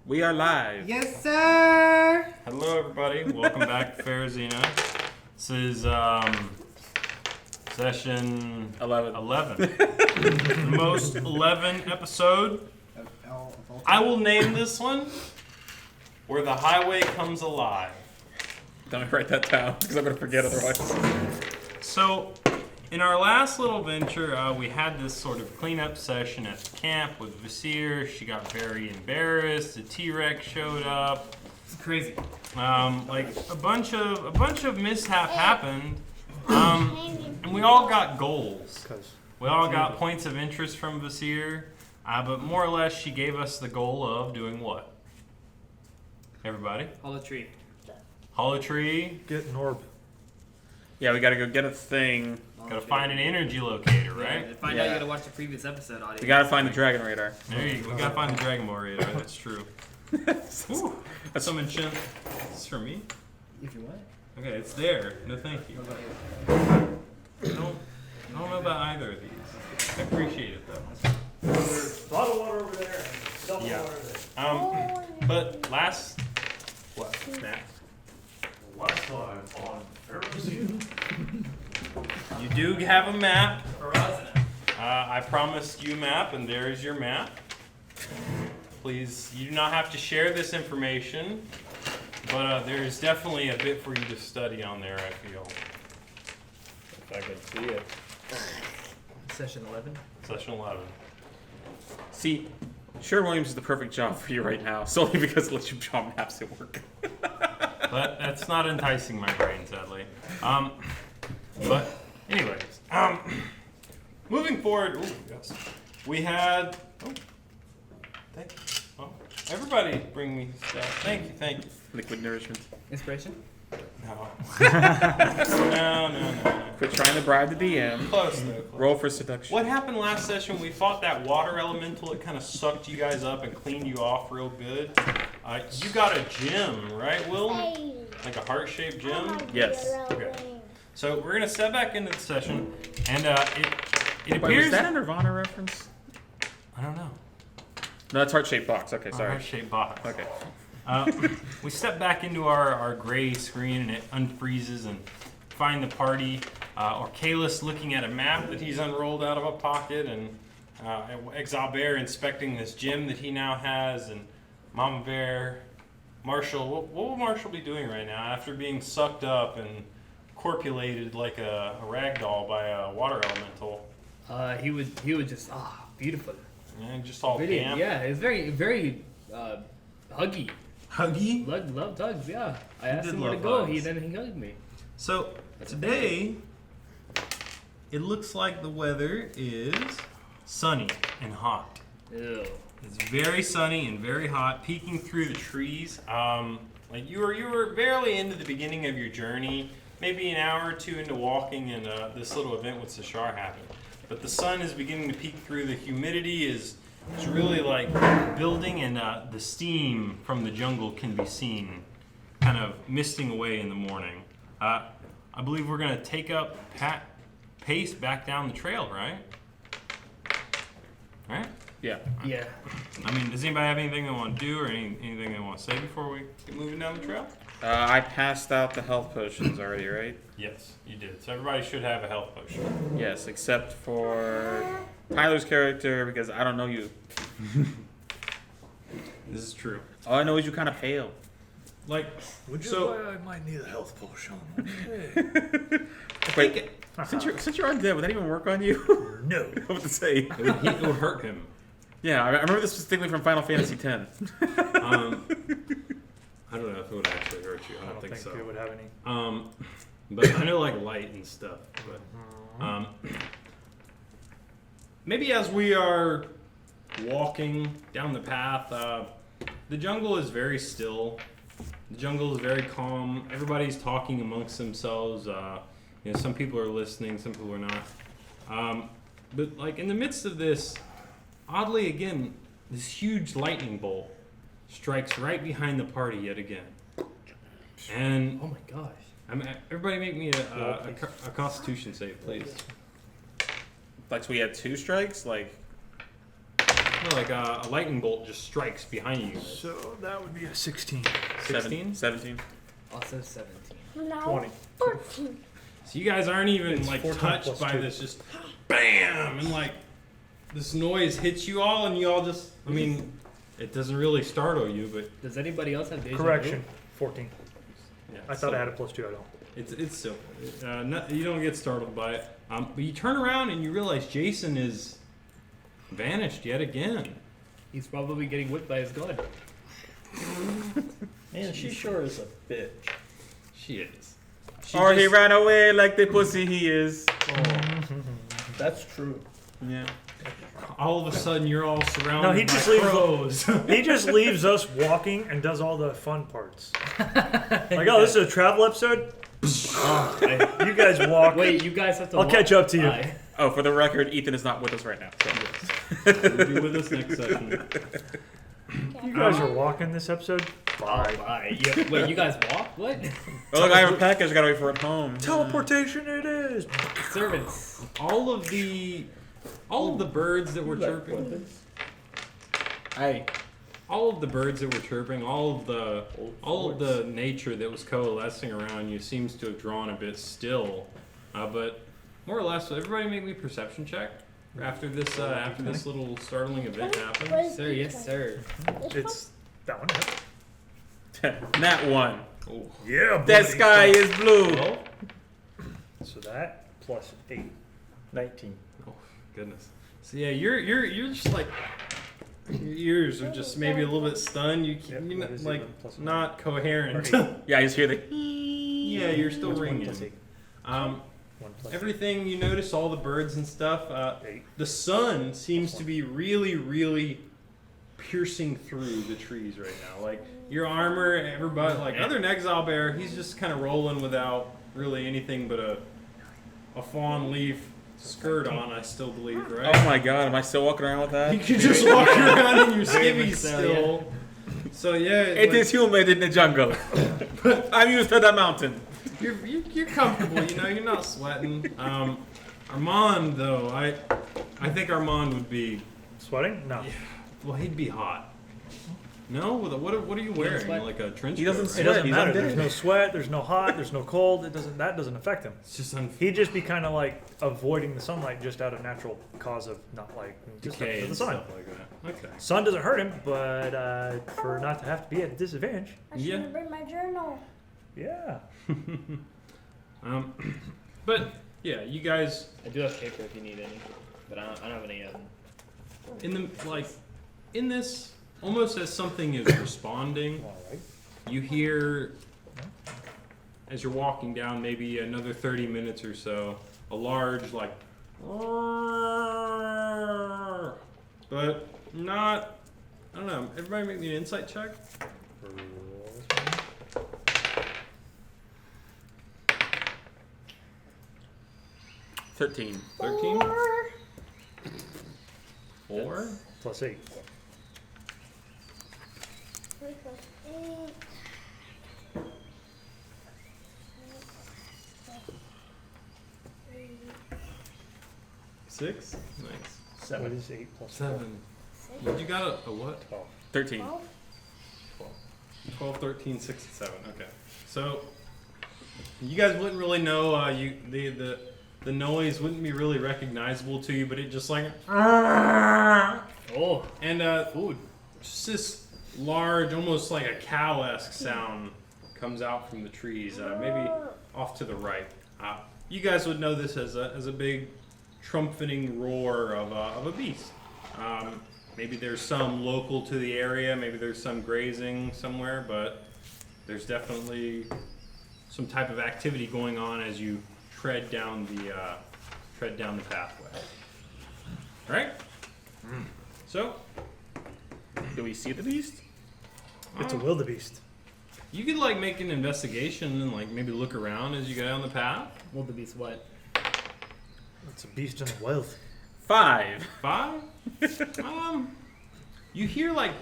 We are live. Yes, sir. Hello, everybody. Welcome back to Pharozena. This is session 11. The most 11 episode. I will name this one Where the Highway Comes Alive. Don't write that down because I'm going to forget otherwise. So, in our last little venture, we had this sort of cleanup session at the camp with Vasir. She got very embarrassed. The T-Rex showed up. It's crazy. Like a bunch of mishap happened, and we all got goals. We all got points of interest from Vasir, but more or less, she gave us the goal of doing what? Everybody? Hollow tree. Hollow tree. Get an orb. Yeah, we got to go get a thing. Gotta find an energy locator, right? To find out, you gotta watch the previous episode, audience. We got to find the dragon radar. There you go. We gotta find the Dragon Ball radar. That's true. Ooh, that's some enchant. This is for me. If you want. Okay, it's there. No, thank you. What about you? I don't know about either of these. I appreciate it though. There's a lot of water over there and some Yeah. water there. But last what? Matt? Last time on Pharozena. You do have a map. Pharozena. I promised you a map, and there is your map. Please, you do not have to share this information, but there is definitely a bit for you to study on there, I feel. If I could see it. Session 11. Session 11. See, Sherwin-Williams is the perfect job for you right now, solely because it lets you draw maps at work. But that's not enticing my brain, sadly. But anyways, moving forward, we had. Thank you. Oh, everybody, bring me stuff. Thank you. Liquid nourishment. Inspiration? No. No. Quit trying to bribe the DM. Close though. Close. Roll for seduction. What happened last session? We fought that water elemental. It kind of sucked you guys up and cleaned you off real good. You got a gem, right, Will? Like a heart-shaped gem? Yes. Okay. So we're gonna step back into the session, and it Wait, appears. was that a Nirvana reference? I don't know. No, that's heart-shaped box. Okay, A sorry. heart-shaped box. Okay. We step back into our gray screen, and it unfreezes and find the party. Orcalis looking at a map that he's unrolled out of a pocket, and Exalbear inspecting this gem that he now has, and Mama Bear, Marshall. What will Marshall be doing right now after being sucked up and corpulated like a rag doll by a water elemental? He would just beautiful. And just all Really, damp. yeah, it's very huggy. Huggy. Loved hugs, yeah. I asked did him where to love go, hugs. then he hugged me. So today, it looks like the weather is sunny and hot. Ew. It's very sunny and very hot, peeking through the trees. Like you were barely into the beginning of your journey, maybe an hour or two into walking, and this little event with Sashar happened. But the sun is beginning to peek through. The humidity is really like building, and the steam from the jungle can be seen, kind of misting away in the morning. I believe we're gonna take up pace back down the trail, right? Right? Yeah. Yeah. I mean, does anybody have anything they want to do or anything they want to say before we get moving down the trail? I passed out the health potions already, right? Yes, you did. So everybody should have a health potion. Yes, except for Tyler's character, because I don't know you. This is true. All I know is you kind of pale. Like, Which so is why I might need a health potion. Wait, since you're undead, would that even work on you? No. I was to say. it would hurt him. Yeah, I remember this specifically from Final Fantasy X. I don't know if it would actually hurt you. I don't think so. it would have any. But I know like light and stuff. But maybe as we are walking down the path, the jungle is very still. The jungle is very calm. Everybody's talking amongst themselves. Some people are listening, some people are not. But like in the midst of this, oddly again, this huge lightning bolt strikes right behind the party yet again. And Oh my gosh. everybody make me a Constitution save, please. Like, so we had 2 strikes? Like, like a lightning bolt just strikes behind you. So that would be a 16. 16? 17. Also 17. No. 20. 14. So you guys aren't even It's like 14 touched plus by 2. this, just BAM! And like this noise hits you all, and you all just, I mean, it doesn't really startle you, but Does anybody else have deja Correction. 14. yeah. I thought I had a +2. I don't. It's simple. You don't get startled by it. But you turn around and you realize Jason is vanished yet again. vu? He's probably getting whipped by his god. Man, she sure is a bitch. She is. Or he ran away like the pussy he is. That's true. Yeah. All of a sudden, you're all surrounded No, he by just leaves- crows. He just leaves us walking and does all the fun parts. Like, oh, this is a travel episode? You guys walk. Wait, you guys have to. I'll walk catch up to you. by. Oh, for the record, Ethan is not with us right now. So. He'll be with us next session. You guys are walking this episode? Oh, Bye. bye. Wait, you guys walk? What? Oh, look, I have a package. I gotta wait for it home. Teleportation it is. Servants. All of the birds that were chirping. Hey. All of the birds that were chirping, all of the nature that was coalescing around you seems to have drawn a bit still. But more or less, everybody make me a perception check after this little startling event happens. Sir, yes, sir. It's that one. Nat 1. Oh. Yeah, That buddy. sky is blue. Well, So that +8. 19. oh goodness. So yeah, you're just like your ears are just maybe a little bit stunned. Yep, You're what not, is it like then? Plus not coherent. Or Yeah, I just hear the. Yeah, you're still What's 1 ringing. +8? Um, 1 +8. everything you notice, all the birds and stuff. 8. The sun seems to be really, really piercing through the trees right now. Like your armor, everybody, like other than Exile Bear, he's just kind of rolling without really anything but a fawn leaf skirt on. I still believe, right? Oh my god, am I still walking around with You that? can just walk around in your Very skivvies much so, still. So yeah, It is humid in the jungle. I'm used to the mountain. You're comfortable. You know, you're not sweating. Armand though, I think Armand would be. Sweating? No. Well, he'd be hot. No, what are you wearing? sweat. Like a trench He coat, doesn't right? It sweat. doesn't He's matter. undead. There's no sweat. There's no hot. There's no cold. That doesn't affect him. It's just He'd just be kind of like avoiding the sunlight just out of natural cause of not like just decay the and sun. stuff like that. Okay. Sun doesn't hurt him, but for not to have to be at a disadvantage. I should Yeah. bring my journal. Yeah. But yeah, you guys I do have paper if you need any, but I don't have any. in this almost as something is responding. All right. You hear as you're walking down, maybe another 30 minutes or so, a large like, but not. I don't know. Everybody make me an insight check. 13. 13? Or 4? +8. 3 plus 8. 6? Nice. What is 8 + 4? 7. You got a what? 12. 13. 12. 12, 13, 6, and 7. Okay. So you guys wouldn't really know. The noise wouldn't be really recognizable to you, but it just like Oh, and food. just this large, almost like a cow-esque sound comes out from the trees, maybe off to the right. You guys would know this as a big trumpeting roar of a beast. Maybe there's some local to the area, maybe there's some grazing somewhere, but there's definitely some type of activity going on as you tread down the pathway. All right. So Do we see the beast? It's a wildebeest. you could like make an investigation and like maybe look around as you go down the path. Wildebeest what? It's a beast in the wild. 5. 5. You hear like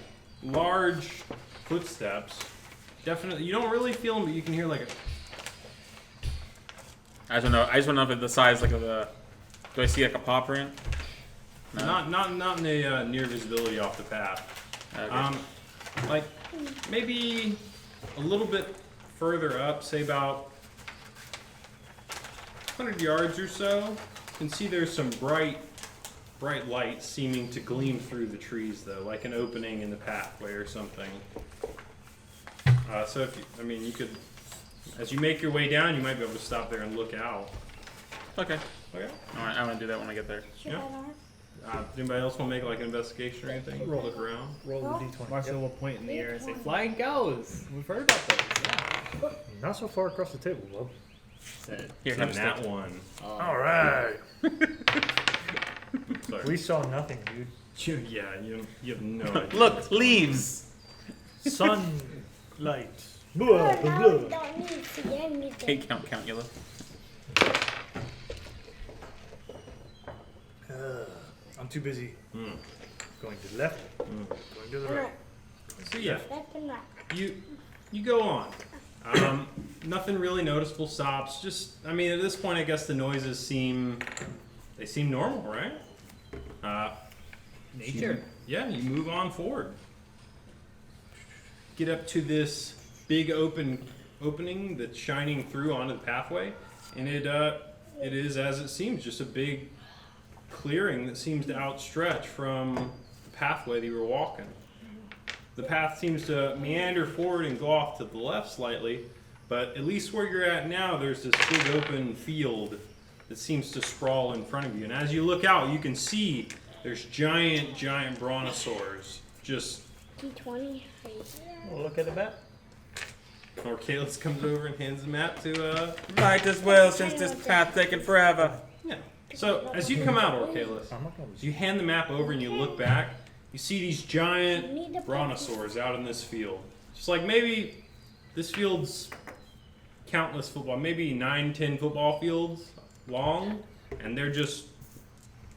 large footsteps. Definitely, you don't really feel them, but you can hear like a. I just want to know if the size like of the. Do I see like a paw print? No? Not in the near visibility off the path. Okay. Like maybe a little bit further up, say about 100 yards or so. You can see there's some bright light seeming to gleam through the trees, though, like an opening in the pathway or something. So if you could, as you make your way down, you might be able to stop there and look out. Okay. Okay. All right, I'm gonna do that when I get there. Should Yeah. I not? Does anybody else want to make like an investigation or anything? Roll. Look around. Roll the d20. Marcel will point in the air and say, "Flying goes." We've heard about those. Yeah. Not so far across the table, Bob. Said, Here, It's have a a nat stick. one. All right. Sorry. We saw nothing, dude. Yeah, you have no idea. Look, leaves. Sunlight. Oh, Blah, now blah, we blah. don't need to get anything. Hey, count yellow. I'm too busy Hmm. going to the left, Hmm. going to the right. So yeah, Left and right. you go on. Nothing really noticeable stops. Just, I mean, at this point, I guess the noises seem normal, right? nature. Yeah, you move on forward. Get up to this big opening that's shining through onto the pathway, and it is, as it seems, just a big clearing that seems to outstretch from the pathway that you were walking. The path seems to meander forward and go off to the left slightly, but at least where you're at now, there's this big open field that seems to sprawl in front of you. And as you look out, you can see there's giant brontosaurs. Just, D20. Well, look at the map. or Kalis comes over and hands the map to, Might as well, since this path taking forever. yeah. So as you come out, Orcalis, I'm not going as you hand the map over and you look back, you see these giant brontosaurs out in this field. Just like maybe this field's countless football, maybe 9-10 football fields long, and they're just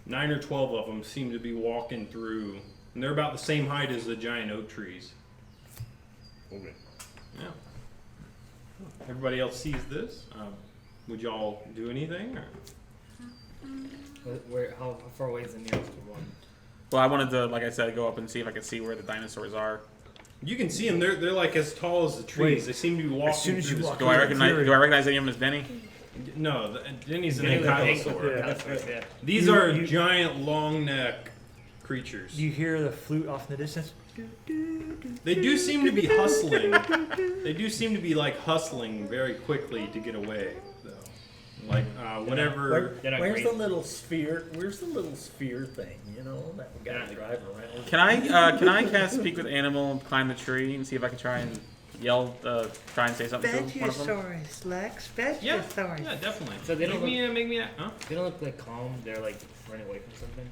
9 or 12 of them seem to be walking through, and they're about the same height as the giant oak trees. Okay. Yeah. Everybody else sees this. Would y'all do anything? Or? How far away is the nearest one? Well, I wanted to, like I said, go up and see if I could see where the dinosaurs are. You can see them. They're like as tall as the trees. Wait. They seem to be walking soon as through you this walk Do I recognize any of them as Benny? No, Denny's an Denny's a big ankylosaur. Yeah, that's right, yeah. These You- are you- giant, long neck creatures. You hear the flute off in the distance? They do seem to be hustling. They do seem to be like hustling very quickly to get away, though. Like whenever. They're not Where's great. the little sphere? Where's the little sphere thing? You know that we gotta drive around. Can I cast Speak with Animal and climb the tree and see if I can try and yell, try and say something to one of them? Spagiosaurus, Lex. Yeah, Spagiosaurus. yeah, definitely. So they don't make me, huh? They don't look like calm. They're like running away from something.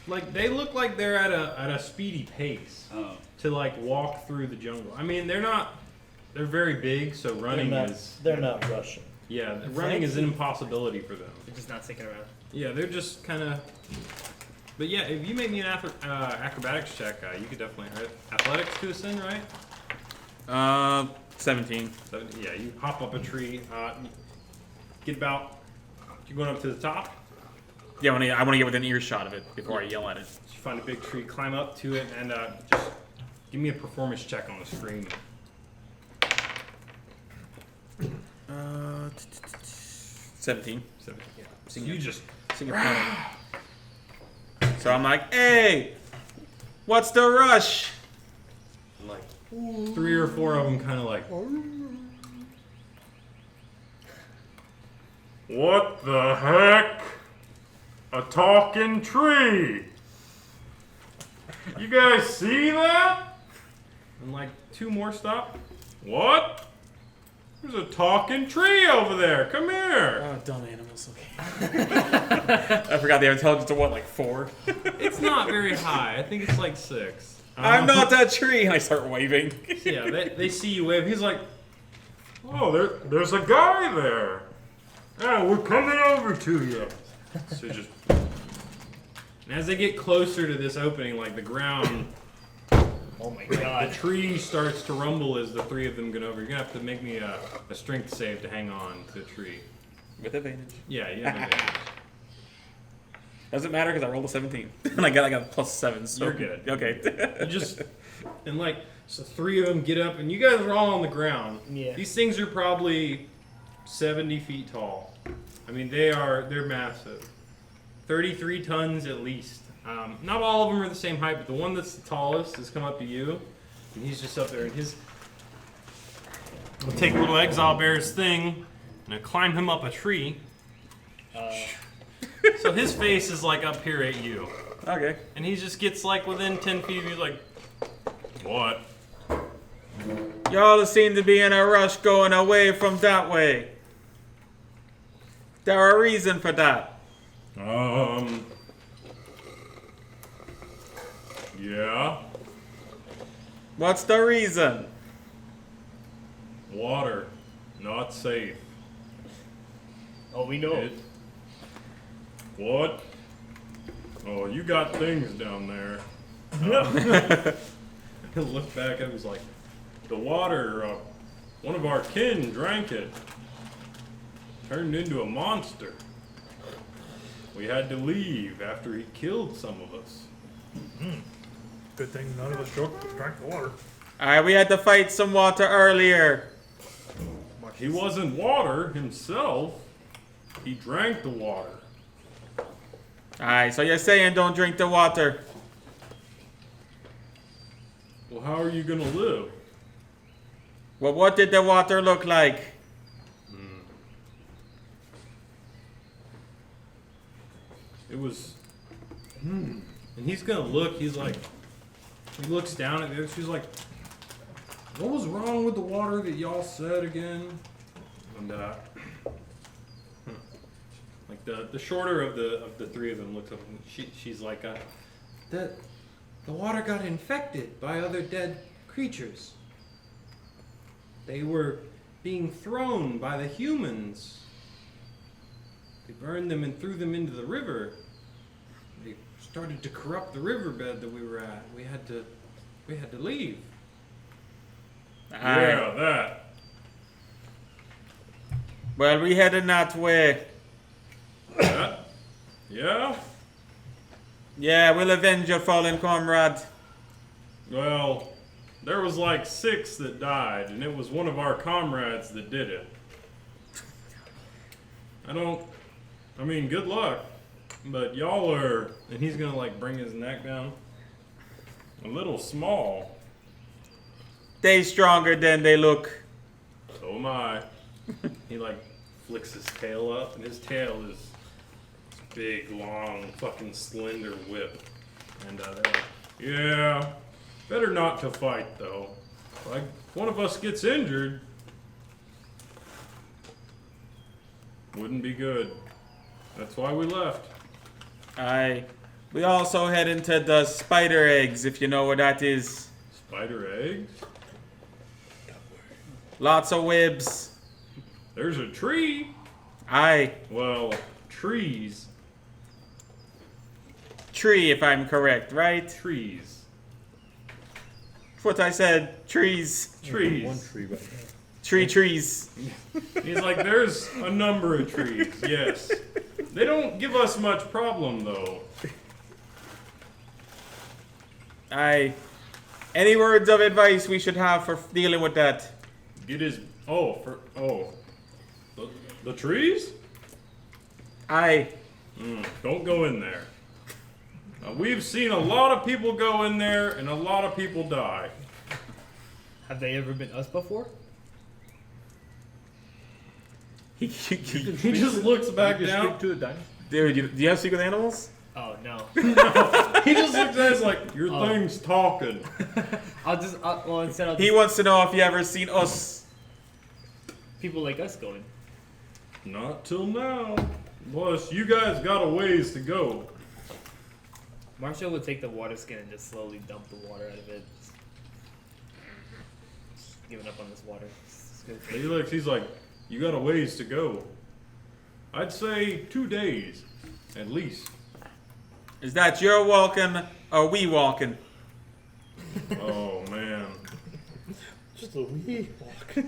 Like they look like they're at a speedy pace Oh. to like walk through the jungle. I mean, they're not. They're very big, so running is. They're not Russian. Yeah, running is an impossibility for them. They're just not sticking around. Yeah, they're just kind of. But yeah, if you make me an acrobatics check, you could definitely. Right? Athletics to ascend, right? 17. Yeah, you hop up a tree. Get about. You're going up to the top. Yeah, I want to get within earshot of it before I yell at it. You find a big tree, climb up to it, and just give me a performance check on the screen. 17. Yeah. So you just. Sing a poem. So I'm like, hey, what's the rush? Like 3 or 4 of them kind of like. What the heck? A talking tree. You guys see that? And like 2 more stop. What? There's a talking tree over there. Come here. Oh, dumb animals. Okay. I forgot they have intelligence of what, like 4? It's not very high. I think it's like 6. I'm not that tree. And I start waving. Yeah, they see you wave. He's like, oh, there's a guy there. Yeah, we're coming over to you. So just, and as they get closer to this opening, like the ground, Oh my the god. tree starts to rumble as the 3 of them get over. You're gonna have to make me a strength save to hang on to the tree. With advantage. Yeah, you have advantage. Doesn't matter because I rolled a 17 and I got a +7. So You're good. Okay. You just and like so 3 of them get up, and you guys are all on the ground. Yeah. These things are probably 70 feet tall. I mean, they're massive. 33 tons at least. Not all of them are the same height, but the one that's the tallest has come up to you, and he's just up there. And I'll take little Exile Bear's thing, and I climb him up a tree. So his face is like up here at you, Okay. and he just gets like within 10 feet of you, like, what? Y'all seem to be in a rush going away from that way. There are a reason for that. Yeah. What's the reason? Water, not safe. Oh, we know. What? Oh, you got things down there. He'll look back at him, he's like, the water, one of our kin drank it. Turned into a monster. We had to leave after he killed some of us. Good thing none of us drank the water. Alright, we had to fight some water earlier. He wasn't water himself. He drank the water. Alright, so you're saying don't drink the water. Well, how are you gonna live? Well, what did the water look like? It was. And he's gonna look. He's like, he looks down at her. She's like, "What was wrong with the water that y'all said again?" And like the shorter of the 3 of them looks up and she's like, the water got infected by other dead creatures. They were being thrown by the humans. They burned them and threw them into the river. They started to corrupt the riverbed that we were at. We had to leave. Alright. Yeah, that. Well, we headed that way. That. Yeah? Yeah, we'll avenge your fallen comrade. Well, there was like 6 that died, and it was one of our comrades that did it. I mean, good luck. But y'all are, and he's gonna like bring his neck down, a little small. They stronger than they look. So am I. He like flicks his tail up, and his tail is this big, long, fucking slender whip. And they're like, yeah, better not to fight though. Like one of us gets injured, wouldn't be good. That's why we left. Aye. We also head into the spider eggs, if you know what that is. Spider eggs? Lots of webs. There's a tree. Aye. Well, trees. Tree, if I'm correct, right? Trees. What I said. Trees. Trees. One tree right now. Trees. He's like, there's a number of trees, yes. They don't give us much problem, though. Aye. Any words of advice we should have for dealing with that? Get his... The trees? Aye. Don't go in there. We've seen a lot of people go in there, and a lot of people die. Have they ever been us before? He just looks back You can down. speak to the dinosaur. Dude, do you have secret animals? Oh no. He just looks at us like, your Oh. thing's talking. Instead of He wants to know if you ever seen us. people like us going. Not till now. Plus, you guys got a ways to go. Marshall would take the water skin and just slowly dump the water out of it. Just giving up on this water. He's like, you got a ways to go. I'd say 2 days, at least. Is that you're walking or we walking? Oh, man. Just a wee walk.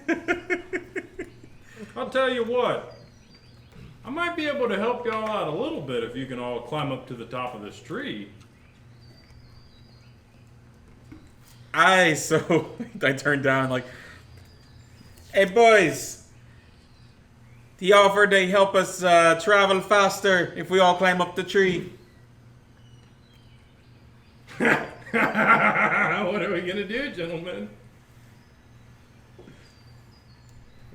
I'll tell you what. I might be able to help y'all out a little bit if you can all climb up to the top of this tree. So I turned down like, hey boys, he offered to help us travel faster if we all climb up the tree. What are we gonna do, gentlemen?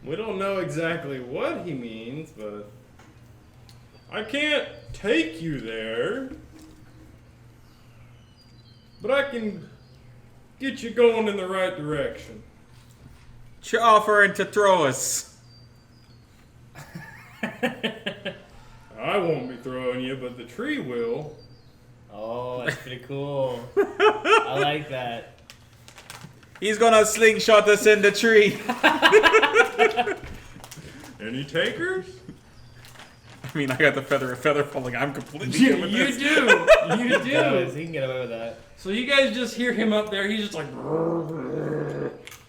We don't know exactly what he means, but I can't take you there. But I can get you going in the right direction. You're offering to throw us. I won't be throwing you, but the tree will. Oh, that's pretty cool. I like that. He's gonna slingshot us in the tree. Any takers? I mean, I got the feather falling. I'm completely You, good with you this. do. You He does. do. He can get away with that. So you guys just hear him up there. He's just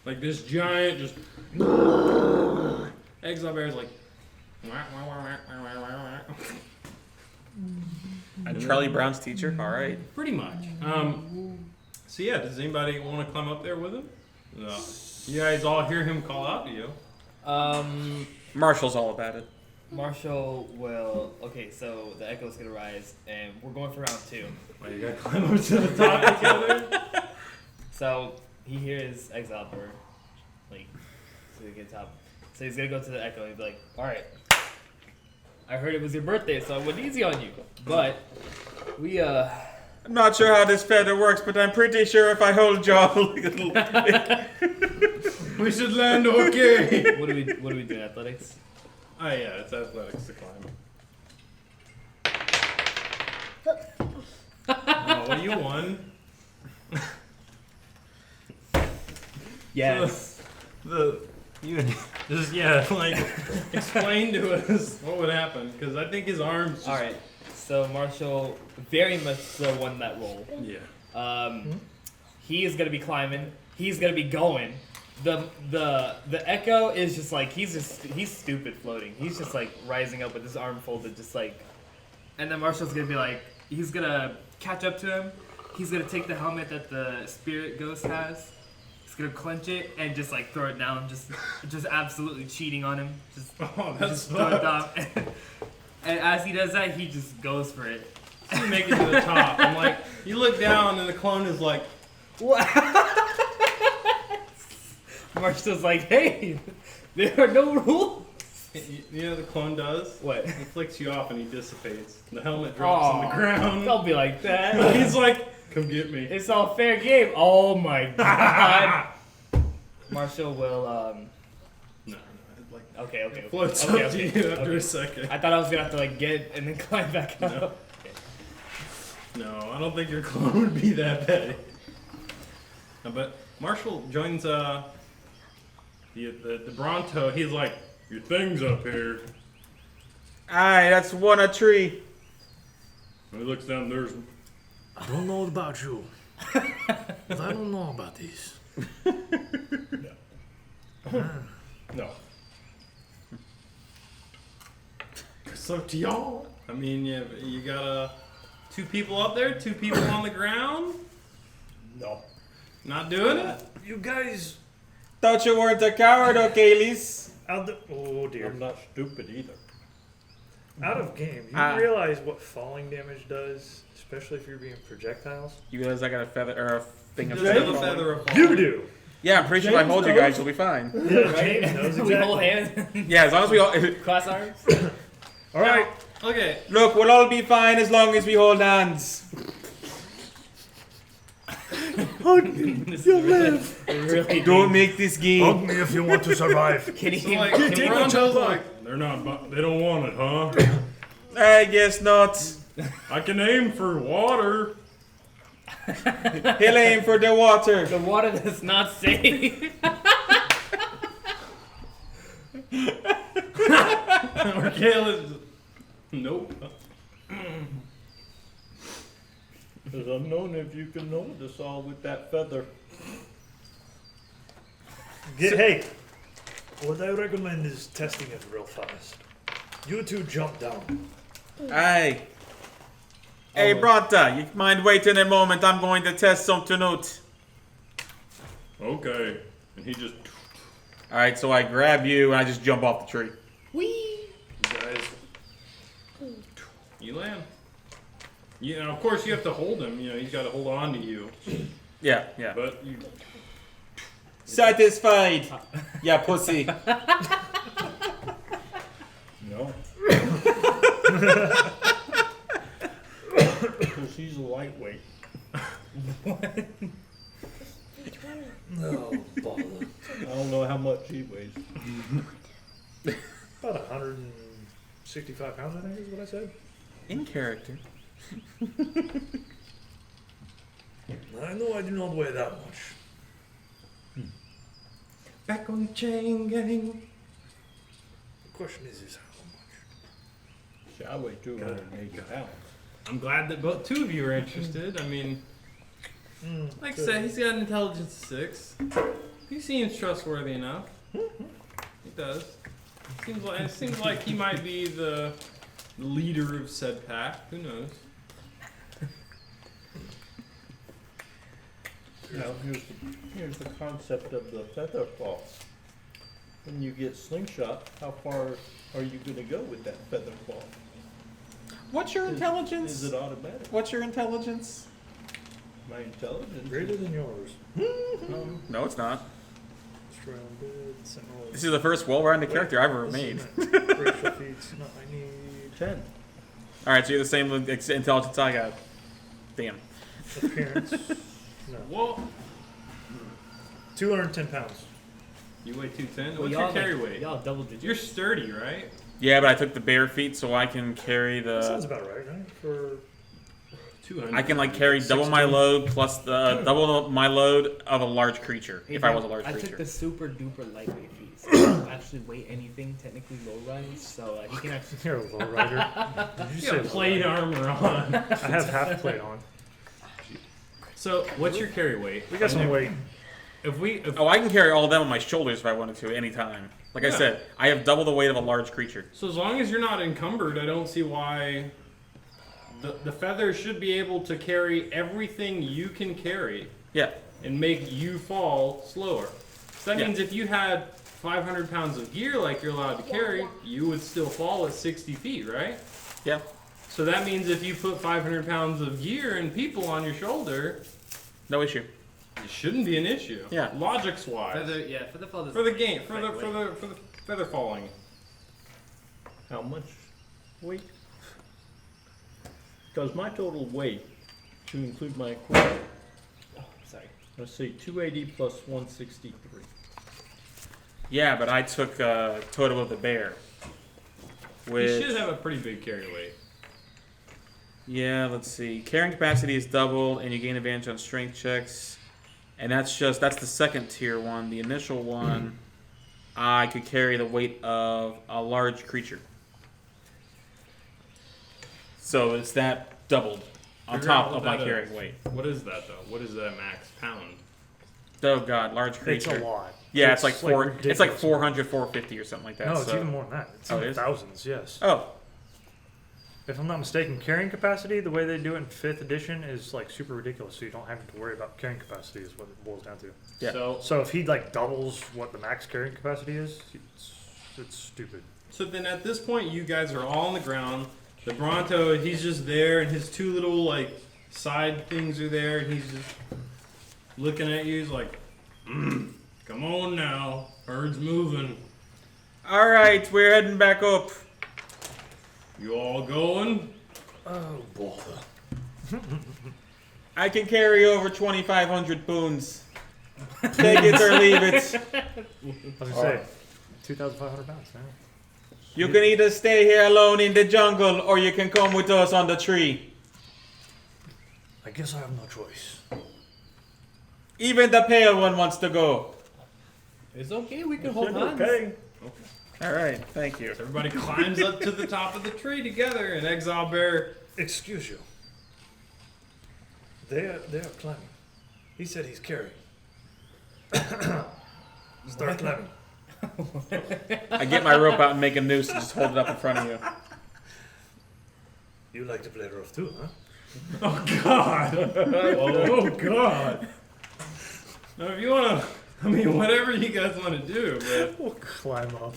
like this giant, just. Exile Bear's like. Charlie Brown's teacher. All right. Pretty much. So yeah, does anybody want to climb up there with him? No. You guys all hear him call out to you. Marshall's all about it. Marshall will. Okay, so the echo's gonna rise, and we're going for round 2. Oh, you gotta climb up to the top together. So he hears Exile Bird, like, so he gets up. So he's gonna go to the echo and he'll be like, "All right, I heard it was your birthday, so I went easy on you, but we I'm not sure how this feather works, but I'm pretty sure if I hold y'all, We should land okay. what do we do in athletics? Oh yeah, it's athletics to climb. Oh, what do you won? Yes. Explain to us what would happen, because I think his arms. Just... All right. So Marshall very much so won that roll. Yeah. He is gonna be climbing. He's gonna be going. The echo is just like he's stupid floating. He's just like rising up with his arm folded, just like. And then Marshall's gonna be like, he's gonna catch up to him. He's gonna take the helmet that the spirit ghost has. He's gonna clench it and just like throw it down, just absolutely cheating on him. Just, Oh, that's just throw it down. fucked. And as he does that, he just goes for it. You make it to the top. I'm like, you look down and the clone is like, What? Marshall's like, hey, there are no rules. you know what the clone does? What? He flicks you off and he dissipates. The helmet drops on the ground. Don't be like that. He's like, come get me. It's all fair game. Oh my god. Marshall will, No, like, okay. floats Okay, up okay, to you after okay. a second. I thought I was gonna have to like get and then climb back up. No. No, I don't think your clone would be that bad. No, but Marshall joins the Bronto. He's like, your thing's up here. Aye, that's one a tree. And he looks down. There's. I don't know about you, but I don't know about these. No. It's up to y'all. I mean, you got 2 people up there, 2 people on the ground. No. Not doing it. You guys Thought you weren't a coward, O'Kayleys. oh dear. I'm not stupid either. Out of game. You Ah. realize what falling damage does, especially if you're being projectiles? You realize I got a feather or a thing of Just have a falling? feather of You do. Yeah, I'm pretty sure if I James hold you knows. guys, you'll be fine. Yeah, James knows We hold exactly. hands. Yeah, as long as we all Cross arms. All right. Okay. look, we'll all be fine as long as we hold hands. This is really Don't make this game. Hug me if you want to survive. Can So he? like, can he- Bronto's like, they're not. They don't want it, huh? I guess not. I can aim for water. He'll aim for the water. The water does not say. Or Kayla's. Nope. Because I've known if you can know this all with that feather. Hey, what I recommend is testing it real fast. You two jump down. Aye. Hey, brother, you mind waiting a moment? I'm going to test something out. Okay. And he just. All right, so I grab you and I just jump off the tree. You guys. You land. You know, of course, you have to hold him. You know, he's got to hold on to you. Yeah, yeah. But you. Satisfied. Yeah, pussy. No. She's a lightweight. No, bother. I don't know how much she weighs. About 165 pounds, I think is what I said. In character. I know I do not weigh that much. Back on the chain gang. The question is how much? See, I weigh 280 pounds. I'm glad that both two of you are interested. I mean, like I said, he's got an intelligence 6. He seems trustworthy enough. He does. It seems like he might be the leader of said pack. Who knows? Now, here's the concept of the feather fall. When you get slingshot, how far are you going to go with that feather fall? What's your intelligence? Is it automatic? What's your intelligence? My intelligence? Greater than yours. No, it's not. Stranded, sentinel. This is the first well-rounded character I've ever made. Racial feats. No, I need 10. All right, so you're the same intelligence I got. Damn. appearance. No. Well, 210 pounds. you weigh 210. Well, What's your carry weight? Y'all double digits. You're sturdy, right? Yeah, but I took the bare feet so I can carry That sounds the. about right, right? For 200. I can like carry double my load plus the double my load of a large creature Hey, if I man, was a large I took creature. the super duper lightweight feet. So I don't actually weigh anything, technically low runs, so he can actually. you're a low rider. Did you You say got plate armor on. I have half plate on. So, what's your carry weight? We got some weight. If Oh, I can carry all of them on my shoulders if I wanted to anytime. Like I Yeah. said, I have double the weight of a large creature. So as long as you're not encumbered, I don't see why the feather should be able to carry everything you can carry Yeah. and make you fall slower. So that Yeah. means if you had 500 pounds of gear like you're allowed to carry, you would still fall at 60 feet, right? Yeah. So that means if you put 500 pounds of gear and people on your shoulder, No issue. it shouldn't be an issue. Yeah. Logics wise. For the feathers. For the game, for the feather falling. How much weight? Because my total weight, to include my equipment, Oh, sorry. let's see, 280 plus 163. Yeah, but I took Totem of the Bear. You Which, should have a pretty big carry weight. yeah, let's see. Carrying capacity is doubled, and you gain advantage on strength checks. And that's the second tier one. The initial one, I could carry the weight of a large creature. So it's that doubled on Figure out top what of my that carrying is. weight. What is that though? What is that max pound? Oh god, large It's creature. a lot. Yeah, it's like four. It's like ridiculous. 400, 450 or something like that. No, it's so. even more than that. It's Oh, in it the is? thousands, yes. Oh, If I'm not mistaken, carrying capacity, the way they do it in 5th edition, is like super ridiculous. So you don't have to worry about carrying capacity, is what it boils down to. Yeah. So if he like doubles what the max carrying capacity is, it's stupid. So then at this point, you guys are all on the ground. The Bronto, he's just there, and his two little like side things are there, and he's just looking at you. He's like, "Come on now, herd's moving. all right, we're heading back up. You all going?" Oh, bother. I can carry over 2,500 pounds. Take it or leave it. I was gonna say, 2,500 pounds, man. You can either stay here alone in the jungle, or you can come with us on the tree. I guess I have no choice. Even the pale one wants to go. It's okay. We can hold hands. Okay. All right, thank you. Everybody climbs up to the top of the tree together, and Exile Bear. Excuse you. They are climbing. He said he's carrying. Start climbing. I get my rope out and make a noose and just hold it up in front of you. You like to play rough too, huh? Oh God! Oh God! Now, if you wanna, I mean, whatever you guys want to do, but We'll climb up.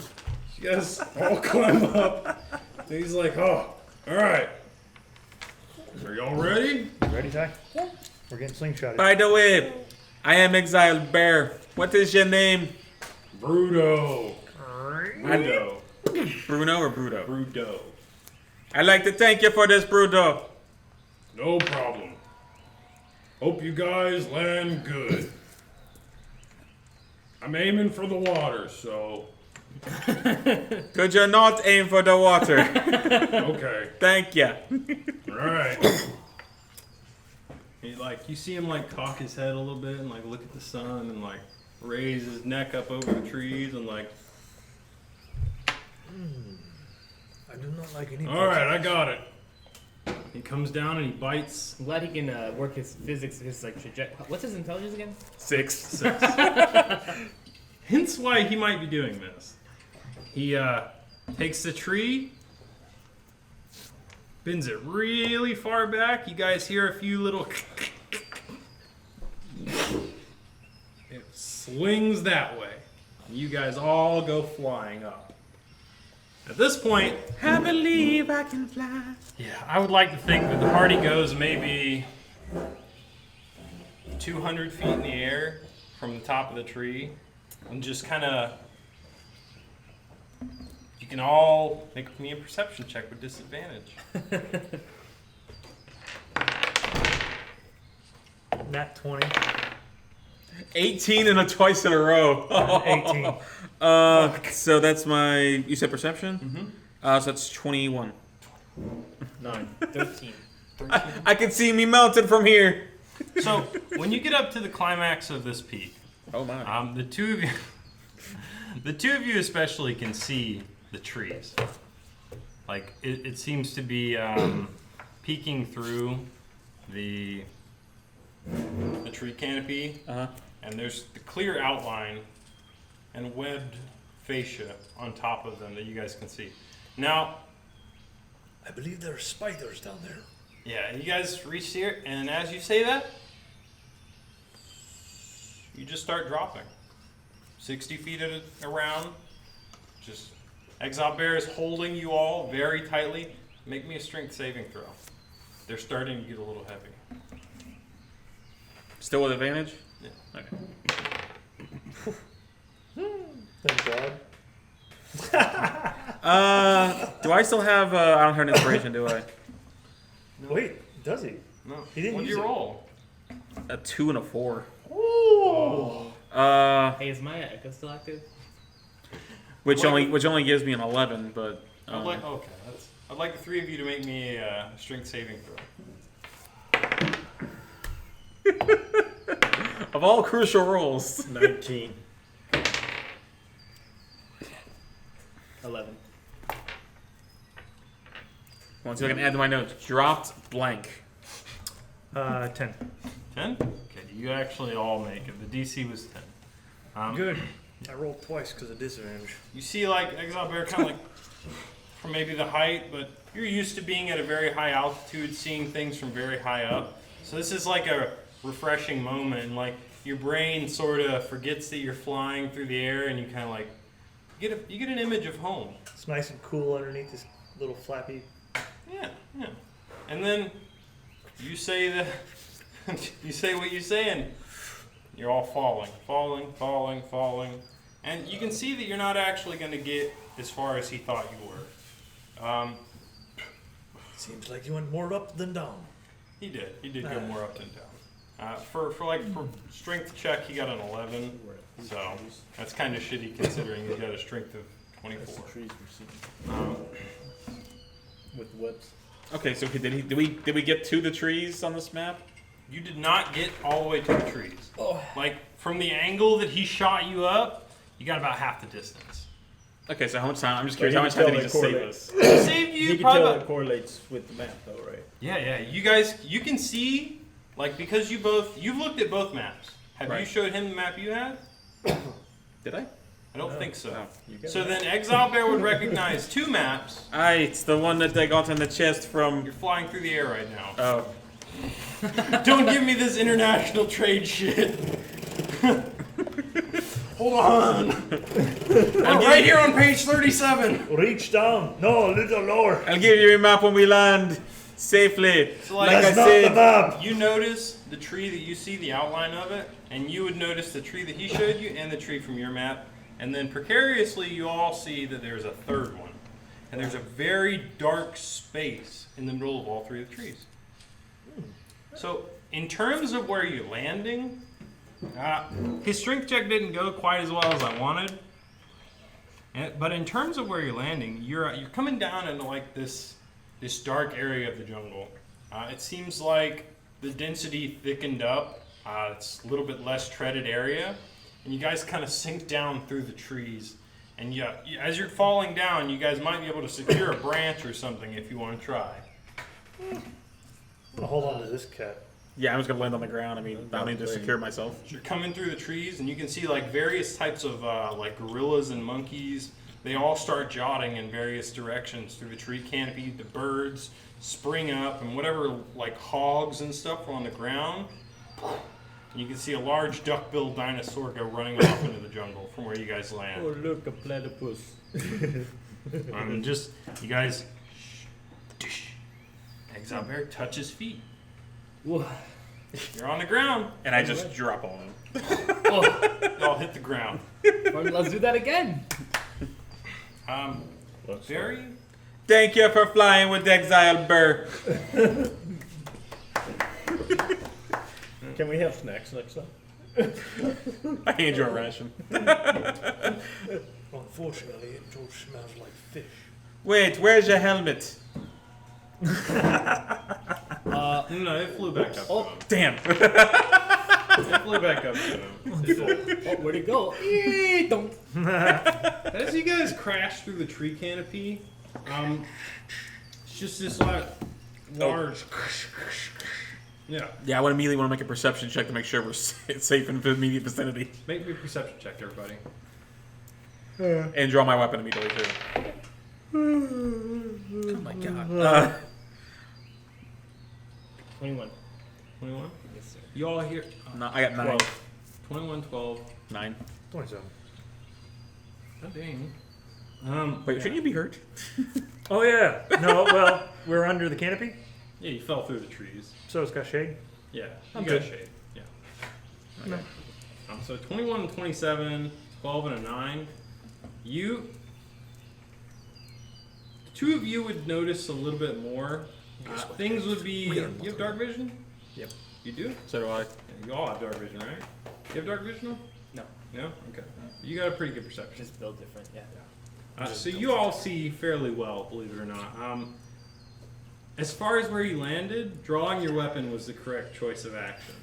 you guys all climb up. And he's like, "Oh, all right. Are y'all ready?" You ready, Ty? Yeah. We're getting slingshotted. By the way, I am Exiled Bear. What is your name? Bruto. Bruto. Bruno or Bruto? Bruto. I'd like to thank you for this, Bruto. No problem. Hope you guys land good. I'm aiming for the water, so Could you not aim for the water? okay. Thank you. All right. He you see him cock his head a little bit and look at the sun and raise his neck up over the trees and I do not like any. all right, I got it. He comes down and he bites. I'm glad he can work his physics, his trajectory. What's his intelligence again? 6. Hence why he might be doing this. He takes the tree, bends it really far back. You guys hear a few little. It swings that way. You guys all go flying up. At this point, I believe I can fly. yeah, I would like to think that the party goes maybe 200 feet in the air from the top of the tree and just kind of. You can all make me a perception check with disadvantage. Nat 20. 18 and a twice in a row. 18. So that's my. You said perception? Mm-hmm. So that's 21. 9. 13. I can see me mounted from here. So when you get up to the climax of this peak, Oh my. the two of you especially can see the trees. It seems to be peeking through the tree canopy, Uh-huh. and there's the clear outline and webbed fascia on top of them that you guys can see. Now, I believe there are spiders down there. yeah, you guys reach here, and as you say that, you just start dropping. 60 feet around. Just Exile Bear is holding you all very tightly. Make me a strength saving throw. They're starting to get a little heavy. Still with advantage? Yeah. Okay. Thank God. Do I still have? I don't have an inspiration, do I? Wait, does he? No. He didn't What'd use you it. roll? A 2 and a 4. Oh. Hey, is my echo still active? Which Like- only gives me an 11, but. Okay, I'd like the three of you to make me a strength saving throw. Of all crucial rolls. 19. 11. Once I can add to my notes. Dropped blank. 10. 10? Okay, you actually all make it. The DC was 10. Good. I rolled twice because of disadvantage. You see, Exile Bear kind of from maybe the height, but you're used to being at a very high altitude, seeing things from very high up. So this is like a refreshing moment, and your brain sort of forgets that you're flying through the air, and you kind of you get an image of home. It's nice and cool underneath this little flappy. Yeah, yeah. And then you say the you say what you say, and you're all falling, and you can see that you're not actually going to get as far as he thought you were. Seems like you went more up than down. He did. He did go more up than down. For strength check, he got an 11. So that's kind of shitty considering he's got a strength of That's the 24. trees we're seeing. With the webs. Okay, so did we get to the trees on this map? You did not get all the way to the trees. From the angle that he shot you up, you got about half the distance. Okay, so how much time? I'm just But curious. you How much can time did he tell just that save correlates. us? He saved You you can probably tell about. it correlates with the map, though, right? Yeah. You guys, you can see, because you've looked at both maps. Have you Right. showed him the map you had? Did I? I don't think so. No. You got So it. then Exile Bear would recognize 2 maps. Aye, it's the one that they got in the chest from. You're flying through the air right now. Oh. Don't give me this international trade shit. Hold on. I'm right here on page 37. Reach down. No, a little lower. I'll give you a map when we land safely. So like, That's I not said, the map. you notice the tree that you see, the outline of it, and you would notice the tree that he showed you and the tree from your map. And then precariously, you all see that there's a third one. And there's a very dark space in the middle of all 3 of the trees. So, in terms of where you're landing, his strength check didn't go quite as well as I wanted. But in terms of where you're landing, you're coming down into like this dark area of the jungle. It seems like the density thickened up. It's a little bit less treaded area, and you guys kind of sink down through the trees. And as you're falling down, you guys might be able to secure a branch or something if you want to try. I'm gonna hold on to this cat. Yeah, I'm just gonna land on the ground. I mean, I need to secure myself. You're coming through the trees, and you can see like various types of like gorillas and monkeys. They all start jotting in various directions through the tree canopy. The birds spring up, and whatever like hogs and stuff are on the ground. And you can see a large duck-billed dinosaur go running off into the jungle from where you guys land. Oh, look, a platypus. Just you guys. Exile Bear touches feet. Whoa. You're on the ground. And I just drop on him. Oh, Y'all hit the ground. let's do that again. Very. Thank you for flying with Exile Burr. Can we have snacks next time? I hand you a ration. Unfortunately, it just smells like fish. Wait, where's your helmet? No, it flew back up to him. Damn. It flew back up to him. Oh, where'd it go? Don't. As you guys crash through the tree canopy, it's just this like large. Yeah. Yeah, I would immediately want to make a perception check to make sure we're safe in the immediate vicinity. Make me a perception check, everybody. And draw my weapon immediately, too. Oh my god. 21. 21? Yes, sir. You all hear. No, I got 9. 21, 12. 9. 27. Oh, dang. Wait, shouldn't you be hurt? Oh yeah. No, well, we're under the canopy, Yeah, you fell through the trees. so it's got shade. Yeah, I'm you got good. shade. Yeah. No. So 21 and 27, 12 and a 9. The two of you would notice a little bit more. Things would be. You have dark vision? Yep. You do? So do I. Yeah, you all have dark vision, right? You have dark vision? No. No? Okay. You got a pretty good perception. Just build different, yeah. So you all see fairly well, believe it or not. As far as where you landed, drawing your weapon was the correct choice of action.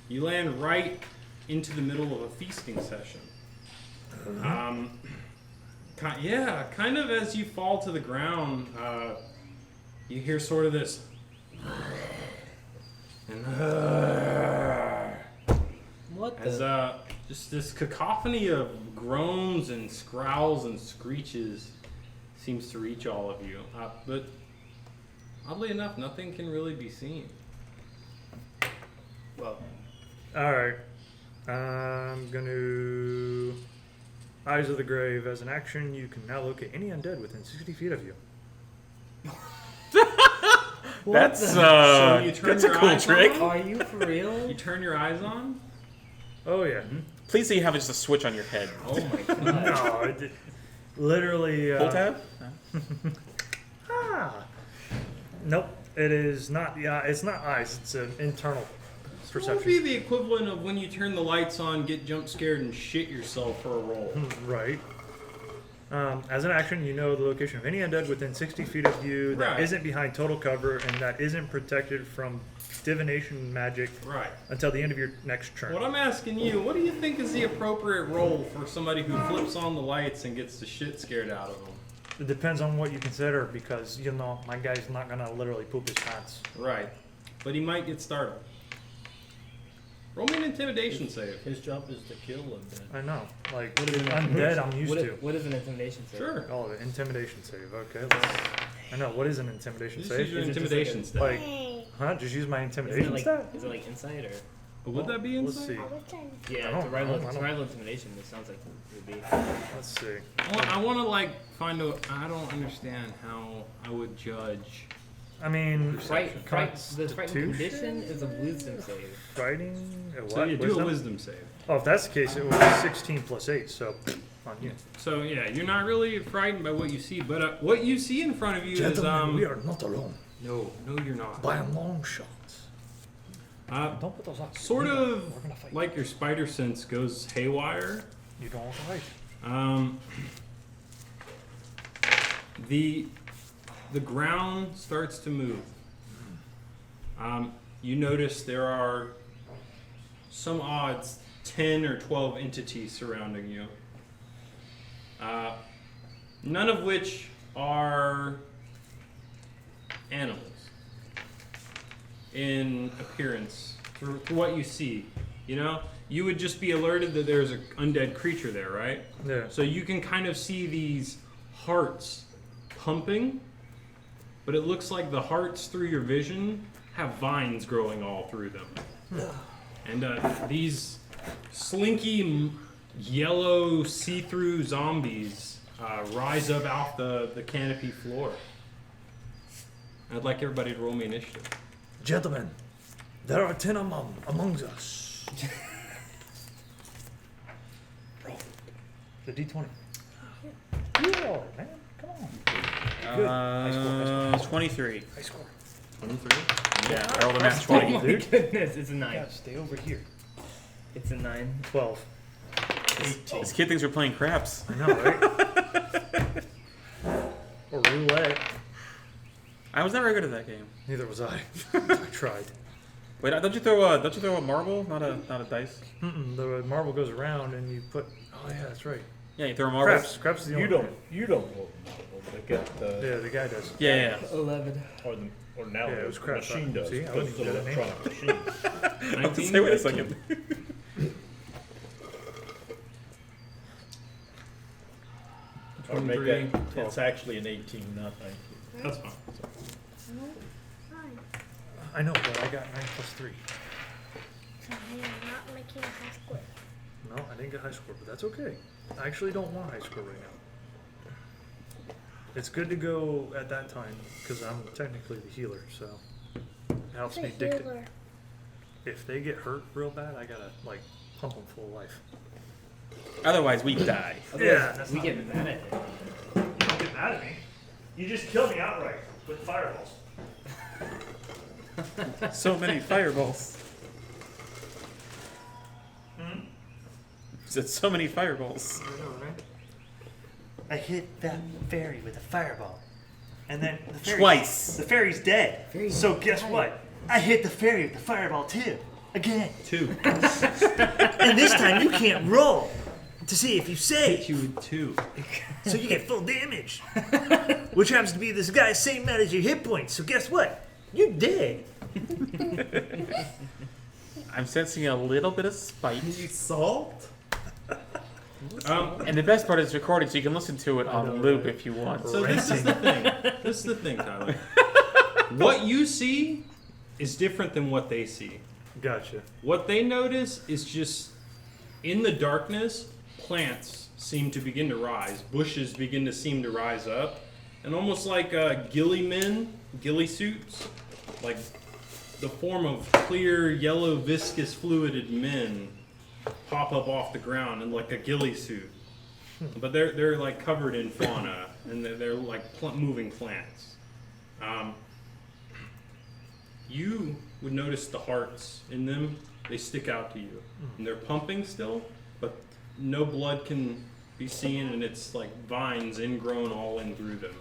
You land right into the middle of a feasting session. Kind of as you fall to the ground, you hear sort of this. And What as the? just this cacophony of groans and growls and screeches seems to reach all of you. But oddly enough, nothing can really be seen. Well, All right. I'm gonna Eyes of the Grave. As an action, you can now locate any undead within 60 feet of you. That's So you turn that's a your cool eyes trick. on? are you for real? You turn your eyes on? Oh yeah. Please say you have just a switch on your head. Oh my god. No, it literally. Full tab? Nope. It is not. Yeah, it's not eyes. It's an internal What would perception. be the equivalent of when you turn the lights on, get jump scared, and shit yourself for a roll? Right. As an action, you know the location of any undead within 60 feet of you that Right. isn't behind total cover and that isn't protected from divination magic Right. until the end of your next turn. What I'm asking you, what do you think is the appropriate role for somebody who flips on the lights and gets the shit scared out of them? It depends on what you consider because, you know, my guy's not going to literally poop his pants. Right. But he might get startled. Roll me an intimidation save. His job is to kill and then. I know. Like, What is an undead, I'm used to. What is an intimidation save? Sure. Oh, the intimidation save. Okay. I know. What is an intimidation Just save? use your Is it just intimidation stat. Like, Hey. huh? Just use my Is it intimidation like stat? is it like insight or? Would that be Let's inside? see. I was trying to Yeah, I don't- I don't- survival intimidation. It sounds like it would be. Let's see. I want to like find out. I don't understand how I would judge. I mean, The frightened Constitution? condition is a wisdom save. Fighting. A what? So you do Wisdom? a wisdom save. Oh, if that's the case, it was 16 plus 8, so on you. So yeah, you're not really frightened by what you see, but what you see in front of you is are not alone no, you're not. by a long shot. Don't put those on. Sort of We're gonna fight. like your spider sense goes haywire. You don't want to fight. The ground starts to move. You notice there are some odds 10 or 12 entities surrounding you. None of which are animals in appearance through what you see. You know, you would just be alerted that there's an undead creature there, right? Yeah. So you can kind of see these hearts pumping, but it looks like the hearts through your vision have vines growing all through them. And these slinky yellow see-through zombies rise up off the canopy floor. I'd like everybody to roll me initiative. Gentlemen, there are 10 among us. Roll. The D20. Yeah, man. Come on. Good. High score. 23. High score. 23? Yeah, I rolled a nat Oh 20. my goodness, it's a 9. Yeah, stay over here. It's a 9. 12. This kid thinks we're playing craps. I know, right? Or roulette. I was never good at that game. Neither was I. I tried. Wait, don't you throw a marble, not a dice? The marble goes around and you put. Oh yeah, that's right. Yeah, you throw a marble. Craps is the You only don't roll marble, but Yeah, the guy does. Yeah. 11. or now Yeah, it was the crap. machine does. See, I because wouldn't it's get an that name. electronic machine. I was gonna say, wait a second. Or make 23, that, it's actually an 18, not 19. That's fine. No, fine. I know, but I got 9 plus 3. So you're not making a high score. No, I didn't get high score, but that's okay. I actually don't want high score right now. It's good to go at that time because I'm technically the healer, so it helps It's a me dictate. healer. If they get hurt real bad, I gotta like pump them full of life. Otherwise, we die. Yeah, that's we not- get mad at it. You don't get mad at me. You just kill me outright with fireballs. So many fireballs. Said so many fireballs. I know, right? I hit that fairy with a fireball. And then the fairy, Twice. The fairy's dead. Fairy's so guess dead. what? I hit the fairy with the fireball too. Again. 2. And this time you can't roll to see if you save. Hit you with 2. So you get full damage. Which happens to be this guy's same amount as your hit points. So guess what? You're dead. I'm sensing a little bit of spite. Salt? And the best part is it's recorded, so you can listen to it on loop if you want. So this is the thing. This is the thing, Tyler. What you see is different than what they see. Gotcha. What they notice is just in the darkness, plants seem to begin to rise, bushes begin to seem to rise up, and almost like ghillie suits, like the form of clear yellow viscous fluided men pop up off the ground in like a ghillie suit. But they're like covered in fauna and they're like moving plants. You would notice the hearts in them. They stick out to you, and they're pumping still, but no blood can be seen, and it's like vines ingrown all in through them.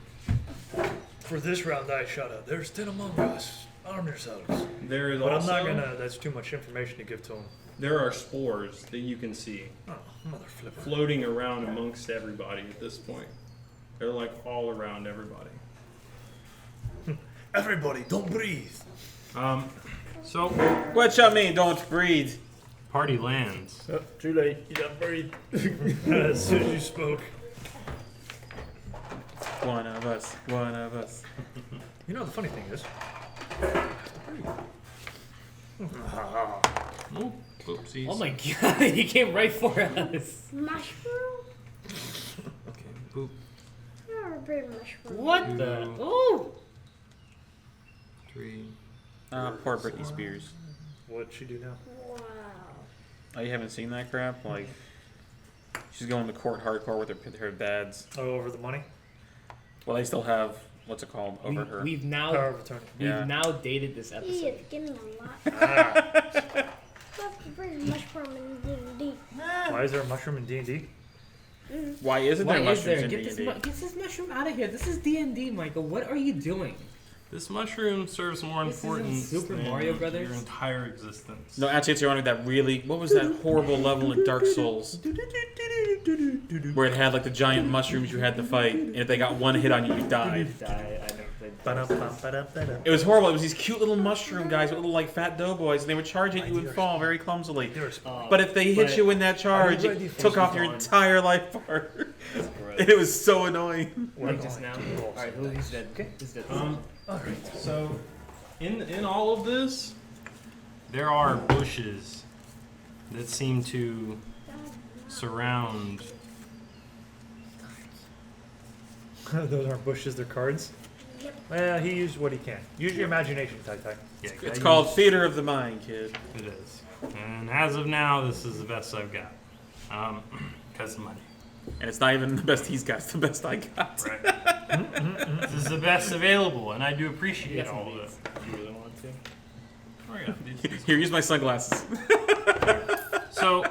For this round, I shot out. There's 10 among us. Arm yourselves. There is But also I'm not gonna. That's too much information to give to them. there are spores that you can see Oh, mother flipper. floating around amongst everybody at this point. They're like all around everybody. Everybody, don't breathe. So What you mean, don't breathe? party lands. Oh, too late. You got buried. As soon as you spoke. One of us. One of us. You know the funny thing is, Oh, oopsies. Oh my god, he came right for us. Mushroom? Okay, boop. You're a big mushroom. What the? Ooh! 3. Poor Britney Spears. what'd she do now? Wow. Oh, you haven't seen that crap? Like, she's going to court hardcore with her dads. Oh, over the money? Well, they still have, what's it called, over her. We've now Power of attorney. Yeah. now dated this He episode. is getting a lot. Ah, What's the big mushroom in D&D? why is there a mushroom in D&D? Why isn't Why there is there? mushrooms in Get this, D&D? get this mushroom out of here. This is D&D, Michael. What are you doing? This mushroom serves more This isn't importance Super than Mario Brothers? your entire existence. No, actually, it's ironic that really, what was that horrible level in Dark Souls? Where it had like the giant mushrooms you had to fight, and if they got one hit on you, you died. Die. I never played Ba-dum-bum-ba-dum-ba-dum. It was horrible. It was these cute little mushroom guys with little like fat doughboys, and they would charge at you and fall very clumsily. There's But if they hit But- you in that charge, Are you ready it for took some off your fun? entire life bar. That's And gross. it was so annoying. Like just now? Alright, he's dead. Okay. He's dead. Alright. So, in all of this, there are bushes that seem to surround. Those aren't bushes, they're cards. Yep. Well, he used what he can. Use your imagination, Tai Tai. Yeah, It's called Theater of the Mind, kid. It is. And as of now, this is the best I've got. Because of money. And it's not even the best he's got, it's the best I got. Right. This is the best available, and I do You appreciate got all some of it. beats. You really want to? Oh, yeah, these- Here, use my sunglasses. So,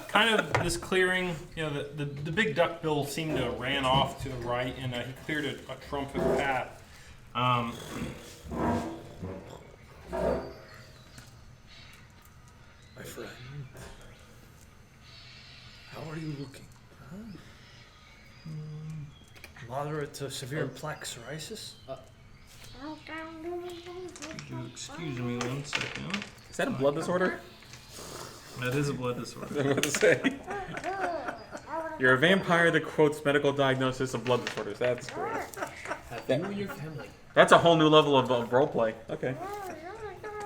kind of this clearing, you know, the big duckbill seemed to ran off to the right, and he cleared a trumpet path. My friend. How are you looking? Moderate to severe plaque psoriasis? Excuse me 1 second. Is that a blood disorder? That is a blood disorder. I was about to say. You're a vampire that quotes medical diagnosis of blood disorders. That's great. Have you and your family. That's a whole new level of roleplay. Okay.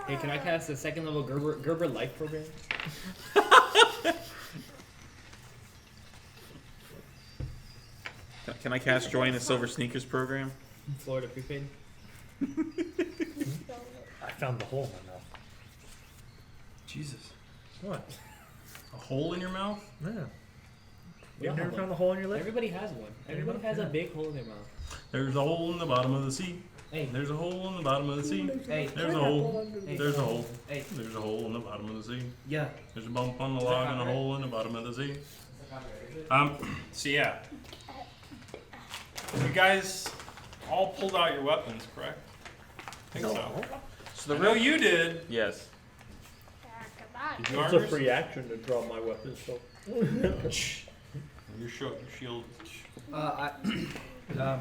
Hey, can I cast a second level Gerber Life program? Can I cast Join the Silver Sneakers program? Florida prepaid? I found the hole in my mouth. Jesus. What? A hole in your mouth? Yeah. We You all never have found one. the hole in your lip? Everybody has one. Everybody has a big hole in their mouth. There's a hole in the bottom of the sea. Hey, There's a hole in the bottom of the sea. hey, There's a hole. hey. There's a hole. Hey, There's a hole in the bottom of the sea. yeah. There's a bump on the log and a hole in the bottom of the sea. So yeah. You guys all pulled out your weapons, correct? I think so. So I the know real you did. Yes. Did you It's arm a free action to draw my weapon, so. your shield.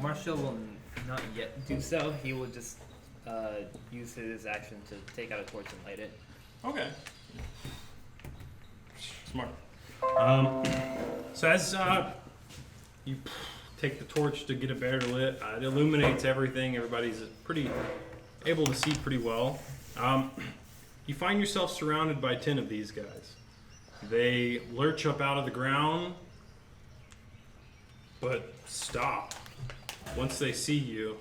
Marshall will not yet do so. He will just use his action to take out a torch and light it. Okay. Smart. So as you take the torch to get it better lit, it illuminates everything. Everybody's pretty able to see pretty well. You find yourself surrounded by 10 of these guys. They lurch up out of the ground, but stop. Once they see you,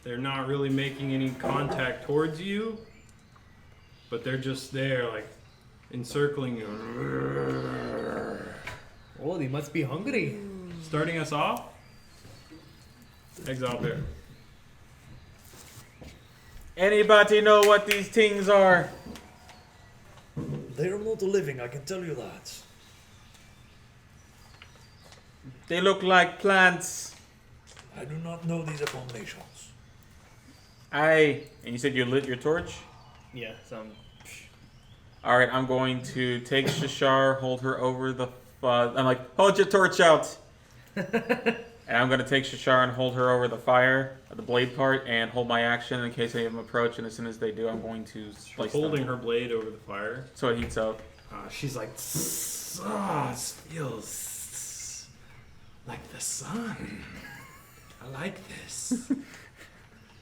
they're not really making any contact towards you, but they're just there, like, encircling you. Oh, they must be hungry. Starting us off, Exile Bear. Anybody know what these things are? They are not living, I can tell you that. They look like plants. I do not know these abominations. Aye. And you said you lit your torch? Yeah, some. Alright, I'm going to take Shashar, hold her over the... I'm like, hold your torch out! And I'm going to take Shashar and hold her over the fire, the blade part, and hold my action in case any of them approach, and as soon as they do, I'm going to slice Holding them. her blade over the fire. So it heats up. she's like, this feels like the sun. I like this.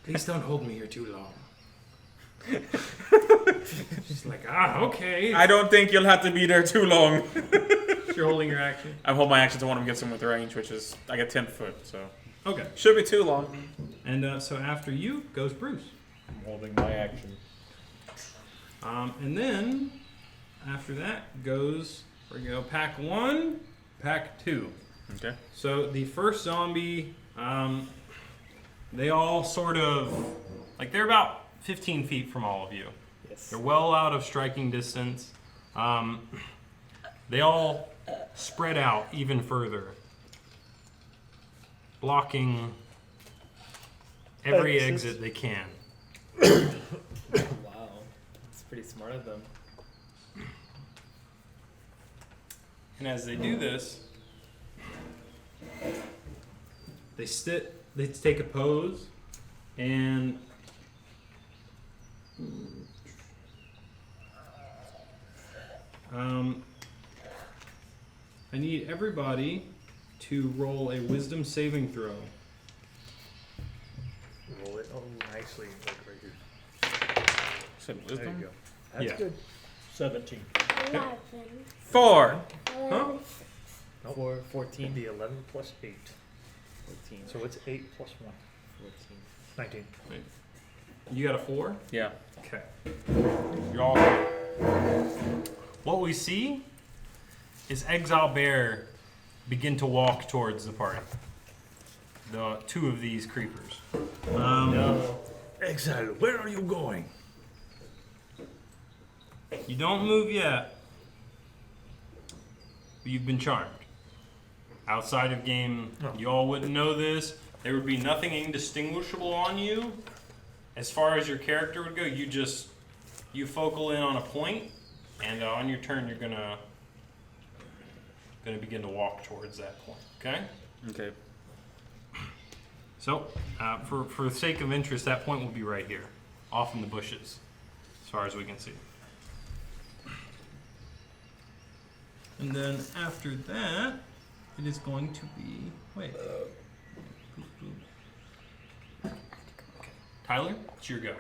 Please don't hold me here too long. She's like, okay. I don't think you'll have to be there too long. You're holding your action. I hold my action to one of them gets him with range, which is I get 10 foot, so Okay. should be too long. And so after you goes Bruce. I'm holding my action. And then after that goes, we're going to go pack 1, pack 2. Okay. So the first zombie, they all sort of, like they're about 15 feet from all of you. Yes. They're well out of striking distance. They all spread out even further, blocking every exit they can. Wow. That's pretty smart of them. And as they do this, they take a pose, and I need everybody to roll a wisdom saving throw. Roll it. Oh, nicely. Like right here. Said There you wisdom. go. That's Yeah. good. 17. 11. 4. 11. Nope. 14. The 11 plus 8. 14. So it's 8 plus 1. 14. 19. You got a 4? Yeah. Okay. You're all. What we see is Exile Bear begin to walk towards the party. The two of these creepers. No. Exile, where are you going? You don't move yet, but you've been charmed. Outside of game, Oh. you all wouldn't know this. There would be nothing indistinguishable on you. As far as your character would go, you focal in on a point, and on your turn, you're gonna begin to walk towards that point. Okay. Okay. So, for the sake of interest, that point will be right here, off in the bushes, as far as we can see. And then after that, it is going to be wait. Boop, boop. Okay. Tyler, it's your go.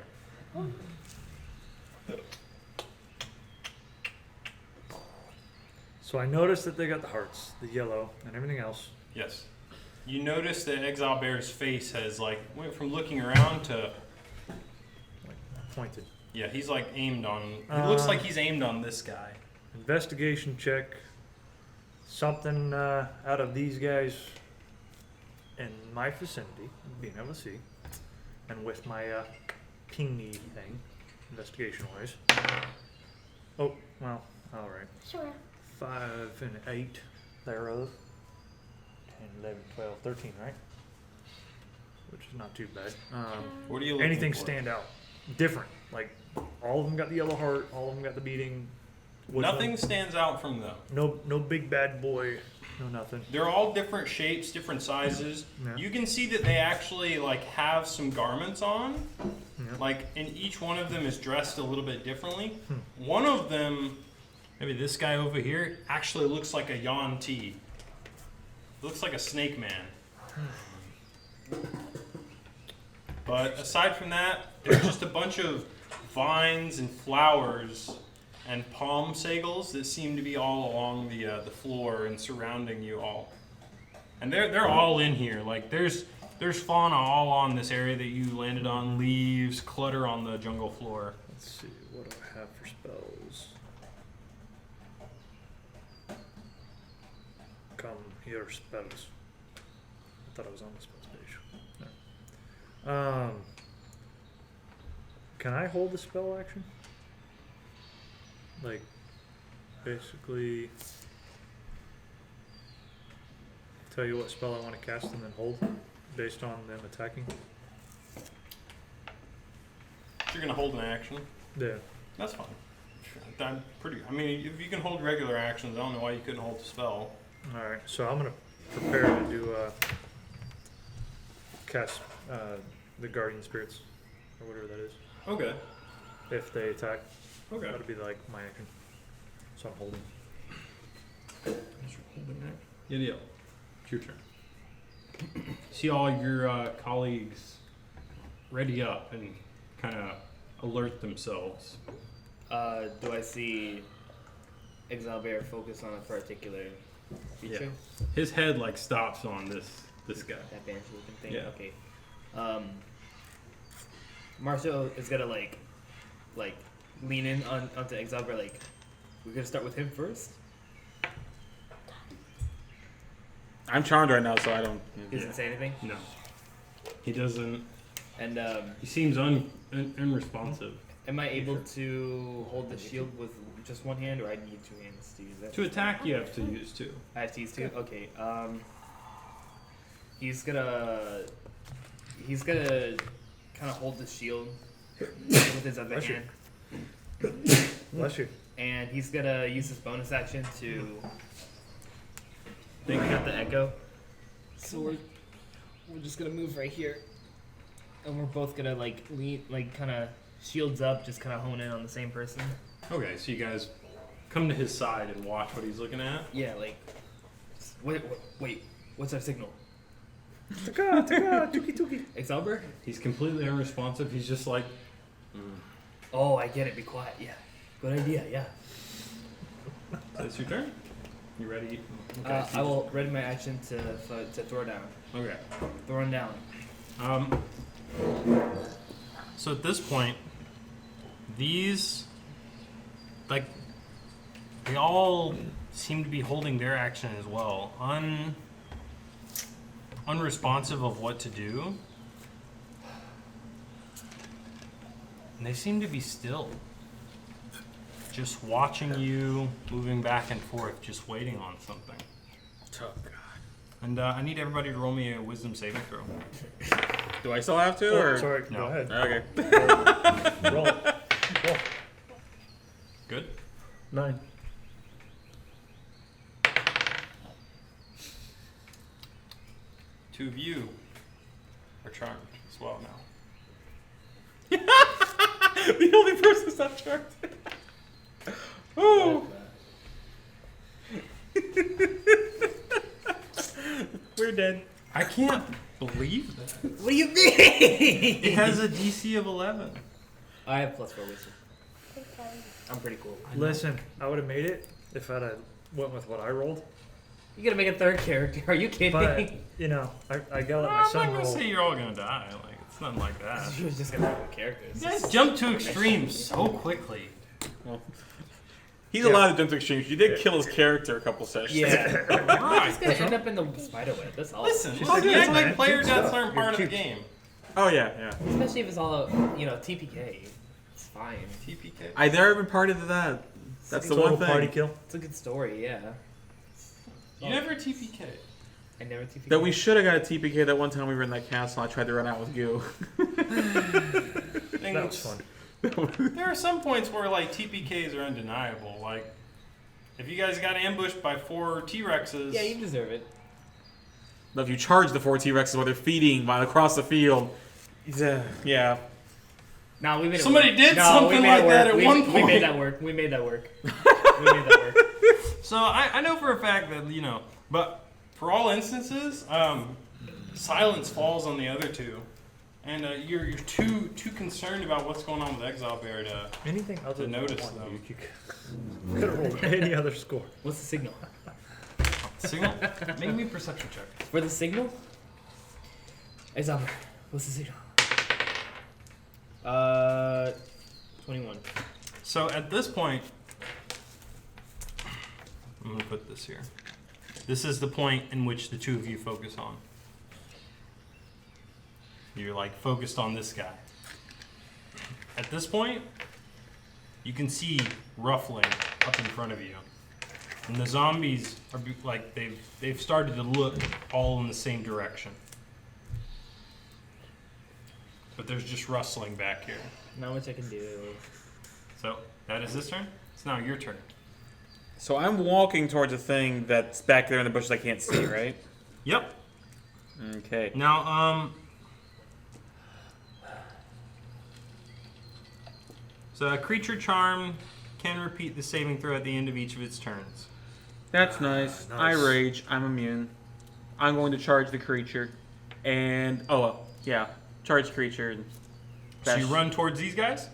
So I noticed that they got the hearts, the yellow, and everything else. Yes. You notice that Exile Bear's face has went from looking around to Pointed. yeah, he's aimed on. It looks like he's aimed on this guy. Investigation check. Something out of these guys in my vicinity, being able to see, and with my pingy thing, investigation wise. Oh, well, all right. Sure. 5 and 8 thereof. 10, 11, 12, 13, right? Which is not too bad. What are you looking Anything for? stand out? Different. Like, all of them got the yellow heart, all of them got the beating. Which Nothing one- stands out from them. No big bad boy. No nothing. They're all different shapes, different sizes. Yeah. You can see that they actually have some garments on. Yeah. And each one of them is dressed a little bit differently. Hmm. One of them, maybe this guy over here, actually looks like a Yan T. Looks like a snake man. But aside from that, there's just a bunch of vines and flowers and palm sagals that seem to be all along the floor and surrounding you all. And they're all in here. There's fauna all on this area that you landed on, leaves, clutter on the jungle floor. Let's see. What do I have for spells? Come here, spells. I thought I was on the spells page. No. Can I hold the spell action? Basically, tell you what spell I want to cast and then hold, based on them attacking. You're gonna hold an action. Yeah. That's fine. I'm pretty. I mean, if you can hold regular actions, I don't know why you couldn't hold the spell. All right. So I'm gonna prepare to do cast the guardian spirits or whatever that is. Okay. If they attack, Okay. that'll be my action. So So I'm holding. Yadiel, it's your turn. See all your colleagues ready up and kind of alert themselves. Do I see Exile Bear focus on a particular feature? His head like stops on this guy. That banshee looking thing? Yeah. Okay. Marshall is gonna like lean in onto Exile Bear, like, we're gonna start with him first? I'm charmed right now, so I don't. He doesn't say anything? No, he doesn't. And He seems unresponsive. am I able to hold the shield with just one hand, or I need two hands to use that? To attack, you have to use two. I have to use two? Okay. He's gonna kind of hold the shield with his other Bless you. hand, Bless you. and he's gonna use his bonus action to pick up the echo. So we're just gonna move right here, and we're both gonna like lean, like kind of shields up, just kind of hone in on the same person. Okay, so you guys come to his side and watch what he's looking at. Yeah, like wait, what's our signal? Taka, taka, tuki, tuki. Excalibur? He's completely unresponsive. He's just like, Oh, I get it. Be quiet. Yeah, good idea. Yeah. so it's your turn. You ready? I will ready my action to throw down. Okay. Throw him down. So at this point, these, like, they all seem to be holding their action as well. Unresponsive of what to do. And they seem to be still. Just watching you, moving back and forth, just waiting on something. Oh, God. And I need everybody to roll me a wisdom saving throw. Do I still have to? Oh, or? sorry. No. Go ahead. Okay. Roll it. Roll. Good? 9. Two of you are charmed as well now. The only person that's not charmed. Oh. We're dead. I can't believe that. What do you mean? It has a DC of 11. I have +4 wisdom. I'm pretty cool. Listen, I would have made it if I'd have went with what I rolled. You gotta make a third character? Are you kidding? But, you know, I gotta let my I'm not son gonna roll. say you're all gonna die. Like, it's nothing like that. She was just gonna have characters. You guys jump to extremes so quickly. Well, he's Yeah. allowed to jump to extremes. You did kill his character a couple sessions. Yeah. Right. He's gonna end up in the spider web. That's all. Listen, She's you like, act man, like player cute deaths stuff. aren't part of You're the cute. game. Oh yeah, yeah. Especially if it's all TPK. It's fine. TPK. I've never been part of that. That's the Total one thing. party kill. It's a good story. Yeah. You never TPK. I never TPK. That we should have got a TPK that one time we were in that castle. I tried to run out with goo. That was fun. There are some points where like TPKs are undeniable. Like, if you guys got ambushed by 4 T-Rexes, Yeah, you deserve it. But if you charge the 4 T-Rexes while they're feeding across the field, yeah. No, we made it Somebody work. did No, something we made like it work. that at one We point. made that work. We made that work. We made that work. So I know for a fact that, you know, but for all instances, silence falls on the other two, and you're too concerned about what's going on with Exile Bear to. Anything other than notice one, them. you could have rolled any other score. What's the signal? Signal? Make me a perception check. For the signal? Example. What's the signal? 21. So at this point, I'm gonna put this here. This is the point in which the two of you focus on. You're like focused on this guy. At this point, you can see ruffling up in front of you, and the zombies are like they've started to look all in the same direction. But there's just rustling back here. Not much I can do. So that is this turn. It's now your turn. So I'm walking towards a thing that's back there in the bushes I can't see, right? Yep. Okay. Now, so a creature charm can repeat the saving throw at the end of each of its turns. That's nice. I nice. rage. I'm immune. I'm going to charge the creature. And, charge the creature. And So you bash- run towards these guys?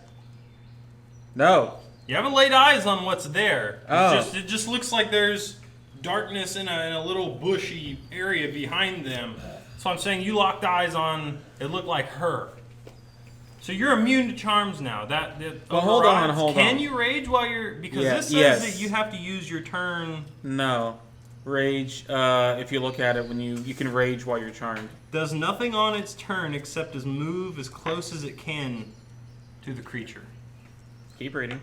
No. You haven't laid eyes on what's there. Oh. It just looks like there's darkness in a little bushy area behind them. So I'm saying you locked eyes on, it looked like her. So you're immune to charms now. That Well, hold on, overrides. hold Can on. you rage while you're... Because Yeah, this says yes. that you have to use your turn... No. Rage, if you look at it, when you can rage while you're charmed. Does nothing on its turn except as move as close as it can to the creature. Keep reading.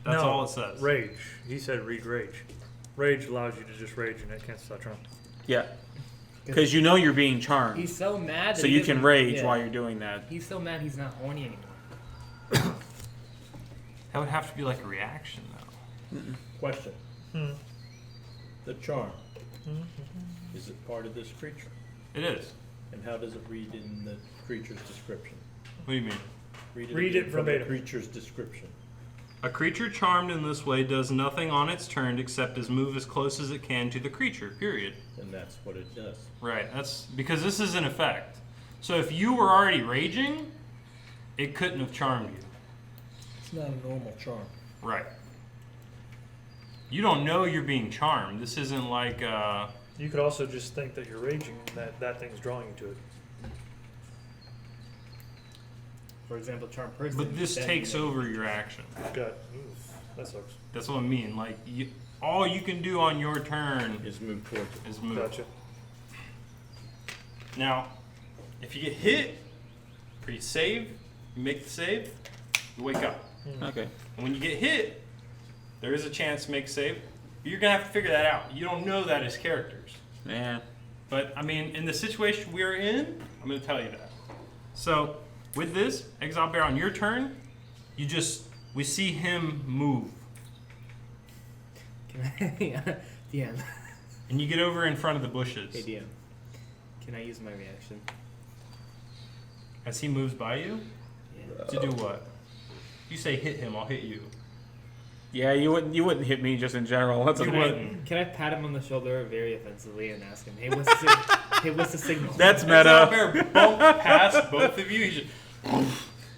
That's No, all it says. Rage. He said read rage. Rage allows you to just rage and it cancels that turn. Yeah. Because you know you're being charmed. He's so mad. That So he you can doesn't- rage yeah. while you're doing that. He's so mad he's not horny anymore. That would have to be like a reaction, though. Question. Hmm. The charm. Is it part of this creature? It is. And how does it read in the creature's description? What do you mean? Read again it from the verbatim. creature's description. A creature charmed in this way does nothing on its turn except as move as close as it can to the creature, period. And that's what it does. Right, that's because this is an effect. So if you were already raging, it couldn't have charmed you. It's not a normal charm. Right. You don't know you're being charmed. This isn't like, You could also just think that you're raging and that thing's drawing you to it. For example, charm person. but this then takes you- over your action. God, that sucks. That's what I mean. Like, all you can do on your turn Is move towards it. is move. Gotcha. Now, if you get hit, or you save, you make the save, you wake up. Okay. And when you get hit, there is a chance to make a save. But you're going to have to figure that out. You don't know that as characters. Yeah. But, I mean, in the situation we're in, I'm going to tell you that. So, with this, Exile Bear, on your turn, we see him move. Can I, DM. And you get over in front of the bushes. Hey DM. Can I use my reaction? As he moves by you, Yeah. to do what? You say hit him, I'll hit you. Yeah, you wouldn't hit me just in general. That's You a wouldn't. Can I pat him on the shoulder very offensively and ask him, hey, what's the, hey, what's the signal? That's Exile meta. Bear bumps past both of you.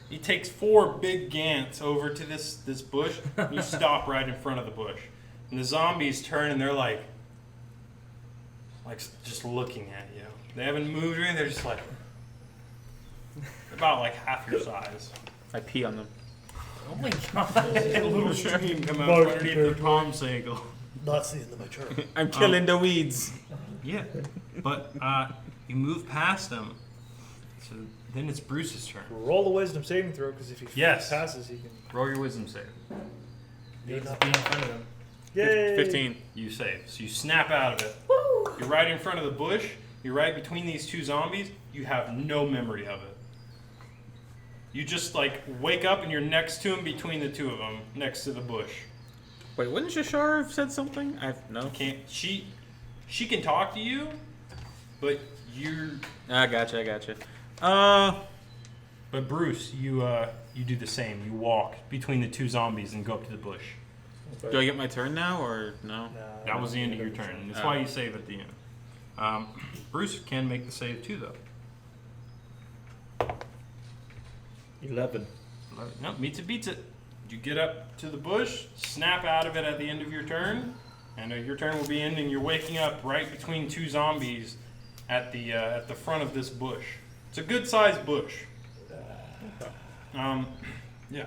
He takes 4 big gants over to this bush. And you stop right in front of the bush. And the zombies turn and they're like just looking at you. They haven't moved or anything. They're just like about like half your size. I pee on them. Oh my god. A little stream come out Mark underneath compared the palm sagel. Not seeing the mature. I'm killing the weeds. Yeah, but you move past them. So then it's Bruce's turn. Roll the wisdom saving throw because if he Yes. passes, he can. Roll your wisdom save. Just be in front of him. Yay! 15. You save. So you snap out of it. You're right in front of the bush. You're right between these 2 zombies. You have no memory of it. You just like wake up and you're next to him between the 2 of them, next to the bush. Wait, wouldn't Shashar have said something? No. Can't she can talk to you, but you're I gotcha. but Bruce, you do the same. You walk between the 2 zombies and go up to the bush. Do I get my turn now or no? That was the end of your turn. That's why you save at the end. Bruce can make the save too, though. 11. No, meets it, beats it. You get up to the bush, snap out of it at the end of your turn, and your turn will be ending. You're waking up right between 2 zombies at the front of this bush. It's a good-sized bush. Yeah.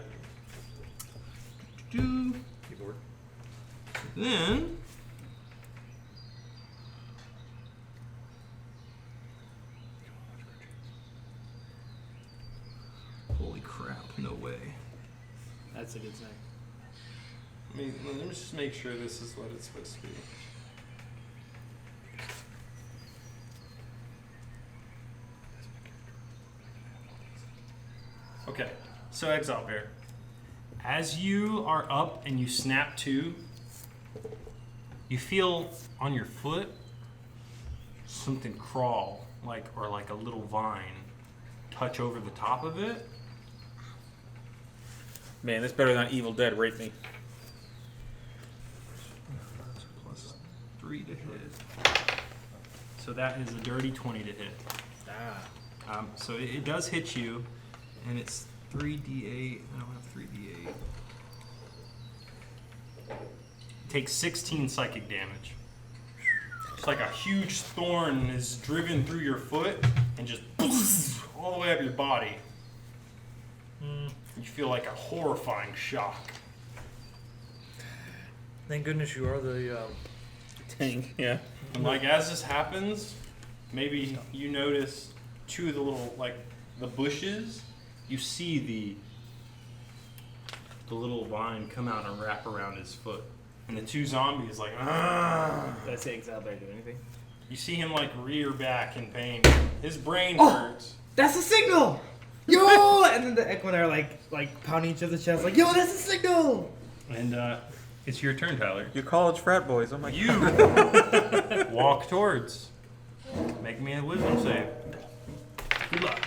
Keyboard. Then holy crap, no way. That's a good sign. Let me just make sure this is what it's supposed to be. Okay, so Exile Bear. As you are up and you snap to, you feel on your foot something crawl, like a little vine touch over the top of it. Man, that's better than Evil Dead. Rate me. Plus 3 to hit. So that is a dirty 20 to hit. So it does hit you, and it's 3d8. I don't have 3d8. Takes 16 psychic damage. It's like a huge thorn is driven through your foot and just all the way up your body. You feel like a horrifying shock. Thank goodness you are the Tank. Yeah. And like as this happens, maybe you notice two of the little the bushes. You see the little vine come out and wrap around his foot, and the two zombies ah. Did I say exactly do anything? You see him rear back in pain. His brain Oh! hurts. That's a signal! Yo! And then the Echo and I are like pounding each other's chest, like, yo, that's a signal! And it's your turn, Tyler. You college frat boys. Oh my You walk towards. Make me a wisdom save. good luck.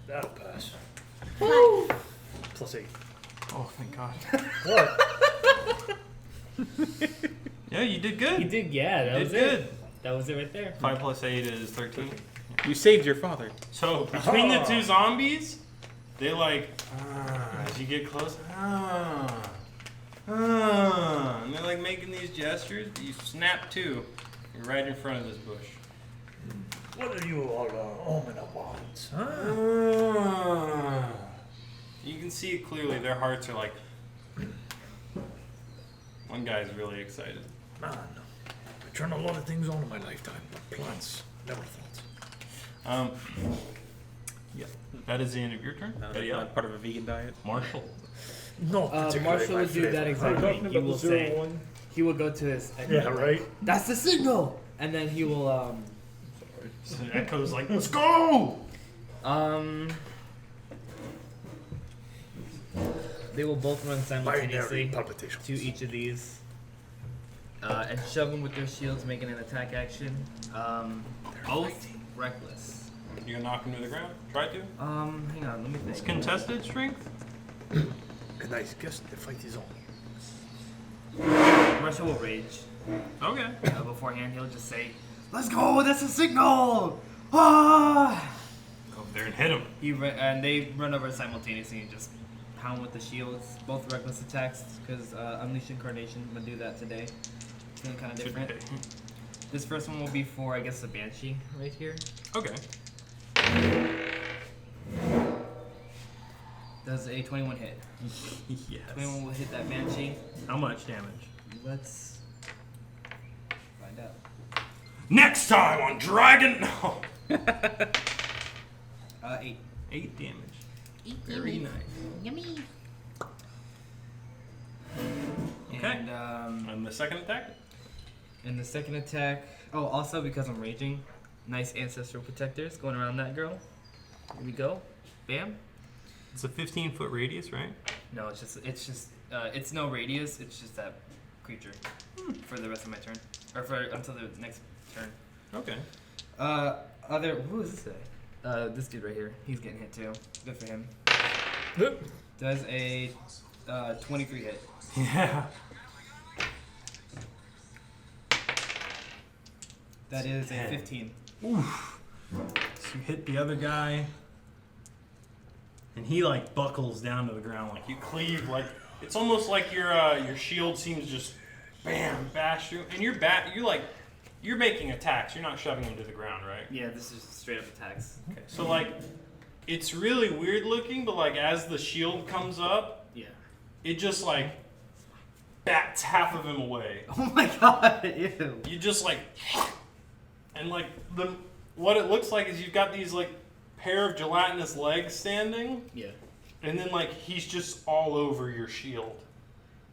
That'll pass. +8. Oh, thank God. What? Yeah, you did He good. did, yeah, that You was did good. it. That was it right there. 5 plus 8 is 13. You saved your father. So between the two zombies, they as you get close, and they're making these gestures. But you snap to. You're right in front of this bush. What are you all omnivores, huh? You can see it clearly. Their hearts are one guy's really excited. Man, I turned a lot of things on in my lifetime, but plants, never thought. Yeah. That is the end of your turn. No, that's not part of a vegan diet. Marshall. Not particularly Marshall my would do that favorite. exactly. Talking He about will the say, 0-1. he will go to his Echo. Yeah, right? That's the signal! And then he will, So Echo's let's go! they will both run Binary simultaneously palpitations. to each of these. And shove them with their shields, making an attack action. Both reckless. You gonna knock him to the ground? Try to. Hang on, let me It's think. contested strength. And I guess the fight is on. Marshall will rage. Okay. Beforehand, he'll just say, "Let's go! That's a signal!" Ah! Go there and hit him. And they run over simultaneously and just pound with the shields. Both reckless attacks, because Unleash Incarnation, I'm gonna do that today. It's gonna kind of different. This first one will be for, I guess, the Banshee right here. Okay. Does a 21 hit? Yes. 21 will hit that Banshee. How much damage? Let's find out. Next time on Dragon. No. 8. 8 damage. Very nice. Yummy. Okay. And And the second attack. in the second attack, oh, also because I'm raging, nice ancestral protectors going around that girl. Here we go. Bam. It's a 15-foot radius, right? No, it's no radius. It's just that creature for the rest of my turn, or for until the next turn. Okay. Who is this guy? This dude right here. He's getting hit too. Good for him. Does a 23 hit. Yeah. That is a 10. 15. Oof. So you hit the other guy, and he buckles down to the ground. You cleave. It's almost like your shield seems just bam bash through, and you're making attacks. You're not shoving him to the ground, right? Yeah, this is straight up attacks. Okay. So it's really weird looking, but as the shield comes up, Yeah. it just bats half of him away. Oh my god! Ew. You just and what it looks like is you've got these pair of gelatinous legs standing, Yeah. and then he's just all over your shield.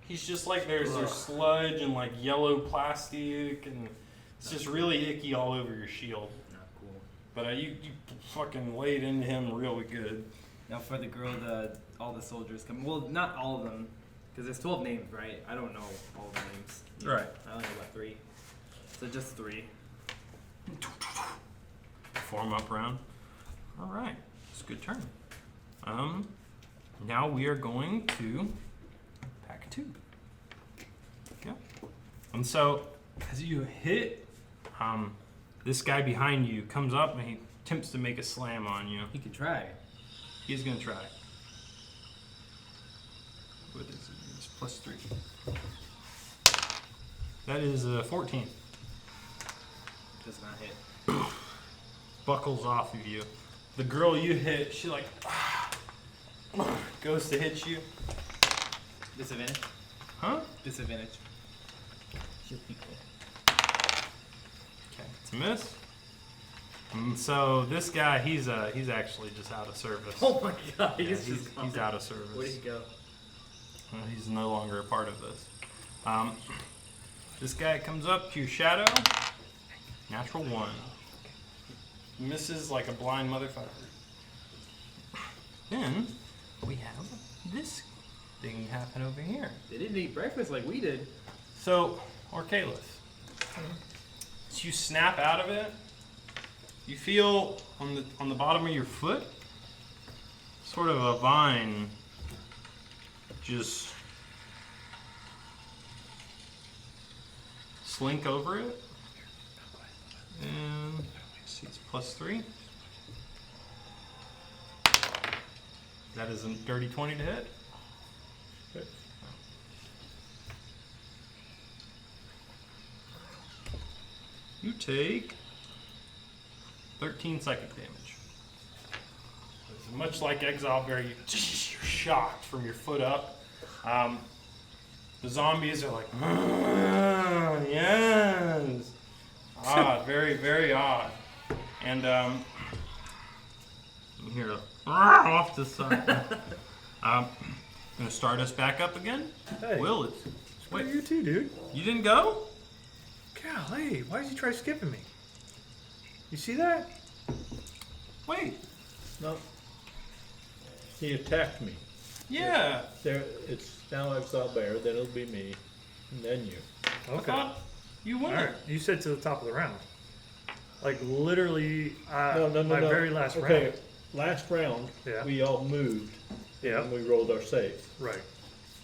He's just there's sludge and yellow plastic, and it's just really icky all over your shield. Not cool. But you fucking laid into him really good. Now for the girl, all the soldiers come. Well, not all of them, because there's 12 names, right? I don't know all the names. Right. I only know about 3. So just 3. Form up round. All right, it's a good turn. Now we are going to pack 2. Yeah. And so as you hit, this guy behind you comes up and he attempts to make a slam on you. He could try. He's gonna try. What is it? It's +3. That is 14. Does not hit. Buckles off of you. The girl you hit, she like goes to hit you. Disadvantage. Huh? Disadvantage. Okay, it's a miss. And so this guy, he's actually just out of service. Oh my god, Yeah, he's just gone. he's out of service. Where'd he go? He's no longer a part of this. This guy comes up to your shadow. Natural 1. Misses like a blind motherfucker. Then we have this thing happen over here. They didn't eat breakfast like we did. So, Orcalis, as you snap out of it, you feel on the bottom of your foot sort of a vine just slink over it. And let's see, it's +3. That is a dirty 20 to hit. You take 13 psychic damage. It's much like Exile Bear, you're shocked from your foot up. The zombies are like, yes. Odd, very, very odd. And you hear a off the side. Gonna start us back up again. Hey. Will, it's Wait, you too, dude. you didn't go? Golly, why did you try skipping me? You see that? Wait, No. He attacked me. yeah. There, it's now Exile Bear, then it'll be me, and then you. I Okay. thought you All won. right. You said to the top of the round. Like literally, No, my very last okay, round. last round, Yeah. we all moved, Yeah. and we rolled our saves. Right.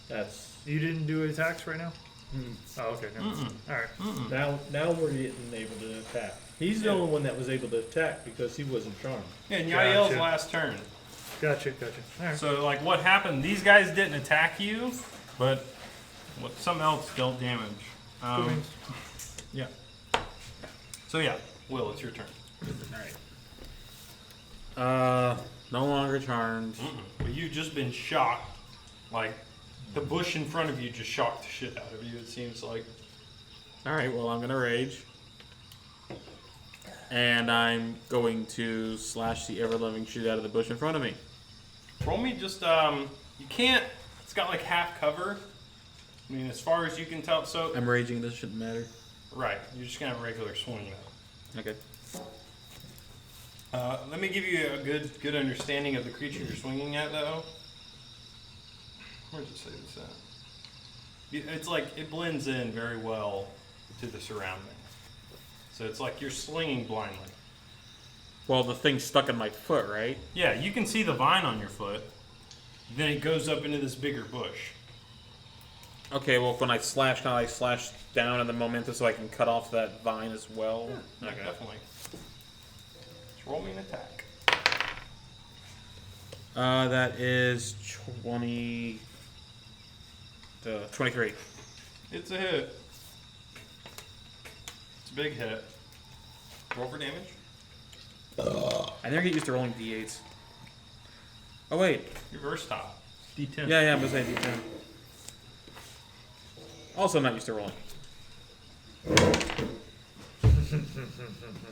That's You didn't do attacks right now? Oh, okay. Never mind. Mm-mm. All right. Mm-mm. now we're getting able to attack. He's the only one that was able to attack because he wasn't charmed. Yeah, and Yael's Gotcha. last turn. Gotcha. All right. So, like, what happened? These guys didn't attack you, but something else dealt damage. Cool beans. Yeah. So yeah, Will, it's your turn. No longer charmed. But you've just been shocked. Like, the bush in front of you just shocked the shit out of you, it seems like. All right. Well, I'm gonna rage, and I'm going to slash the ever-loving shit out of the bush in front of me. Roll me just, you can't, it's got like half cover. I mean, as far as you can tell, so, I'm raging. This shouldn't matter. right, you're just gonna have a regular swing though. Okay. Let me give you a good understanding of the creature you're swinging at, though. Where does it say this at? It's like it blends in very well to the surrounding. So it's like you're slinging blindly. Well, the thing's stuck in my foot, right? Yeah, you can see the vine on your foot. Then it goes up into this bigger bush. Okay. Well, when I slash, can I slash down in the momentum so I can cut off that vine as well? Yeah, Okay. definitely. Just roll me an attack. That is 20. 23. It's a hit. It's a big hit. Roll for damage. I never get used to rolling d8s. Oh wait. You're versatile. D10. Yeah, I'm gonna say d10. Also not used to rolling.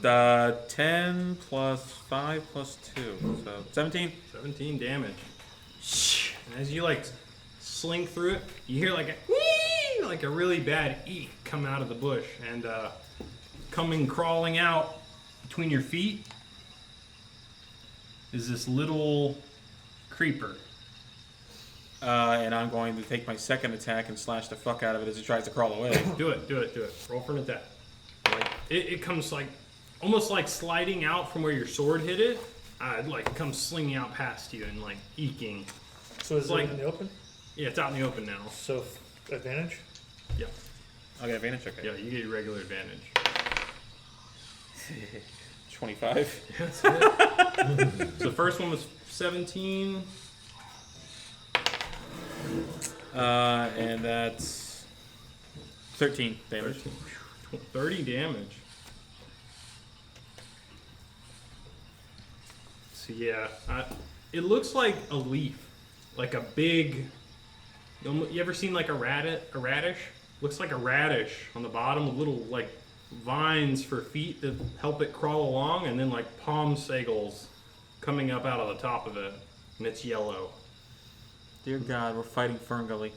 10 plus 5 plus 2. So 17. 17 damage. And as you like sling through it, you hear like a whee, like a really bad eek come out of the bush, and coming crawling out between your feet is this little creeper. And I'm going to take my second attack and slash the fuck out of it as it tries to crawl away. Do it. Roll for an attack. Like it comes like almost like sliding out from where your sword hit it. It like comes slinging out past you and like eking. So is It's it like- in the open? Yeah, it's out in the open now. So advantage? Yeah. I got advantage. Okay. Yeah, you get your regular advantage. 25. That's it. So the first one was 17. And that's 13 damage. 30 damage. So yeah, it looks like a leaf, like a big. You ever seen like a radish? Looks like a radish on the bottom with little like vines for feet that help it crawl along, and then like palm sagals coming up out of the top of it, and it's yellow. Dear God, we're fighting Ferngully.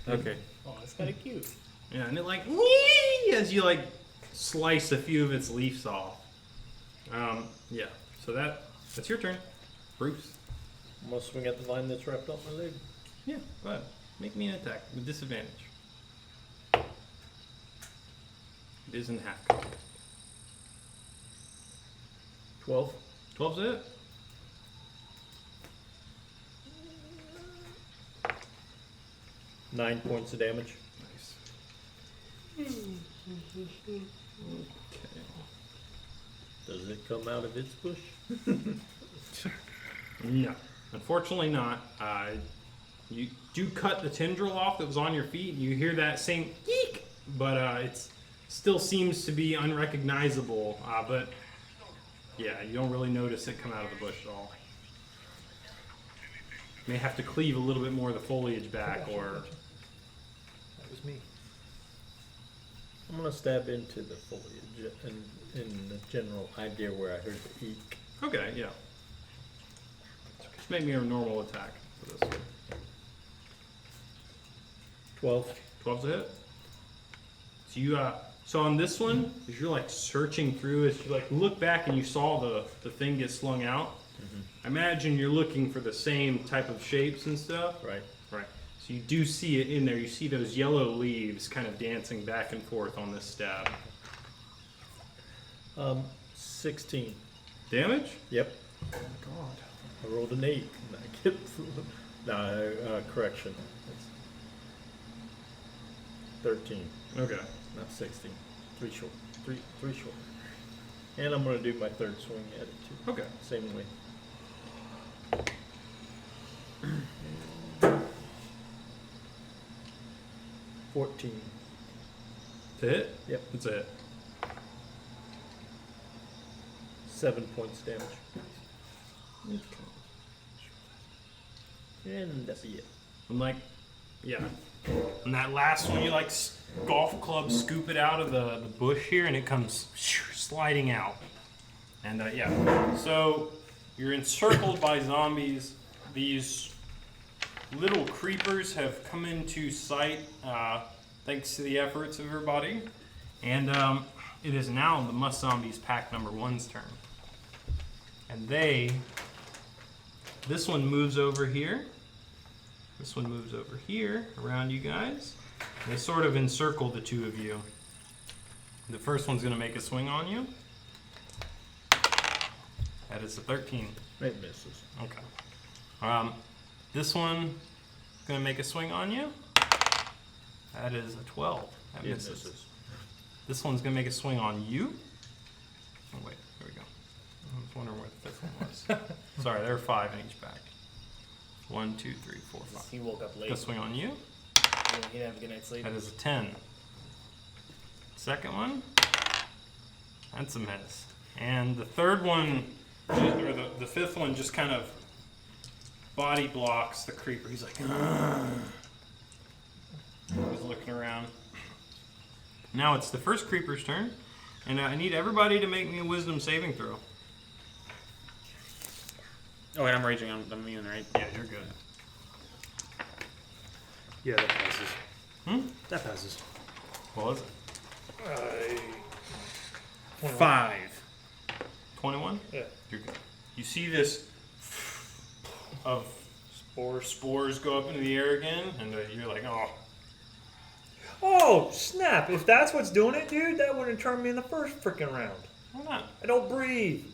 Okay. Oh, that's kind of cute. Yeah, and it like whee as you like slice a few of its leaves off. Yeah. So that's your turn, Bruce. I'm gonna swing at the vine that's wrapped up my leg. Yeah, go ahead. Make me an attack with disadvantage. It isn't half cocked. 12. 12's it. Nine points of damage. Nice. Does it come out of its bush? No, unfortunately not. You do cut the tendril off that was on your feet. You hear that same eek, but it still seems to be unrecognizable. But yeah, you don't really notice it come out of the bush at all. You may have to cleave a little bit more of the foliage back, or That was me. I'm gonna stab into the foliage in the general idea where I heard the eek. okay, yeah. Just make me a normal attack for this one. 12. 12's a hit. So you so on this one, as you're like searching through, as you like look back and you saw the thing get slung out. I imagine you're looking for the same type of shapes and stuff. Right. Right. So you do see it in there. You see those yellow leaves kind of dancing back and forth on this stab. 16. Damage? Yep. Oh God. I rolled an 8. And I get correction. It's 13, Okay. not 16. 3 short. Three short. And I'm gonna do my third swing at it too. Okay. Same way. $14. To hit? Yep. It's a hit. 7 points damage. And that'll be it. And like, yeah. And that last one, you like golf club scoop it out of the bush here, and it comes sliding out. And yeah, so you're encircled by zombies. These little creepers have come into sight thanks to the efforts of everybody. And it is now the Must Zombies pack number 1's turn. And this one moves over here. This one moves over here around you guys. They sort of encircle the two of you. The first one's going to make a swing on you. That is a 13. It misses. Okay. This one going to make a swing on you. That is a 12. That It misses. misses. This one's going to make a swing on you. Oh, wait. There we go. I was wondering where the fifth one was. Sorry, there are 5 in each pack. 1, 2, 3, 4, 5. He woke up late. Gonna swing on you. He didn't have a good night's sleep. That is a 10. Second one. That's a miss. And the third one, or the fifth one, just kind of body blocks the creeper. He's like, "Ugh." He's looking around. Now it's the first creeper's turn, and I need everybody to make me a wisdom saving throw. Oh, wait, I'm raging. I'm immune, right? Yeah, you're good. Yeah, that passes. That passes. What was it? 5. 21? Yeah. You're good. You see this of spores go up into the air again, and you're like, oh. Oh, snap. If that's what's doing it, dude, that wouldn't turn me in the first freaking round. Why not? I don't breathe.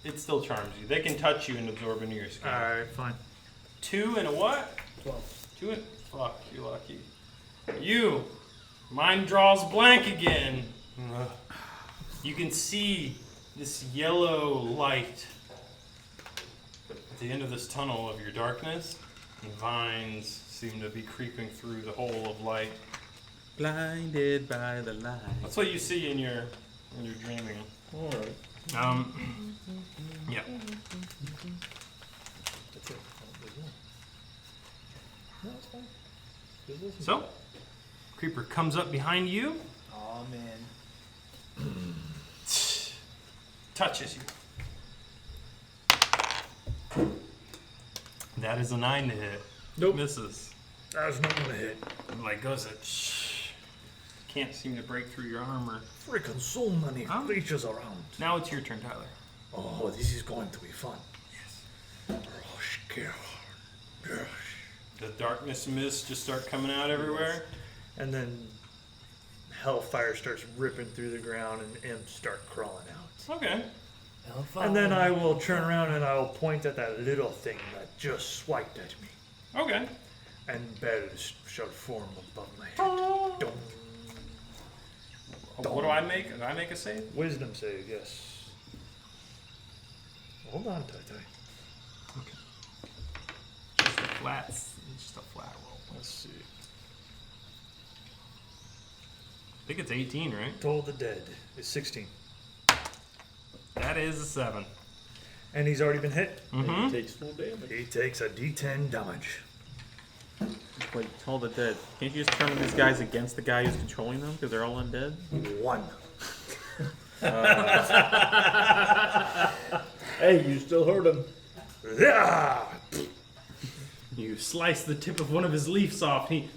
it still charms you. They can touch you and absorb into your skin. Alright, fine. 2 and a what? 12. 2 and fuck, you're lucky. You, mine draws blank again. Ugh. You can see this yellow light at the end of this tunnel of your darkness, and vines seem to be creeping through the hole of light. Blinded by the light. That's what you see when you're dreaming. All right. Yeah. That's it. No, it's fine. Just listen. So, creeper comes up behind you, Oh man. touches you. That is a 9 to hit. Nope. Misses. That was not gonna hit. Like goes a can't seem to break through your armor. Freaking so many Huh? creatures around. Now it's your turn, Tyler. Oh, this is going to be fun. Yes. Rush, Geralt. Rush. The darkness mists just start coming out everywhere. And then hellfire starts ripping through the ground and imps start crawling out. Okay. And then I will turn around and I'll point at that little thing that just swiped at me. Okay. And bells shall form above my head. Dong. What do I make? Do I make a save? Wisdom save, yes. Hold on, Tai. Just a flat. Just a flat roll. Let's see. I think it's 18, right? Toll the Dead is 16. That is a 7. And he's already been hit. Mm-hmm. It takes full damage. He takes a d10 damage. Wait, Toll the Dead. Can't you just turn these guys against the guy who's controlling them because they're all undead? 1. Hey, you still hurt him. Yeah! You slice the tip of one of his leaves off. He.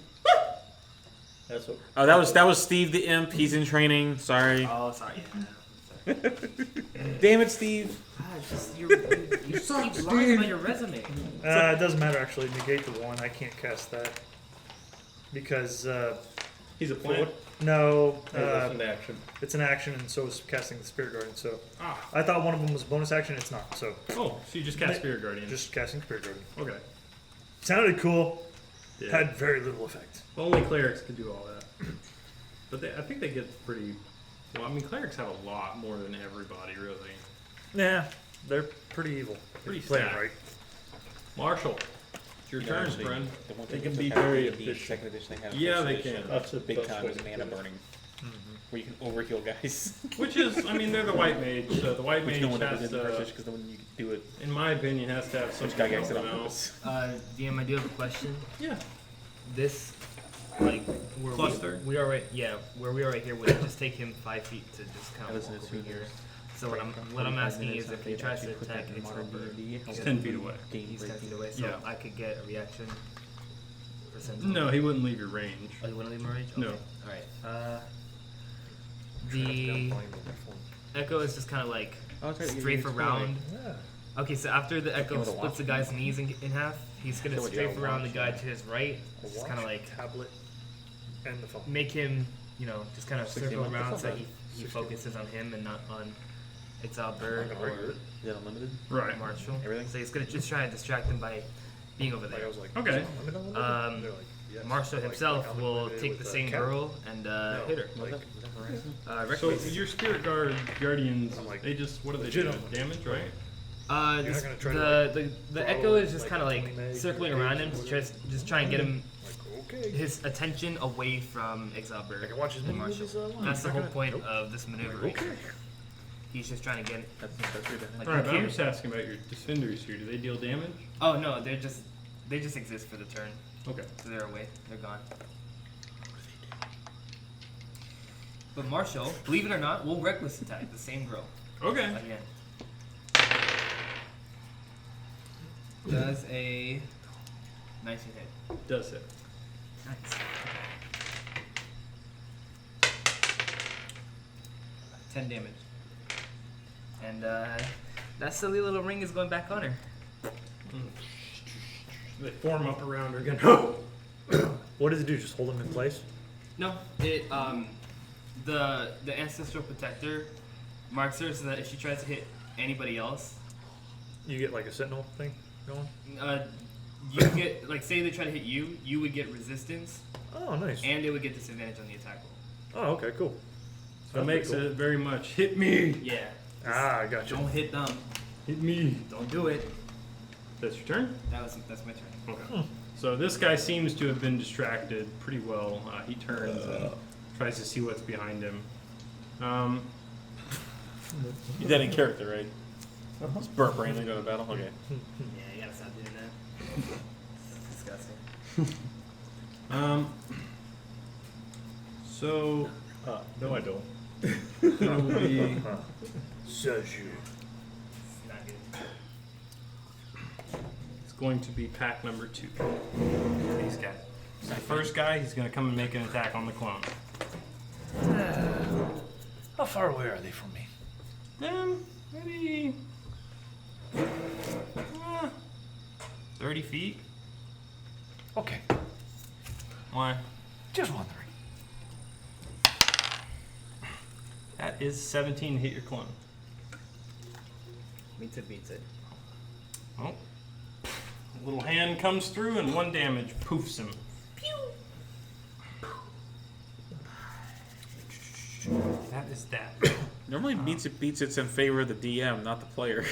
That's what. Oh, that was Steve the Imp. He's in training. Sorry. Oh, sorry. Damn it, Steve. You keep lying about your resume. It doesn't matter actually. Negate the 1. I can't cast that. Because, He's a plant. no, Hey, that's an action. it's an action and so is casting the Spirit Guardian. So Ah. I thought one of them was a bonus action. It's not. So Oh, so you just cast Spirit Guardian. just casting Spirit Guardian. Okay. Sounded cool. Yeah. Had very little effect. Only clerics can do all that. But I think they get pretty. Well, I mean, clerics have a lot more than everybody, really. Yeah, they're pretty evil. Pretty If you play it stacked. right. Marshall, it's your turn, friend. They can be very efficient. Second edition, they have Yeah, first they edition. can. That's a Big that's time what is it mana is. burning, where you can overheal guys. Which is, I mean, they're the white mage. So the white Which mage no one ever has did in the first to, edition because when you do it, in my opinion, has to have some which guy gets it on something purpose. DM, I do have a question. Yeah. This, like, where Cluster? we are right, yeah, where we are right here, would it just take him 5 feet to just kind I of listen walk to over here? tuners. So what I'm asking is if he tries to attack its helper, He's 10 feet away. he's 10 feet away, so Yeah. I could get a reaction percentage. No, he wouldn't leave your range. Oh, you want to leave my range? No. Okay. Alright. The echo is just kind of like Oh, that's right, you strafe explained. around. Yeah. Okay, so after the echo with a splits the guy's knees in half, he's gonna So what, you strafe got a around the watch, guy yeah. to his right, A just watch, kind of like tablet, and the phone. make him, you know, just kind of 60 circle months, around that's so not he bad. 60 focuses on him and not on Bird Is or that unlimited? Right. Marshall. Everything? So he's gonna just try and distract him by being over Like I there. was like, Okay. "Is it unlimited?" Um, They're like, "Yes." Marshall Like, himself like will unlimited take with the a same cap? girl and No, hit her. Was like, that Horizon? So Reckless. your spirit guardians, I'm like, they just, what do they do? legitimately. Damage, right? You're This, not gonna try the throttle echo is just like kind of a like 20 meg circling gauge around him or to whatever. just try and get him Like, okay. his attention away from Exalberg I can watch as and many Marshall. movies as I want. That's the Not whole gonna- point nope. of this maneuver. Like, okay. He's just trying to get. That's your damage. Like, Alright, but I'm here. just asking about your defenders here. Do they deal damage? Oh no, they just exist for the turn. Okay. So they're away. They're gone. But Marshall, believe it or not, will reckless attack the same girl Okay. again. Does a 19 hit. Does it. Nice. 10 damage. And that silly little ring is going back on her. They form up around her again. What does it do? Just hold him in place? No, it the ancestral protector marks her so that if she tries to hit anybody else, You get like a sentinel thing going. you get like say they try to hit you, you would get resistance, Oh, nice. and it would get disadvantage on the attack roll. Oh, okay, cool. So it makes it very much hit me. Yeah. Ah, I gotcha. Don't hit them. Hit me. Don't do it. That's your turn? That's my turn. Okay. So this guy seems to have been distracted pretty well. He turns and tries to see what's behind him. You dead in character, right? Just burp randomly go to battle. Okay. Yeah, you gotta stop doing that. It's disgusting. So No, I don't. it will be Says you. It's not good. it's going to be pack number 2. These guys. So the first guy, he's going to come and make an attack on the clone. How far away are they from me? Maybe 30 feet. Okay, Why? just wondering. That is 17 hit your clone. Beats it. Oh. Little hand comes through and 1 damage poofs him. That is that. Normally beats it's in favor of the DM, not the player.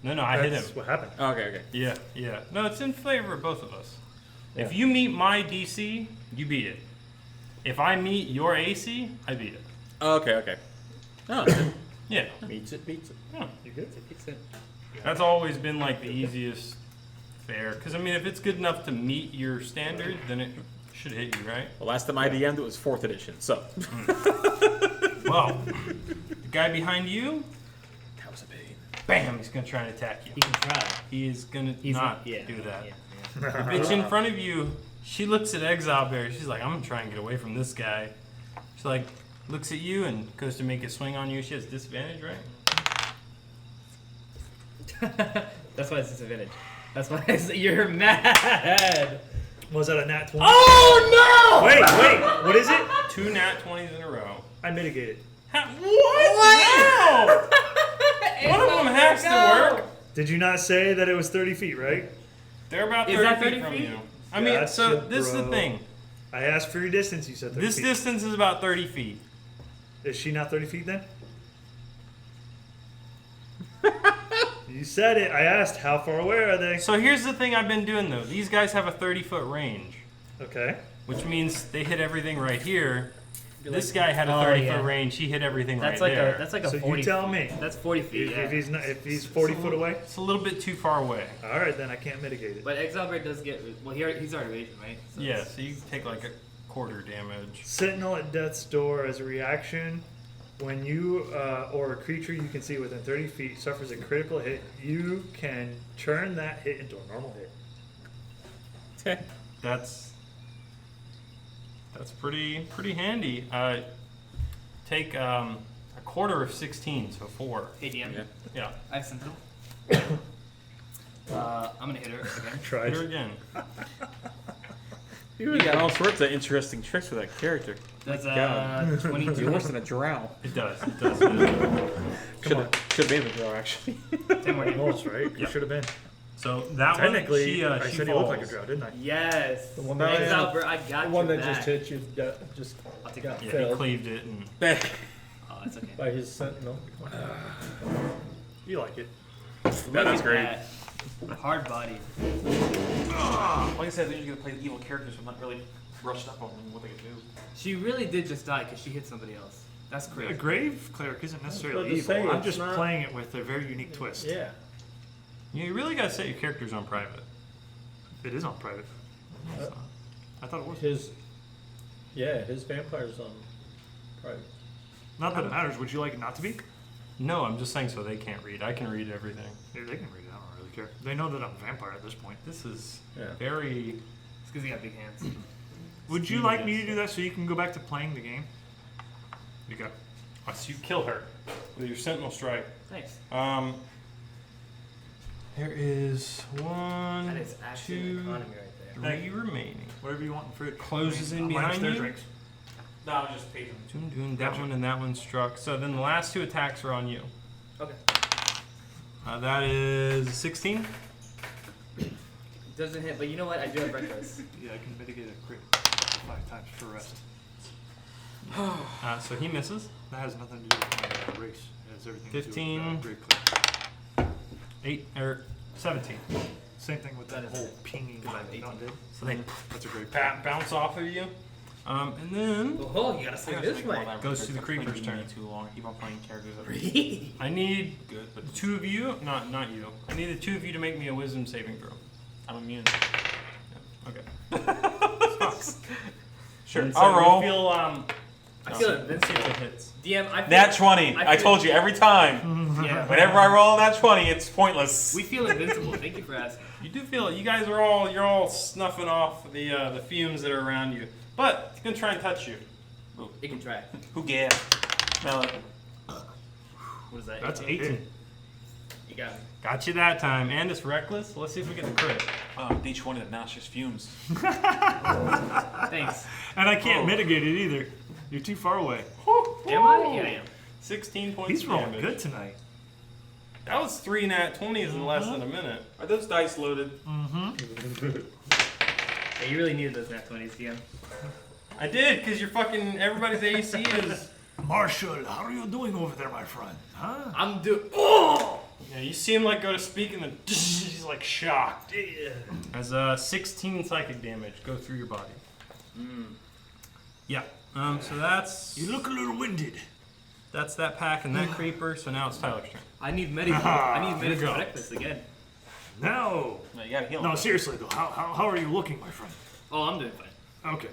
No, I hit him. That's what happened. Okay. Yeah. No, it's in favor of both of us. If Yeah. you meet my DC, you beat it. If I meet your AC, I beat it. Okay. Oh, Yeah. Beats it, beats it. Yeah. You're good. Beats it. That's always been like the easiest fair. Because, I mean, if it's good enough to meet your standard, then it should hit you, right? well, last time I DM'd it was 4th edition, so. Well, the guy behind you, That was a pain. bam, he's going to try and attack you. He can try. He is going to He's not yeah, do that. Yeah. The bitch in front of you, she looks at Exile Bear. She's like, I'm going to try and get away from this guy. She, like, looks at you and goes to make a swing on you. She has disadvantage, right? That's why it's disadvantage. That's why you're mad. Was that a nat 20? Oh no! Wait, what is it? 2 nat 20s in a row. I mitigated. What? How? One of them has to work. Did you not say that it was 30 feet, right? They're about Is 30 that feet 30 from feet? you. I mean, Gotcha, so this is the bro. thing. I asked for your distance, you said 30 This feet. distance is about 30 feet. Is she not 30 feet then? You said it. I asked how far away are they? So here's the thing I've been doing though. These guys have a 30-foot range, Okay. which means they hit everything right here. This guy had a Oh, 30-foot yeah. range. He hit everything That's right like there. that's like a So 40. you tell me. That's 40 feet. If, Yeah. if he's 40 foot away? It's a little bit too far away. All right, then I can't mitigate it. But Exile Bear does get well. He's already raging, right? So Yeah, so you take like a quarter damage. Sentinel at death's door as a reaction. When you or a creature you can see within 30 feet suffers a critical hit, you can turn that hit into a normal hit. Okay. That's pretty handy. Take a quarter of 16, so 4. Hey DM, Yeah. Yeah, I have Sentinel. I'm gonna hit her again. Try hit her again. You got all sorts of interesting tricks with that character. That's God. 22. You're worse than a drow. It does. It does. Should have been a drow, actually. 10 more damage. Almost, right? Yeah. You should have been. So that Technically, one, I she said he looked like a falls. drow, didn't I? Yes. The one that Exile Bear, I got The one your that just back. hit you just I'll take got that. Yeah, he felled cleaved it and Oh, that's okay. by his sentinel. You like it. Look That's at great. that. Hard body. Like I said, they're just gonna play the evil characters, so I'm not really brushed up on what they can do. She really did just die because she hit somebody else. That's A crazy. grave cleric isn't necessarily But to evil. say I'm it's just not- playing it with a very unique twist. Yeah. you really gotta set your characters on private. It is on private. Uh, I thought it was. his vampire's on private. Not that it matters. Would you like it not to be? No, I'm just saying so they can't read. I can read everything. Yeah, they can read it. I don't really care. They know that I'm a vampire at this point. This is Yeah. very. It's because he got big hands. Would you like me to do that so you can go back to playing the game? You go. So you kill her with your sentinel strike. Nice. There is one, That is actually an two, economy right there. three remaining. Whatever you want in fruit. Closes in minus behind their you? drinks. No, I just paid them. That one and that one struck. So then the last 2 attacks are on you. Okay. That is 16. Doesn't hit, but you know what? I do have reckless. Yeah, I can mitigate a crit 5 times for rest. So he misses. That has nothing to do with my race. It has everything 15. to do with great clear. 8 or 17. Same thing with that That is whole it. pinging. Because I have 18. So they That's a great bounce off of you. And then Oh, you gotta swing this way. Goes to the creeper's turn. Too long. Keep on playing characters. Really? I need Good, but the two of you, not you. I need the two of you to make me a wisdom saving throw. I'm immune. Okay. Sucks. Sure, And so I'll roll. You feel I feel see if invincible. it hits. DM, I feel, Nat 20. I I feel- told you every time. Yeah. Whenever I roll a nat 20, it's pointless. We feel invincible. Thank you for asking. You do feel you guys are all snuffing off the fumes that are around you, but it's gonna try and touch you. It can try. Who gave? Smell it. What is that? That's 18? 18. You got me. Got you that time, and it's reckless. Let's see if we get the crit. Oh, D20 of nauseous fumes. Thanks. And I can't mitigate it either. You're too far away. Am I? Yeah, I am. 16 points He's of rolling damage. good tonight. That was 3 nat 20s in less than a minute. Are those dice loaded? Yeah, you really needed those nat 20s, DM. I did, because you're fucking everybody's AC is. Marshall, how are you doing over there, my friend? Huh? I'm Oh! Yeah, you see him like go to speak, and then he's like shocked. As 16 psychic damage go through your body. Yeah. So that's You look a little winded. that's that pack and that creeper. So now it's Tyler's turn. I need medical. I need Here we medical go. reckless again. No. No, you gotta heal No, him. seriously though. How are you looking, my friend? Oh, I'm doing fine. Okay.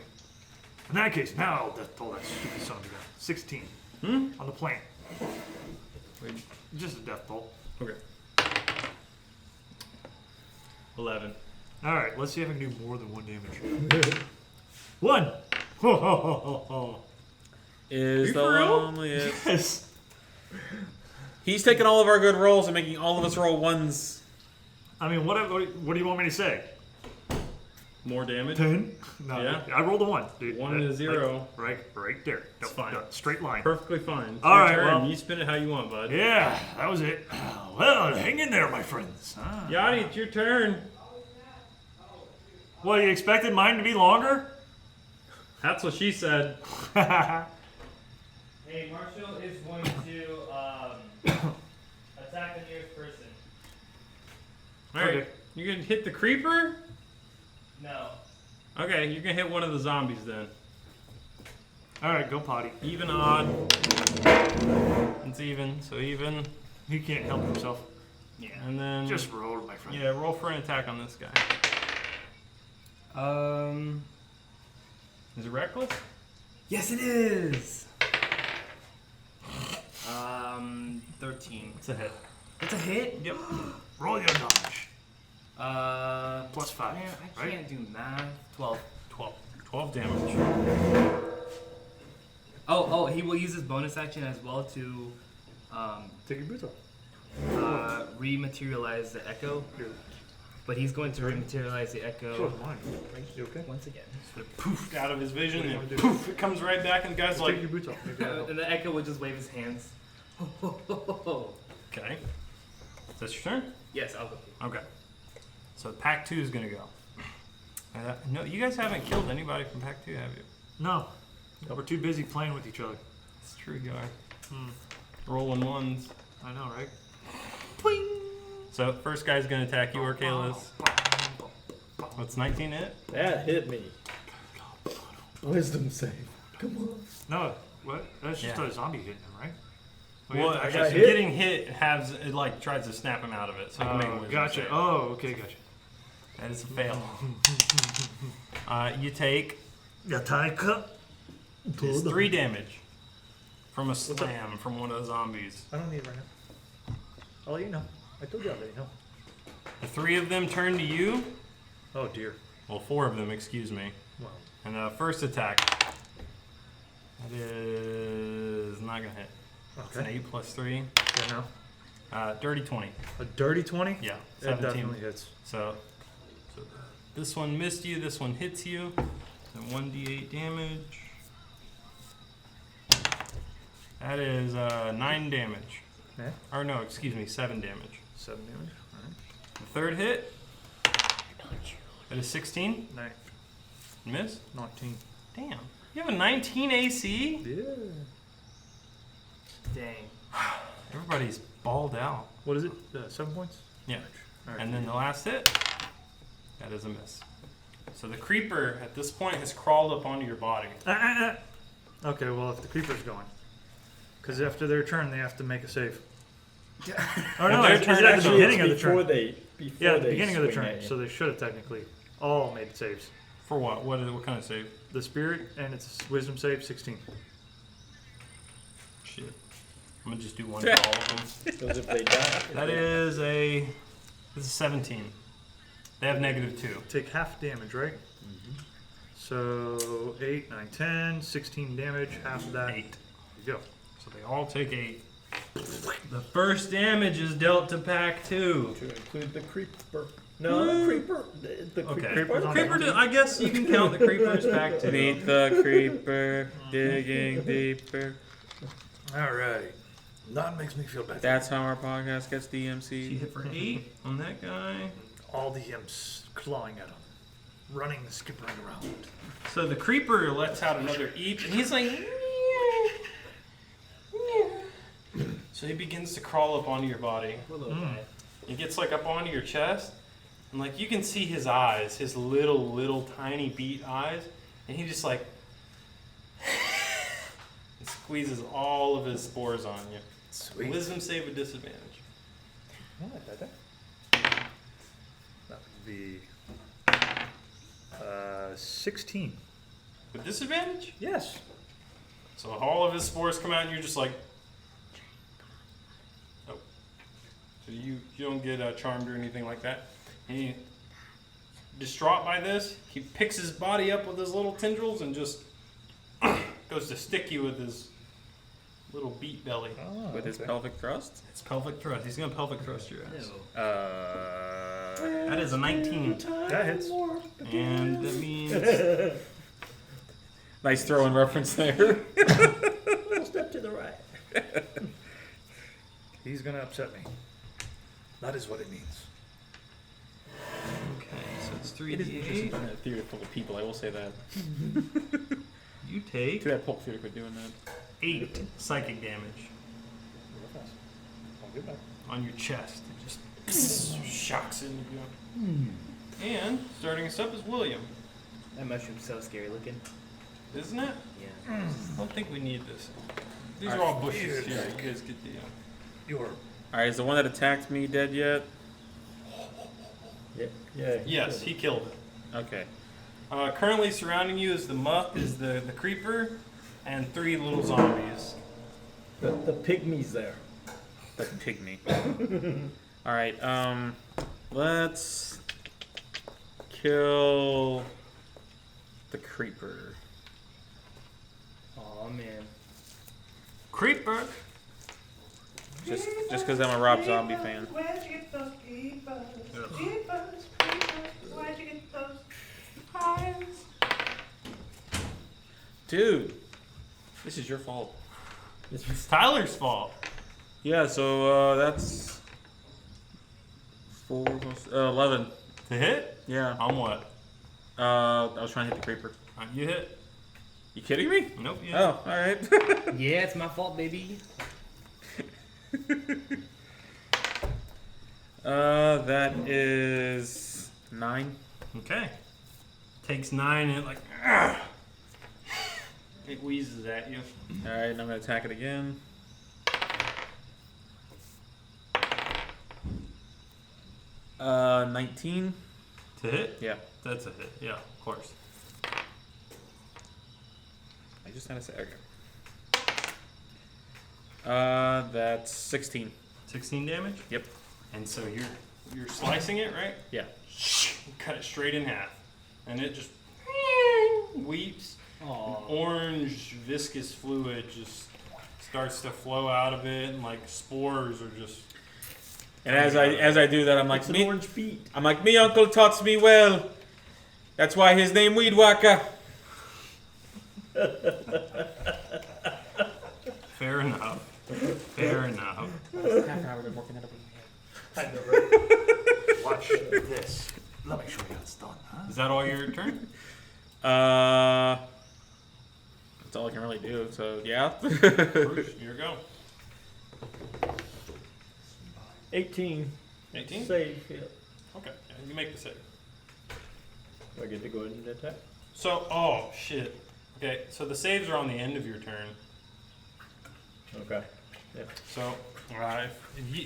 In that case, now I'll death toll that stupid son of a gun. 16. On the plant. Wait. Just a death toll. Okay. 11. Alright, let's see if I can do more than 1 damage. 1! Ho ho ho ho ho. Is You the for real? loneliest. Yes. He's taking all of our good rolls and making all of us roll ones. I mean, what do you want me to say? More damage. 10? No, Yeah. I rolled a 1. Dude. 1 and a 0. Right there. It's fine. Straight line. Perfectly fine. It's All your right, turn. well- You spin it how you want, bud. Yeah, that was it. Well, hang in there, my friends. Yachty, it's your turn. Well, you expected mine to be longer? That's what she said. Hey, Marshall is going to attack the nearest person. Alright. Okay. You gonna hit the creeper? No. Okay, you're gonna hit one of the zombies then. Alright, go potty. Even, odd. It's even, so even. He can't help himself. Yeah. And then. Just roll, my friend. Yeah, roll for an attack on this guy. Is it reckless? Yes, it is. 13. It's a hit. It's a hit. Yep. Roll your damage. Plus 5, Man, I right? can't do math. 12. 12 damage. Oh, he will use his bonus action as well to Take your boots off. rematerialize the echo. Here. But he's going to rematerialize the echo So is mine. You okay? once again. So it poofed out of his vision, What do you and wanna do? poof, it comes right back, and the guy's Take like, your boots off. Maybe that'll help. And the echo will just wave his hands. okay. Is that your turn? Yes, I'll go. Okay. So pack 2 is gonna go. No, you guys haven't killed anybody from pack 2, have you? No. We're too busy playing with each other. It's true, you are. Rolling ones. I know, right? So first guy's gonna attack you, Orcalis. What's 19 hit? That hit me. Wisdom save. Come on. No, what? That's just Yeah. a zombie hitting him, right? Oh, Well, yeah, I I guess got hit. getting hit has it like tries to snap him out of it, so you can make a wisdom gotcha. save. Oh, okay, gotcha. That is a fail. You take It's 3 damage from a slam from one of the zombies. I don't need it right now. I'll let you know. I told you I'll let you know. The 3 of them turn to you. Oh dear. Well, 4 of them, excuse me. Well, And first attack. That is not gonna hit. It's an okay. 8 plus 3. Yeah, no. Dirty 20. A dirty 20? Yeah, That 17. definitely hits. So this one missed you. This one hits you. And 1d8 damage. That is 9 damage. Yeah. Or no, excuse me, 7 damage. 7 damage. Alright. The third hit. That is 16. Nice. Miss. 19. Damn. You have a 19 AC? Yeah. Dang. Everybody's balled out. What is it? 7 points? Yeah. Alright. And then the last hit. That is a miss. So the creeper at this point has crawled up onto your body. Okay, well, if the creeper's going. Because after their turn, they have to make a save. Oh, no, their it's turn at the actually- beginning of the before turn. before Yeah, at the they beginning of the swing turn. at you. So they should have technically all made saves. For what? What kind of save? The spirit and its wisdom save 16. Shit. I'm gonna just do one for all of them. Because if they die, That is a. This is 17. They have -2. Take half damage, right? So 8, 9, 10, 16 damage, half of that. 8. There you go. So they all take 8. The first damage is dealt to pack 2. to include the creeper. No, the creeper. The Okay. creeper. Creeper, I guess you can count the creeper as pack 2. Meet the creeper, digging deeper. Alright. That makes me feel better. That's how our podcast gets You DMC. hit for 8 on that guy. All the imps clawing at him. Running, skippering around. So the creeper lets out another eep, and he's like. So he begins to crawl up onto your body. He gets like up onto your chest, and like you can see his eyes, his little tiny beat eyes, and he just like squeezes all of his spores on you. Sweet. Wisdom save with disadvantage. That would be 16. With disadvantage? Yes. So all of his spores come out, and you're just like, oh. So you don't get charmed or anything like that. And he, distraught by this, he picks his body up with his little tendrils and just goes to stick you with his little beat belly. Oh, With his pelvic thrust? It's pelvic thrust. He's gonna pelvic thrust your ass. Uh, That is a 19, That hits. and that means nice throw-in reference there. Little step to the right. He's gonna upset me. That is what it means. okay. So it's It is 3d8. interesting in a theater full of people, I will say that. You take To that Pulp Theater quit doing that. 8 psychic damage Real fast. I'll get back. on your chest. It just shocks into you. And starting us up is William, That mushroom's so scary looking. isn't it? Yeah. I don't think we need this. These are all bushes. Yeah, you guys get the. You're Alright, is the one that attacked me dead yet? Yeah. Yeah. Yes, he killed it. Okay. Currently surrounding you is the creeper, and 3 little zombies. The pygmies there. That's a pygmy. Alright, let's kill the creeper. Oh man. Creeper. Just because I'm a Rob Zombie fan. Where'd you get those creepers? Creepers, creepers, where'd you get those pies? Dude, this is your fault. It's Tyler's fault. Yeah, so that's 4 plus 11. To hit? Yeah. On what? I was trying to hit the creeper. You hit? You kidding me? Nope. You hit. Oh, all right. Yeah, it's my fault, baby. That is 9. Okay. Takes 9 and it like. "Ugh." It wheezes at you. All right, and I'm gonna attack it again. Uh, 19. To hit? Yeah, That's a hit. Yeah, of course. I just had to say. Okay. That's 16. 16 damage? Yep. And so you're slicing it, right? Yeah. You cut it straight in half. And it just weeps. Aw. Orange viscous fluid just starts to flow out of it, and like spores are just. And as I do that, I'm like It's an me. orange beet. I'm like me uncle taught me well. That's why his name Weed Whacker. Fair enough. Fair enough. Half an hour been working that up in my head. I know, right? Watch this. Let me show you how it's done, huh? Is that all your turn? That's all I can really do. So yeah. Bruce, here you go. 18. 18? Save. Yeah. Okay, yeah, you make the save. Do I get to go ahead and attack? So, oh shit. Okay, so the saves are on the end of your turn. Okay. Yep. So,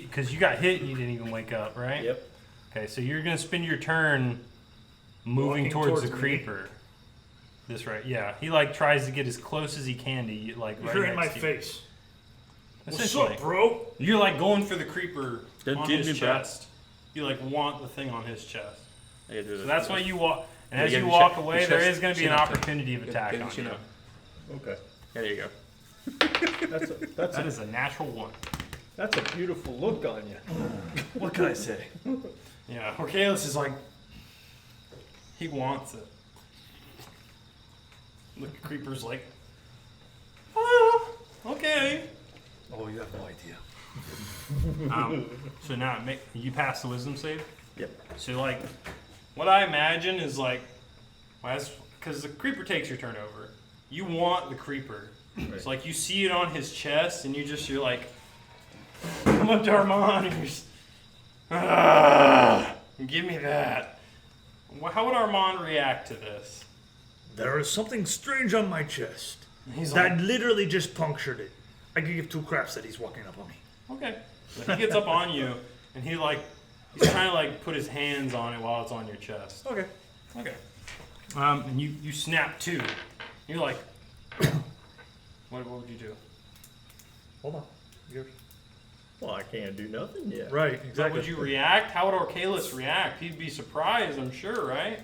because you got hit and you didn't even wake up, right? Yep. Okay, so you're gonna spend your turn moving Walking towards the towards me. creeper. This right, yeah. He like tries to get as close as he can to you, like right You're in next my to you. face. What's Essentially, up, bro? you're like going for the creeper Don't on give his me back. chest. You like want the thing on his chest. I gotta do So this. that's why you walk. And Yeah, as you you gotta walk check away, your there chest, is going to be chin an up to- opportunity of attack Get on chin you. up. Okay. Yeah, there you go. That's That is a natural one. that's a beautiful look on you. What can I say? Yeah, Orcalis is like, he wants it. The creeper's like, okay. Oh, you have no idea. So now you pass the wisdom save. Yep. So like, what I imagine is like, because the creeper takes your turn over. You want the creeper. Right. It's like you see it on his chest, and you're like, come up to Armand, and you're just, give me that. How would Armand react to this? There is something strange on my chest. He's That like, literally just punctured it. I could give two craps that he's walking up on me. okay. So he gets up on you, and he's trying to like put his hands on it while it's on your chest. Okay. Okay. And you snap too. You're like, what would you do? Hold on. Yours. Well, I can't do nothing yet. Right, How exactly. would you react? How would Orcalis react? He'd be surprised, I'm sure, right?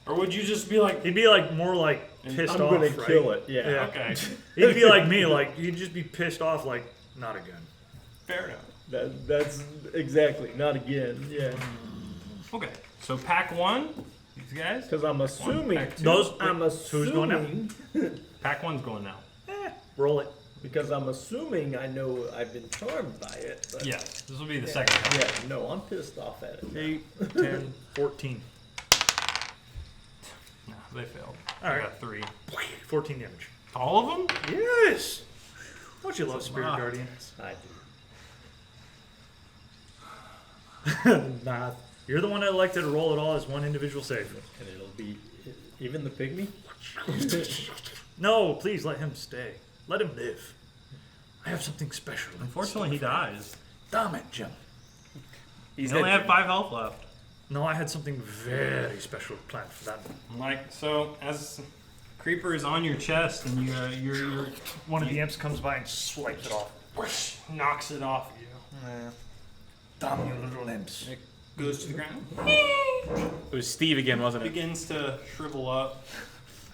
Or would you just be like, He'd be like more like pissed I'm off. gonna right? kill it. Yeah. Yeah. okay, He'd be like me, like he'd just be pissed off, like not again. fair enough. That's exactly not again. Yeah. Okay, so pack one, these guys. Because I'm assuming. Pack two. Those. I'm Who's going now? assuming. Pack one's going now. Roll it. Because I'm assuming I know I've been charmed by it. But Yes, this will be the second time. Yeah. No, I'm pissed off at it. 8, 10, 14. No, they failed. All I right. got 3. 14 damage. All of them? Yes! Don't you love Spirit lot. Guardians? I do. Nah. You're the one that elected to roll it all as one individual save. And it'll be even the pygmy. No, please let him stay. Let him live. I have something special. Unfortunately, he dies. Damn it, Jim. He's only have 5 health left. No, I had something very special planned for that one. Like, so, as Creeper is on your chest and you're One of the imps comes by and swipes it off. whoosh, knocks it off you. Damn you little imps. It goes to the ground. It was Steve again, wasn't it? Begins to shrivel up.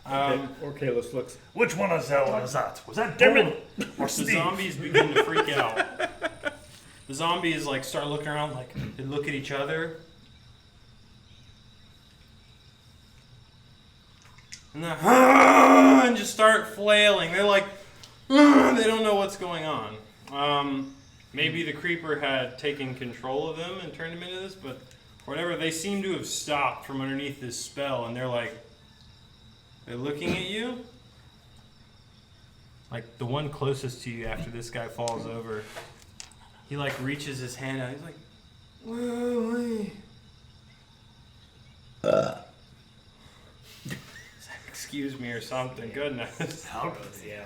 Or Kalis looks. Which one of them was that? Was that Devin or The Steve? zombies begin to freak out. The zombies like start looking around, like they look at each other, and then and just start flailing. They're like, they don't know what's going on. Maybe the creeper had taken control of them and turned them into this, but whatever. They seem to have stopped from underneath this spell, and they're looking at you. Like the one closest to you after this guy falls over, he like reaches his hand out. He's like, "Wait." Excuse me or something. Goodness. Yeah.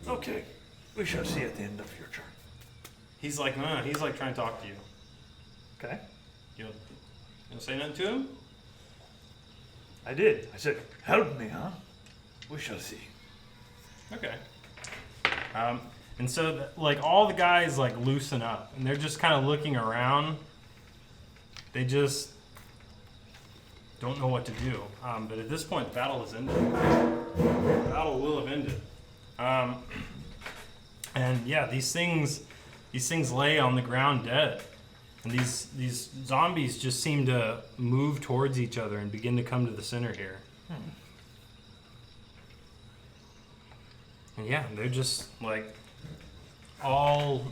Okay, we shall see at the end of your turn. He's like trying to talk to you. Okay, You'll say nothing to him? I did. I said, help me, huh? We shall see. Okay. And so like all the guys like loosen up and they're just kind of looking around. They just don't know what to do. But at this point, the battle is ended. The battle will have ended. And yeah, these things lay on the ground dead. And these zombies just seem to move towards each other and begin to come to the center here. And yeah, they're just like all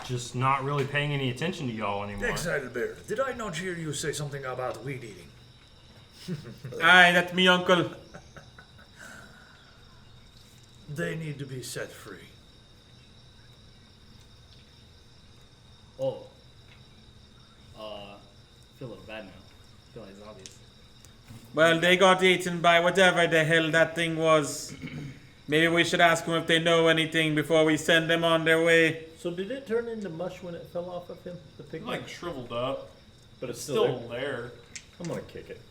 just not really paying any attention to y'all anymore. Exiled Bear, did I not hear you say something about weed eating? Aye, that's me uncle. They need to be set free. Oh. Feel a little bad now. Feel like zombies. Well, they got eaten by whatever the hell that thing was. Maybe we should ask them if they know anything before we send them on their way. So did it turn into mush when it fell off of him? The pig? Like shriveled up, but it's still there. I'm gonna kick it.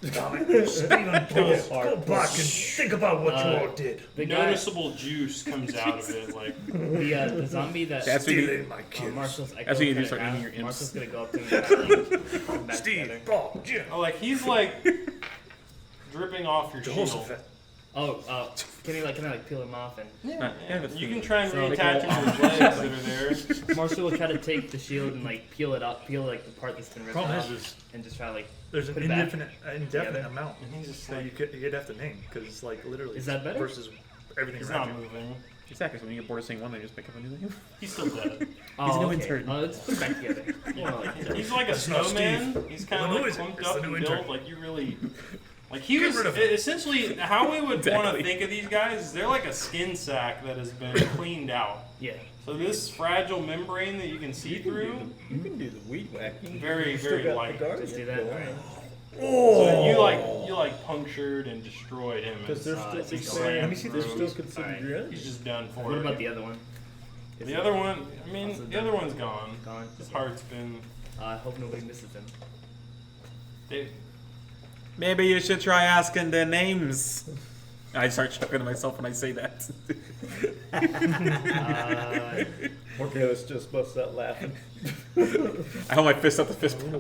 Stephen, go hard. back and think about what you all did. The guy, Noticeable juice comes out of it, like the zombie that That's what you, Stealing my kids. Marshall's echo That's what you do, kinda start have, naming your imps. Marshall's gonna go up to him and like, come back Steve, together. Bob, Jim, oh, like he's like dripping off your shield. Jehoshaphat. Oh, can I like peel him off and yeah, that's You the- can try and So, reattach like, his legs that are there. Marshall will try to take the shield and like peel like the part that's been ripped Problem off, is, and just try to like. there's an Put it back indefinite together. amount And he's just that like, you'd have to name because like literally. Is that better? Versus everything he's around not you. moving. Exactly, so when you get bored of saying one, they just pick up a new thing. He's still dead. Oh, new okay. intern. Let's put it back together. Yeah, Oh, he's like a That's not snowman. He's kind of Well, who like is it? clumped It's up the new and built. intern. Like you really, like he Get was rid of him. essentially how we would want Exactly. to think of these guys. Is they're like a skin sack that has been cleaned out. yeah. So this fragile membrane that you can see through, You can do the weed whacking. Very, You still very got the light. guardian Just do that. going. All right. so you like punctured and destroyed him. Because they're and still he's considered. Let me see They're this. still considered Alright. your he's enemies. just done for. What about the other one? The other one? I mean, Also the done. other one's gone. Gone. His heart's been. I hope nobody misses him. They, Maybe you should try asking their names. I start chuckling to myself when I say that. Okay, let's just bust out laughing. I hold my fist up the fist pump.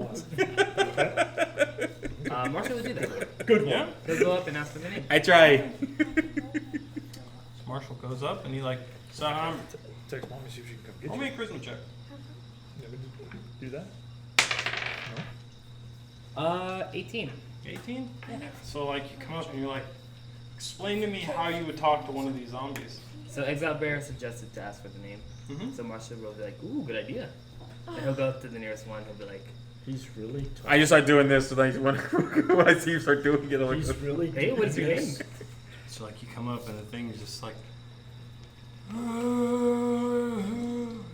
Marshall would do that. Good yeah. He'll go up and ask them their name. I try. Marshall goes up and he like. So Text mommy, see if she can come get roll you. me a charisma check. Do that? 18. 18? Yeah. So like you come up and you're like, explain to me how you would talk to one of these zombies. So Exile Bear suggested to ask for the name. Mm-hmm. So Marshall will be like, ooh, good idea. And he'll go up to the nearest one. He'll be like, He's really tough. I just start doing this so like when I see you start doing it, I'm He's like, really hey, what's your name? So like you come up and the thing's just like.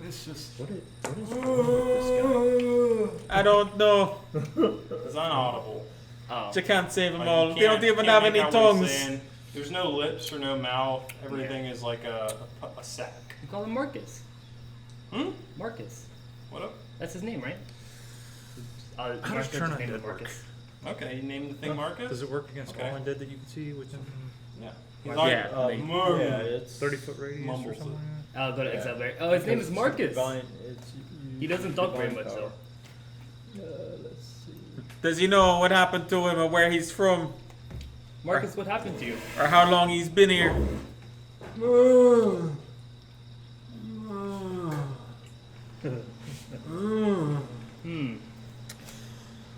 It's just. What is wrong with this I don't know. It's unaudible. Oh. You can't save them Like, all. you They don't can't- even can't have make any out what he's tongues. saying. There's no lips or no mouth. Everything is like a sack. You call him Marcus. Hmm? Marcus. What up? That's his name, right? How does Marcus turn named undead Marcus. Okay, you named the thing Marcus? Does it work against Okay. all undead that you can see within Yeah. He's Yeah, like, they- "Mmm." Yeah, it's 30-foot radius or Mumbles something it. like that? I'll go to Yeah. Exile Bear. Oh, his name is it's Marcus. divine- He doesn't talk very divine much power. though. Let's see. Does he know what happened to him or where he's from Marcus, what happened to you? or how long he's been here? Hmm.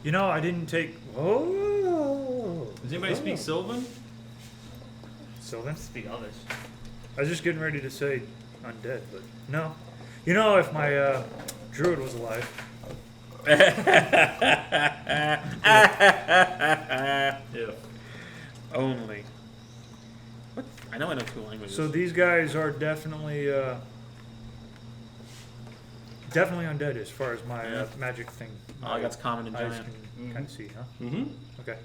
You know, I didn't take. Oh. Does anybody speak Sylvan? Sylvan? Speak Elvish. I was just getting ready to say undead, but no. You know, if my druid was alive, Yeah. Only. What? I know 2 languages. so these guys are definitely definitely undead as far as my magic thing. Oh, that's common and eyes giant. can kind of see, huh? Mm-hmm. Okay.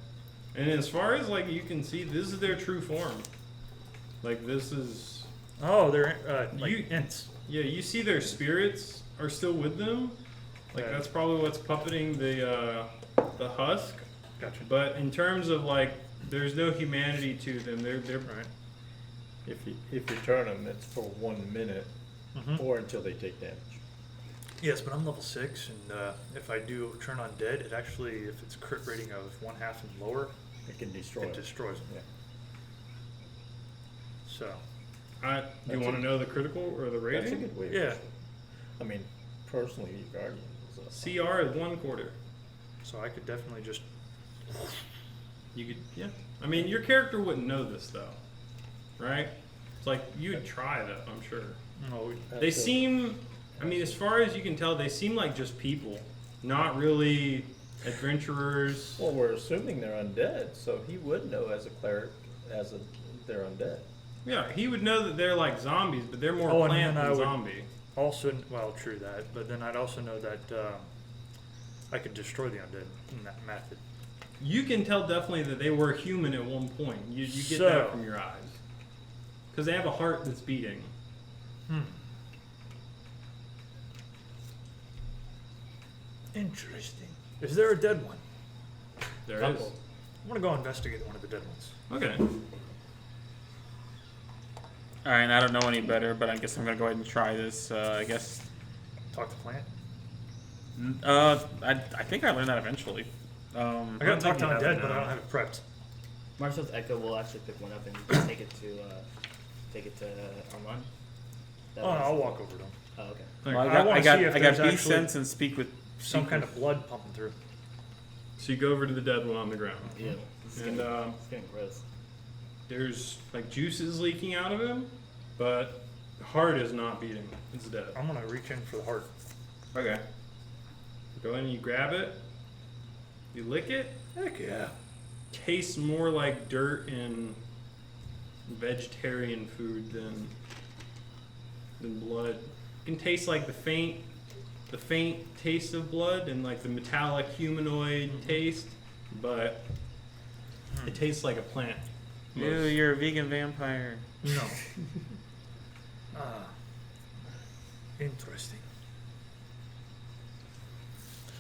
And as far as like you can see, this is their true form. Like this is. Oh, they're like You- ints. Yeah, you see their spirits are still with them. Like that's probably what's puppeting the husk. Gotcha. But in terms of like, there's no humanity to them. They're Right. If you turn them, it's for 1 minute Mhm. or until they take damage. Yes, but I'm level 6, and if I do turn on dead, it actually, if it's crit rating of 1/2 and lower, It can destroy it them. destroys them. Yeah. So, do you That's want a- to know the critical or the That's a rating? good way. of yeah. it. I mean, personally, Guardian is a CR is 1/4. So I could definitely just. You could, yeah. I mean, your character wouldn't know this though, right? It's like you'd try that, I'm sure. Oh, They That's a- seem I mean, as far as you can tell, they seem like just people, not really adventurers. Well, we're assuming they're undead, so he would know as a cleric, they're undead. Yeah, he would know that they're like zombies, but they're more Oh, and plant then I than would- zombie. Also, well, true that, but then I'd also know that I could destroy the undead in that method. You can tell definitely that they were human at one point. You get So- that from your eyes. Because they have a heart that's beating. Interesting. Is there a dead one? There is. Couple. I want to go investigate one of the dead ones. Okay. All right, I don't know any better, but I guess I'm gonna go ahead and try this. I guess. Talk to plant. I think I learned that eventually. I don't got to talk think to you have undead, it but I now. don't have it prepped. Marshall's Echo will actually pick one up and just take it to Armand. That Oh, was- I'll walk over to him. Oh, okay. Well, I I got wanna I got see if I got there's beast actually sense and speak with Some kind of blood pumping through. So you go over to the dead one on the ground. Yeah. It's And getting gross. there's like juices leaking out of him, but the heart is not beating. It's dead. I'm gonna reach in for the heart. Okay. Go in and you grab it. You lick it. Heck yeah. Tastes more like dirt and vegetarian food than blood. You can taste like the faint taste of blood and like the metallic humanoid taste, but it tastes like a plant. Ew, you're a vegan vampire. No. Interesting.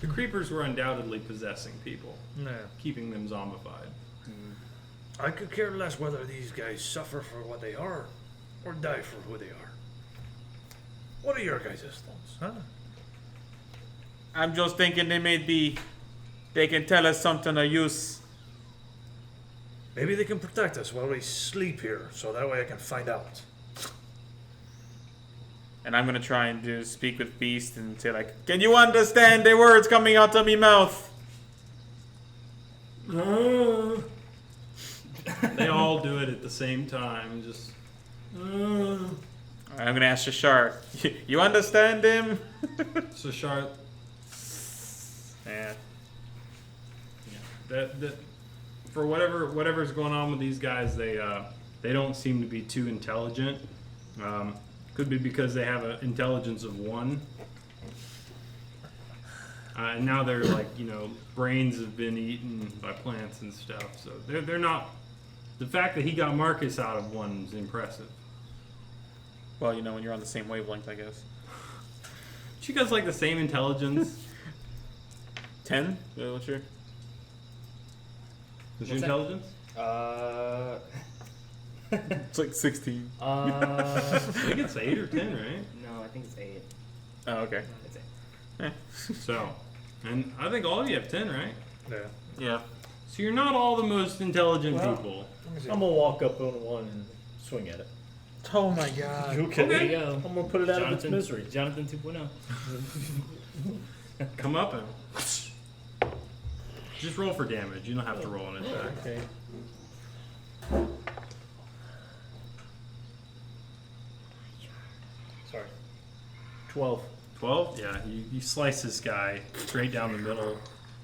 The creepers were undoubtedly possessing people, No. keeping them zombified. I could care less whether these guys suffer for what they are or die for who they are. What are your guys' thoughts, huh? I'm just thinking they can tell us something of use. Maybe they can protect us while we sleep here, so that way I can find out. And I'm gonna try and speak with Beast and say like, can you understand the words coming out of me mouth? They all do it at the same time, just. I'm gonna ask Shashar, you understand him? So Shar, Yeah. that for whatever's going on with these guys, they don't seem to be too intelligent. Could be because they have an intelligence of 1. And now they're like, brains have been eaten by plants and stuff. So they're not. The fact that he got Marcus out of 1 is impressive. Well, when you're on the same wavelength, I guess. But you guys like the same intelligence? 10? What's your? What's your What's that? intelligence? It's like 16. I think it's 8 or 10, right? No, I think it's 8. Oh, okay. It's 8. So, and I think all of you have 10, right? Yeah. Yeah. So you're not all the most intelligent Well, people. I'm gonna walk up on one and swing at it. Oh my god. Okay. There you go. I'm gonna put it out of its Jonathan, misery. Jonathan 2.0. Come up and just roll for damage. You don't have to roll an attack. Okay. Sorry. 12. 12? Yeah, you slice this guy straight down the middle,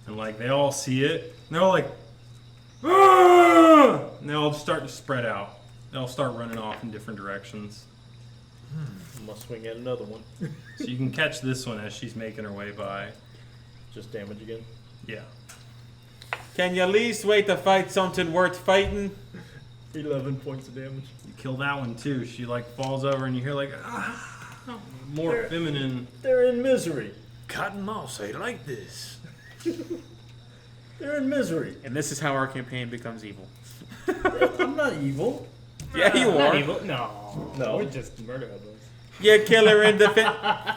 and like they all see it, and they're all like, "Ah!" And they all start to spread out. They all start running off in different directions. I'm gonna swing at another one. So you can catch this one as she's making her way by. Just damage again. Yeah. Can you at least wait to fight something worth fighting? 11 points of damage. You kill that one too. She like falls over, and you hear like, more There. feminine. They're in misery. Cotton mouse, I like this. They're in misery. And this is how our campaign becomes evil. I'm not evil. Yeah, you Not are. evil. No. No. We're just murder hobos. You killer in defense.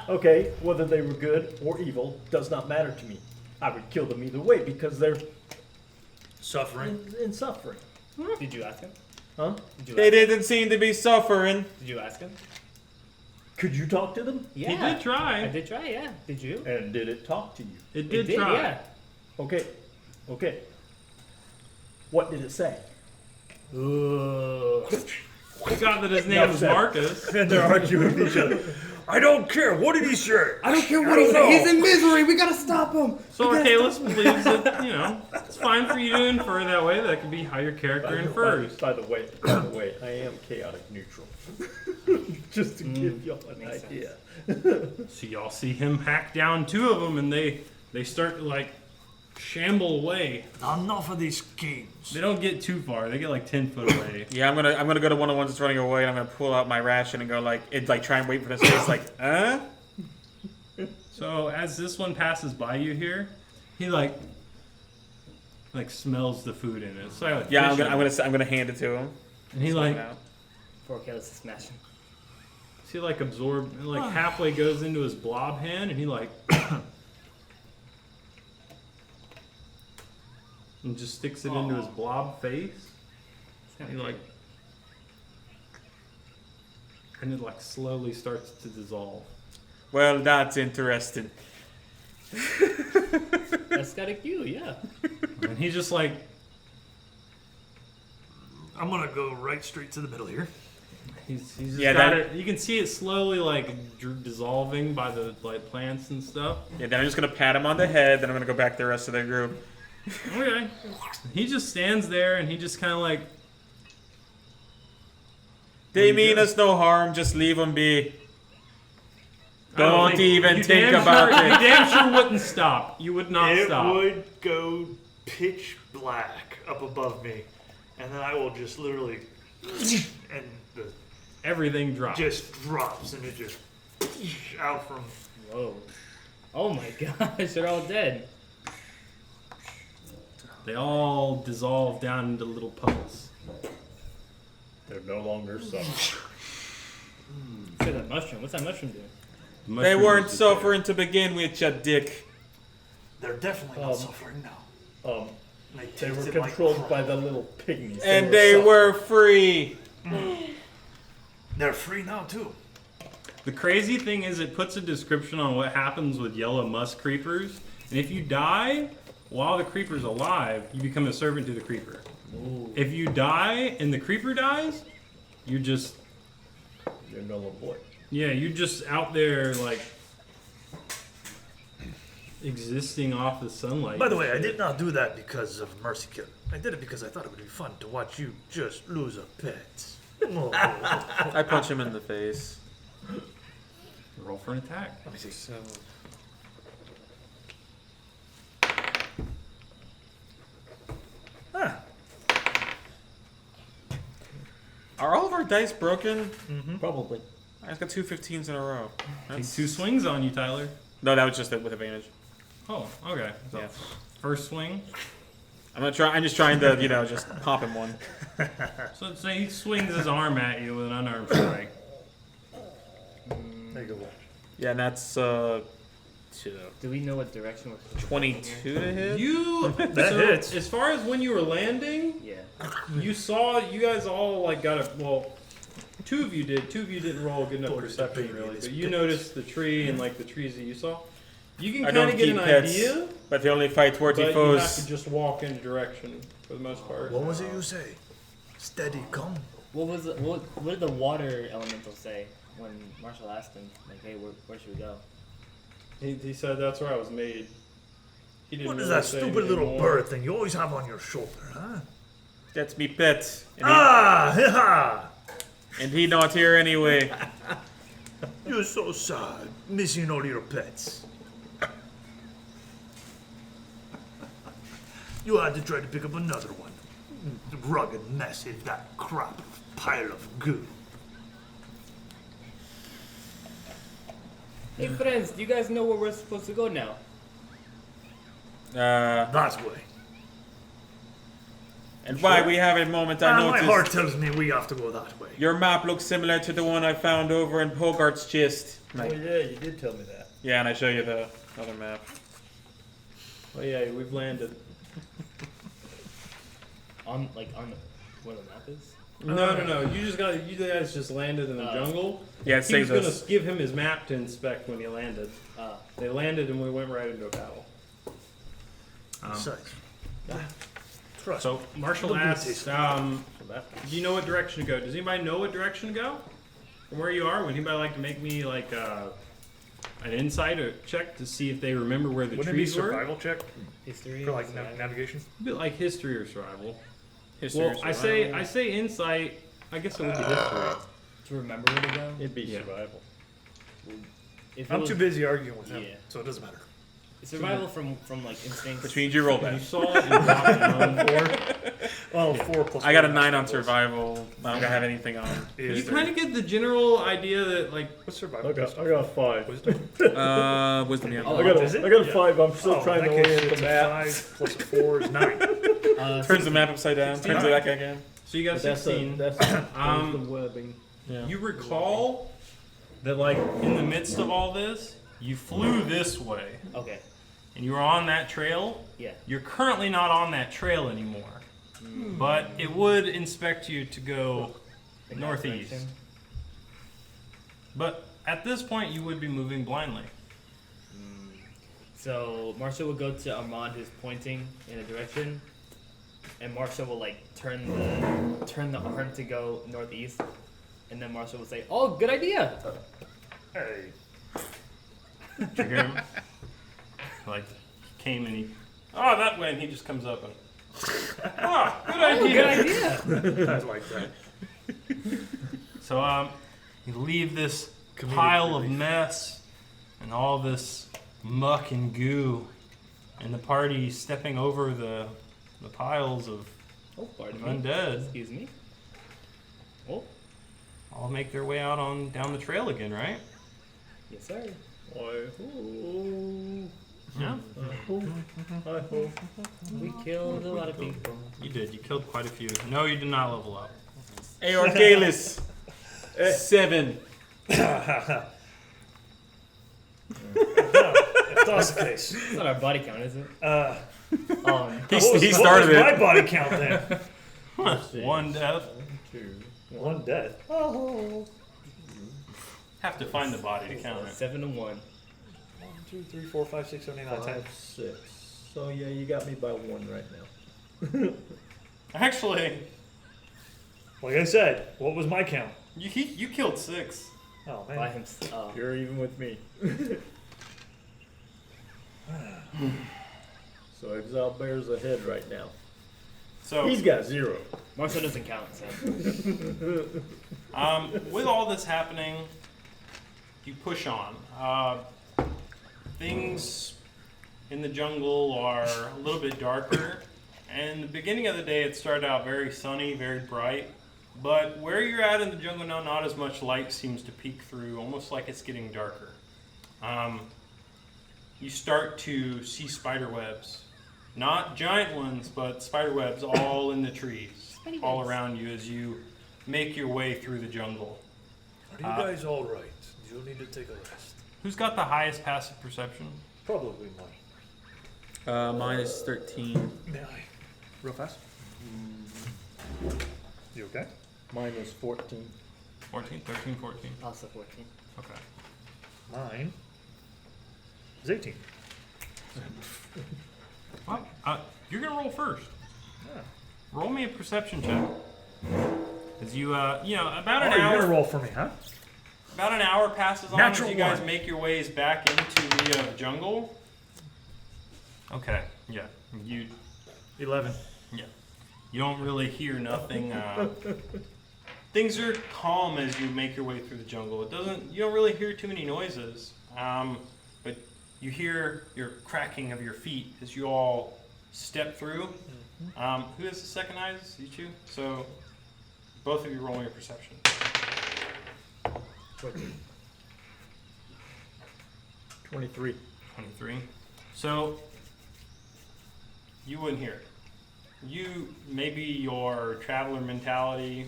Okay, whether they were good or evil does not matter to me. I would kill them either way because they're Suffering. in suffering. Did you ask him? Huh? Did you They ask him? didn't seem to be suffering. Did you ask him? Could you talk to them? Yeah. He did try. I did try, yeah. Did you? And did it talk to you? It It did did, try. yeah. Okay. Okay. What did it say? Ooh. Forgot that his name Enough was said. Marcus. And they're arguing with each other. I don't care. What did he say? I don't care I what he don't said. know. He's in misery. We gotta stop him. So Arcalis believes that, it's fine for you to infer that way. That could be how your character infers. By the way, I am chaotic neutral. Just to give y'all an makes idea. So y'all see him hack down 2 of them, and they start to like shamble away. Enough of these games. They don't get too far. They get like 10 foot away. Yeah, I'm gonna go to one of the ones that's running away, and I'm gonna pull out my ration and go try and wait for this face, So as this one passes by you here, he like smells the food in it. It's like Yeah, I'm fishing. gonna hand it to him. And he Slide like it out. Poor Callis is smashing. he like halfway goes into his blob hand, and he like and just sticks it into his blob face. And he like and it like slowly starts to dissolve. Well, that's interesting. That's gotta cue, yeah. And he just like I'm gonna go right straight to the middle here. he's just Yeah, got that- it. You can see it slowly dissolving by the plants and stuff. Yeah, then I'm just gonna pat him on the head. Then I'm gonna go back to the rest of the group. Okay. He just stands there and he just kind of like. They What do you mean do? us no harm. Just leave them be. I don't Don't think- even you think damn about sure, it. You damn sure wouldn't stop. You would not It stop. would go pitch black up above me, and then I will just literally, and the Everything drops. just drops, and it just out from. Whoa. Oh my gosh, they're all dead. They all dissolve down into little puddles. They're no longer soft. Look at that mushroom. What's that mushroom doing? The They mushroom weren't is just there. suffering to begin with, you dick. They're definitely not suffering now. They were controlled by the little pygmies. And they were free. They're free now too. The crazy thing is, it puts a description on what happens with yellow musk creepers, and if you die while the creeper's alive, you become a servant to the creeper. Ooh. If you die and the creeper dies, you're just You're no boy. you're just out there like existing off the sunlight. By the and way, I shit. did not do that because of Mercy Kill. I did it because I thought it would be fun to watch you just lose a pet. Oh. I punch him in the face. Roll for an attack. Let me see. So. Huh. Are all of our dice broken? Probably. I just got 2 15s in a row. Takes 2 swings on you, Tyler. No, that was just with advantage. Oh, okay. So Yeah. first swing. I'm just trying to, just pop him one. So say he swings his arm at you with an unarmed strike. There you go. Yeah, and that's Do we know what direction we're supposed to go 22 to hit. You That hits. As far as when you were landing, here? you guys all like got a well. 2 of you did. 2 of you didn't roll good enough Boy, perception baby, really, this but you bitch. noticed the tree and like the trees that you saw. You can I kind don't of get keep an pets, idea, but they only fight but towards you have foes. to just walk in a direction for the most part. What was it you say? Steady, come. What did the water elemental say when Marshall asked him, like, hey, where should we go? He said that's where I was made. He didn't What is really that say stupid anything little more. bird thing you always have on your shoulder, huh? That's me pet. And he not here anyway. You're so sad, missing all your pets. You had to try to pick up another one. Rugged mess in that crap pile of goo. Hey friends, do you guys know where we're supposed to go now? That way. And why we have a moment, I My noticed heart tells me we have to go that way. your map looks similar to the one I found over in Hogarth's chest. Oh yeah, you did tell me that. Yeah, and I show you the other map. Oh yeah, we've landed. On where the map is? No. You guys just landed in the jungle. Yeah, it He was saves gonna us. give him his map to inspect when he landed. They landed and we went right into a battle. Besides, trust So Marshall Look at asks, this. "Do you know what direction to go? Does anybody know what direction to go?" from where you are, would anybody like to make me like an insight or check to see if they remember where the Wouldn't it be trees were? survival check History. for like survival. navigation? A bit like history or survival. History. Well, I say insight. I guess it would be history. To remember where to go. It'd be Yeah. survival. If it I'm was- too busy arguing with him, Yeah. so it doesn't matter. Survival from like instincts. Which means you roll You that. saw it. You dropped down 4. Well, 4 plus. I got a 4 9 on is- survival. I don't have anything on. You is kind of get the general idea that like What's survival? I got a 5. Wisdom. Wisdom, yeah. Oh, I got is it? I got a Yeah. 5. I'm still Oh, trying in to that case, orient it's the a map. 5 plus a 4 is 9. Turns the map upside down. Turns it back again. so you got But that's 16. that's Um, the webbing. Yeah. You recall that like in the midst of all this, you flew this way Okay. and you were on that trail. Yeah. You're currently not on that trail anymore, but it would inspect you to go In that northeast. direction. But at this point, you would be moving blindly. So Marshall will go to Armand, who's pointing in a direction, and Marshall will like turn the arm to go northeast, and then Marshall will say, "Oh, good idea." Hey. Did you hear him? Like he came and he, oh, that way, and he just comes up and, ah, good Oh, idea. good idea. I like that. So you leave this Comedic pile of relief. mess and all this muck and goo, and the party stepping over the piles of Oh, pardon me. undead. Excuse me. Oh, All make their way out on down the trail again, right? yes, sir. Yeah, I hope. We killed a lot of people. you did. You killed quite a few. No, you did not level up. Aorgalis. 7. If that's the case. It's not our body count, is it? He What was started it. my body count then? One death. 2, 1 death. Have to find the body to count it. 7 to 1. 1, 2, 3, 4, 5, 6, 7, 8, 9, 10. 5, 6. So yeah, you got me by 1 right now. Actually, Like I said, what was my count? you killed 6. Oh By man. himself. You're even with me. So Exile Bear's ahead right now. So He's got 0. Marshall doesn't count, so. with all this happening, you push on. Things in the jungle are a little bit darker. And the beginning of the day, it started out very sunny, very bright. But where you're at in the jungle now, not as much light seems to peek through, almost like it's getting darker. You start to see spider webs. Not giant ones, but spider webs all in the trees, all around you as you make your way through the jungle. Are you guys all right? Do you need to take a rest? Who's got the highest passive perception? Probably mine. Mine is 13. May I? Real fast. You okay? Mine is 14. 14, 13, 14. Also 14. Okay. Mine is 18. Well, you're going to roll first. Yeah. Roll me a perception check. As you, about Oh, an you're hour gonna roll for me, huh? About an hour passes on Natural as you guys one. make your ways back into the jungle. Okay, yeah, you 11. you don't really hear nothing. Things are calm as you make your way through the jungle. You don't really hear too many noises, but you hear your cracking of your feet as you all step through. Who has the second eyes? You two. So both of you roll me a perception. 23. 23. So you wouldn't hear it. You maybe your traveler mentality,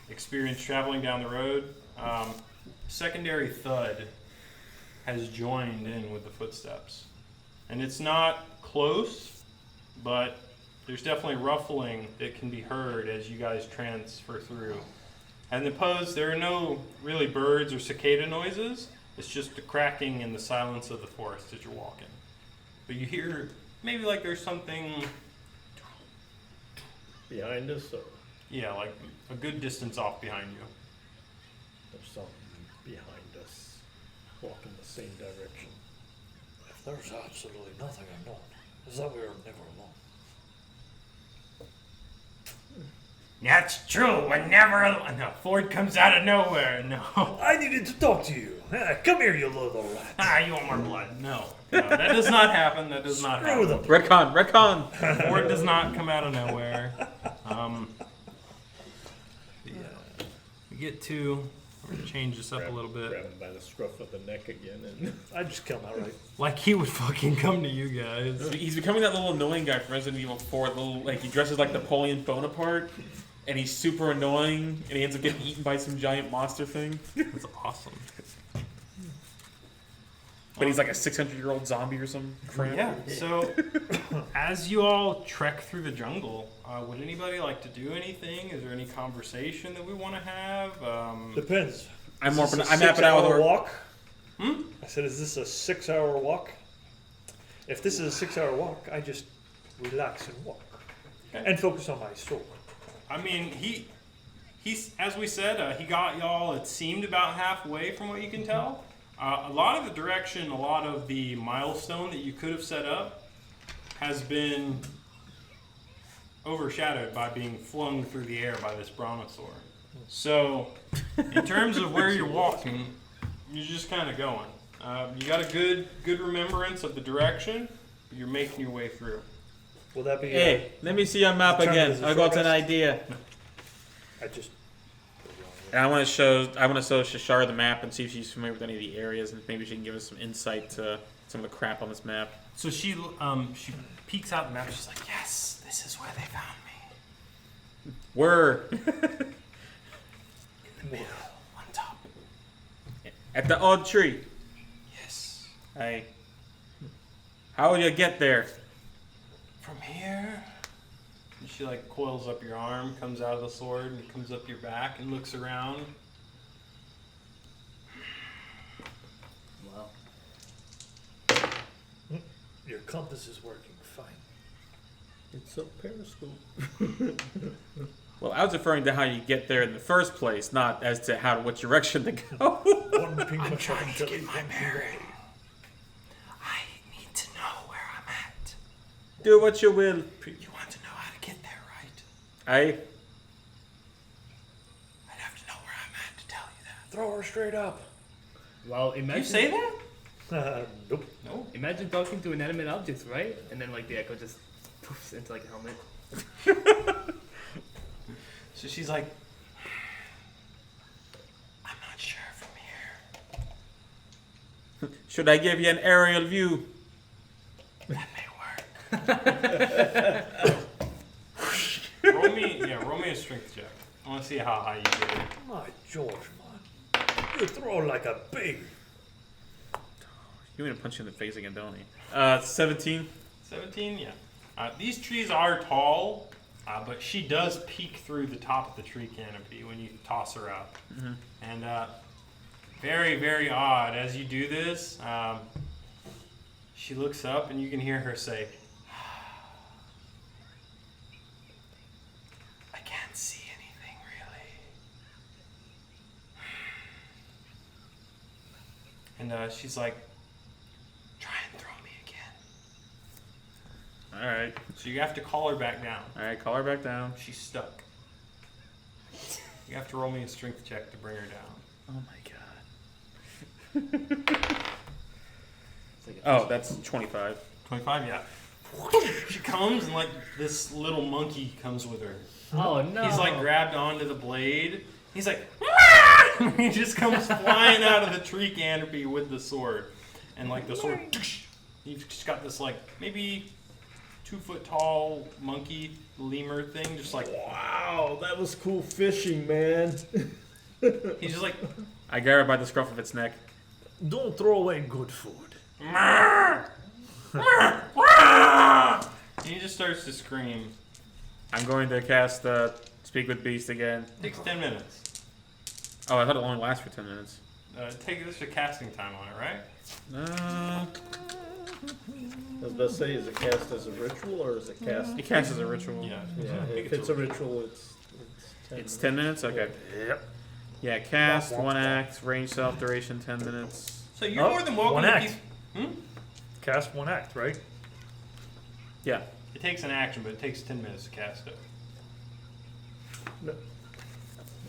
experience traveling down the road. Secondary thud has joined in with the footsteps, and it's not close, but there's definitely ruffling that can be heard as you guys transfer through. And there are no really birds or cicada noises. It's just the cracking and the silence of the forest as you're walking. But you hear maybe like there's something, Behind us, so yeah, like a good distance off behind you. There's something behind us, walking the same direction. If there's absolutely nothing unknown, is that we are never alone. That's true. We're never. No, Ford comes out of nowhere. No. I needed to talk to you. Come here, you little rat. Ah, you want more blood? No. That does not happen. That does not Screw happen. them. Retcon. Ford does not come out of nowhere. We get to. We're gonna change this up a little bit. Grab him by the scruff of the neck again, and I just kill him outright. Like he would fucking come to you guys. He's becoming that little annoying guy from Resident Evil 4. Like he dresses like Napoleon Bonaparte, and he's super annoying, and he ends up getting eaten by some giant monster thing. That's awesome. But he's like a 600-year-old zombie or some crap. Yeah. So, as you all trek through the jungle, would anybody like to do anything? Is there any conversation that we want to have? Depends. I'm Is this a mapping out 6-hour with walk. Hmm? I said, is this a 6-hour walk? If this is a 6-hour walk, I just relax and walk. Okay. And focus on my sword. I mean, he's as we said, he got y'all. It seemed about halfway from what you can tell. A lot of the direction, a lot of the milestone that you could have set up has been overshadowed by being flung through the air by this brontosaur. So, in terms of where you're walking, you're just kind of going. You got a good remembrance of the direction, but you're making your way through. Will that be? Hey, let me see your map Determined again. as a I got short an rest? idea. I just. And I want to show Shashar the map and see if she's familiar with any of the areas, and maybe she can give us some insight to some of the crap on this map. So she peeks out the map. She's like, "Yes, this is where they found me. We're In the middle, on top. at the odd tree. Yes. Hey, how will you get there? From here." And she like coils up your arm, comes out of the sword, and comes up your back and looks around. Wow. Your compass is working fine. it's a periscope. Well, I was referring to how you get there in the first place, not as to which direction to go. One ping I'm pong trying to until get it my won't be bearing. ready. I need to know where I'm at. Do what you will. You want to know how to get there, right? Aye. I'd have to know where I'm at to tell you that. Throw her straight up. Well, imagine. You say that? Nope. No. Imagine talking to inanimate objects, right? And then like the echo just poofs into like a helmet. So she's like, I'm not sure from here. Should I give you an aerial view? That may work. roll me a strength check. I want to see how high you get it. My George, man. You throw like a baby. You want to punch you in the face again, don't he? 17. 17, yeah. These trees are tall, but she does peek through the top of the tree canopy when you toss her up. Mhm. And very, very odd. As you do this, she looks up and you can hear her say, I can't see anything really. And she's like, try and throw me again. Alright. So you have to call her back down. Alright, call her back down. She's stuck. You have to roll me a strength check to bring her down. Oh my god. It's like a Oh, that's 25. 25, yeah. She comes and like this little monkey comes with her. Oh no. He's like grabbed onto the blade. He's like, he just comes flying out of the tree canopy with the sword. And like the sword, he's just got this like maybe 2 foot tall monkey lemur thing, just like, Wow, that was cool fishing, man. he's just like, I grab her by the scruff of its neck. Don't throw away good food. and he just starts to scream. I'm going to cast Speak with Beast again. Takes 10 minutes. Oh, I thought it only lasts for 10 minutes. Take this a casting time on it, right? Uh, I was about to say, is it cast as a ritual or is it cast? it casts as a ritual. Yeah. Yeah, if it's a ritual, it's 10 It's 10 minutes? Okay. Yep. Yeah, cast, 1 act, range self, duration 10 minutes. So you're Oh, more than welcome 1 to act. keep. Cast 1 act, right? Yeah. It takes an action, but it takes 10 minutes to cast it.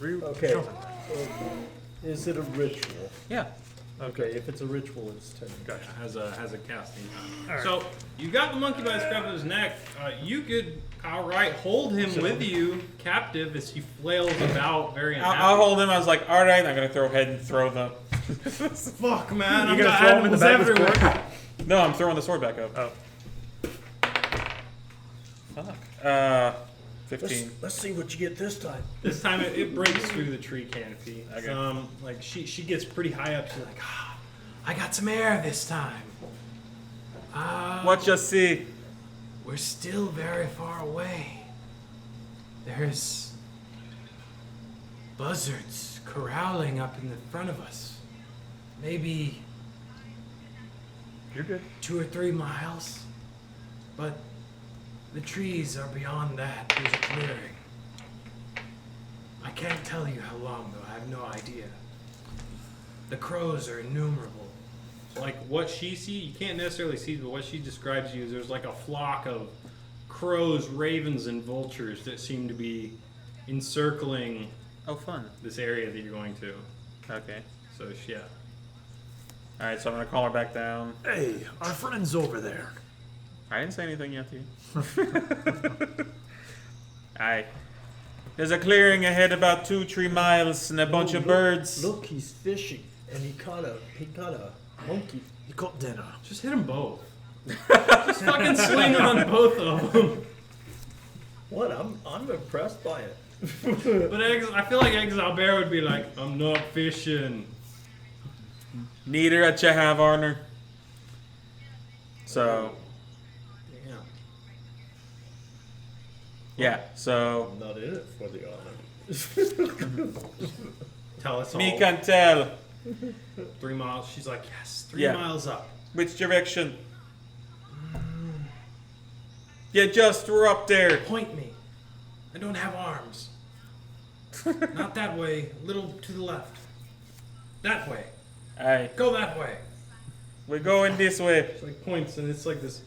Okay. Is it a ritual? Yeah. Okay, if it's a ritual, it's 10 minutes. Gotcha. Has a casting time. All right. So you got the monkey by the scruff of his neck. You could outright hold him with you, captive, as he flails about, very unhappy. I'll hold him. I was like, all right, I'm going to throw ahead and throw the... Fuck, man! You I'm gonna got throw him in the animals back of his everywhere. No, I'm throwing the sword back up. Oh. Fuck. 15. Let's see what you get this time. This time it breaks through the tree canopy. Okay. Like she gets pretty high up. She's like, I got some air this time. What you see? We're still very far away. There's buzzards corralling up in the front of us. Maybe You're good. 2 or 3 miles. But the trees are beyond that. There's a clearing. I can't tell you how long, though. I have no idea. The crows are innumerable. Like what she sees, you can't necessarily see, but what she describes to you is there's like a flock of crows, ravens, and vultures that seem to be encircling Oh, fun. this area that you're going to. Okay. So, yeah. All right, so I'm going to call her back down. Hey, our friend's over there. I didn't say anything yet to you. Aye. There's a clearing ahead about 2-3 miles and a bunch of birds. Look, he's fishing, and he caught a monkey. He caught dinner. Just hit them both. Just fucking swing on both of them. What? I'm impressed by it. But I feel like Exile Bear would be like, I'm not fishing. Neither at you have, Arner. So, Damn. yeah, so... I'm not in it for the honor. Tell us all. Me can tell. 3 miles. She's like, yes, 3 Yeah. miles up. Which direction? You just were up there. Point me. I don't have arms. Not that way. A little to the left. That way. Aye, Go that way. we're going this way. It's like points, and it's like this,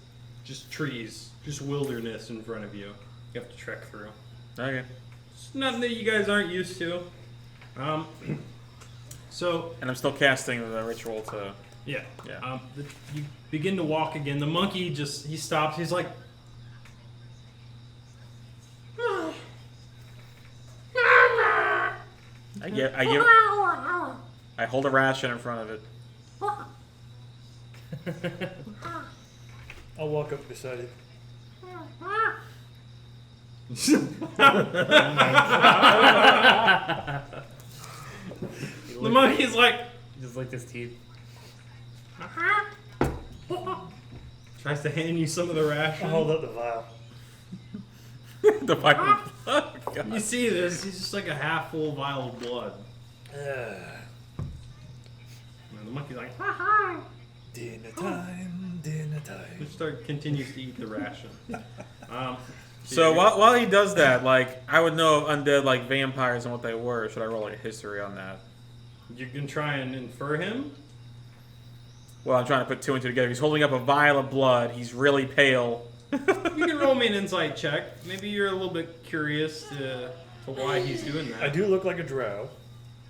just trees, just wilderness in front of you. You have to trek through. Okay. It's nothing that you guys aren't used to. So And I'm still casting the ritual to... yeah, Yeah. you begin to walk again. The monkey he stops. He's like, I hold a ration in front of it. I'll walk up beside it. the monkey's like, Just like his teeth. tries to hand you some of the ration. I'll hold up the vial. The fire. Oh, God. You see this? He's just like a half full vial of blood. And the monkey's like, Dinner time, dinner time. continues to eat the ration. So while he does that, like, I would know undead, like, vampires and what they were. Should I roll, like, a history on that? You can try and infer him. Well, I'm trying to put 2 and 2 together. He's holding up a vial of blood. He's really pale. You can roll me an insight check. Maybe you're a little bit curious to why he's doing that. I do look like a drow.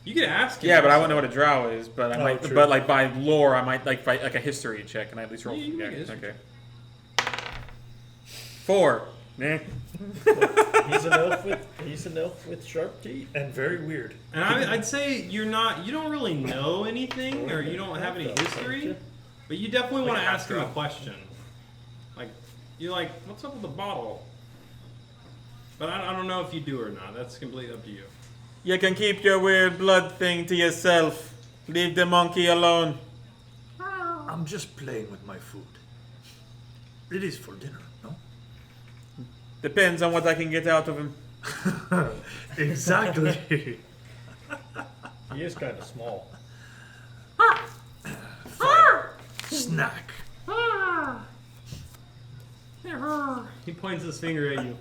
You could ask him. Yeah, but I also. wouldn't know what a drow is. But I Oh, might. true. But like by lore, I might like fight like a history check, and I at least roll. Yeah, you can Yeah, make a history okay. 4. Nah. He's an elf with sharp teeth. And very weird. And I'd say you don't really know anything, or you don't have any history, but you definitely want to ask him a question. Like, you're like, what's up with the bottle? But I don't know if you do or not. That's completely up to you. You can keep your weird blood thing to yourself. Leave the monkey alone. I'm just playing with my food. It is for dinner, no? Depends on what I can get out of him. Exactly. He is kind of small. Snack. He points his finger at you.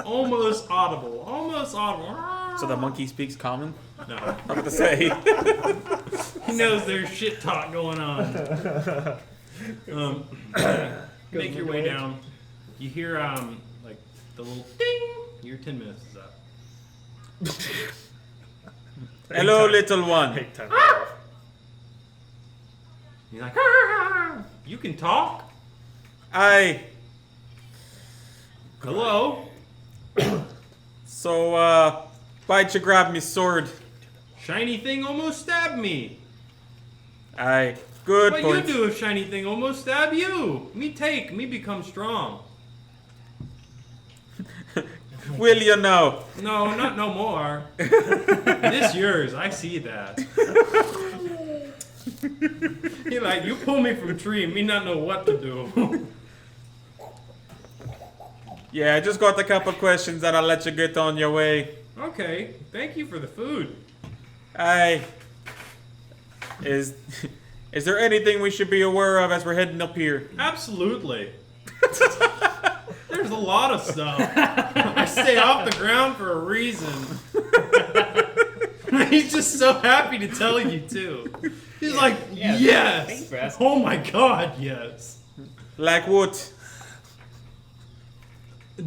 Almost audible. Almost audible. So the monkey speaks common? No. I'm about to say. He knows there's shit talk going on. Make your way down. You hear like the little ding. Your 10 minutes is up. Hello, little one. Take time. He's like, you can talk. Aye. Hello. So, why'd you grab me sword? Shiny thing almost stabbed me. Aye. Good What point. you do if shiny thing almost stab you? Me become strong. Will you know? No, not no more. This yours, I see that. He like, you pull me from tree, me not know what to do. Yeah, I just got a couple questions and I'll let you get on your way. Okay, thank you for the food. Aye. Is there anything we should be aware of as we're heading up here? Absolutely. There's a lot of stuff. I stay off the ground for a reason. He's just so happy to tell you too. He's like, Yeah, yes. thanks for asking. Oh my god, yes. Like what?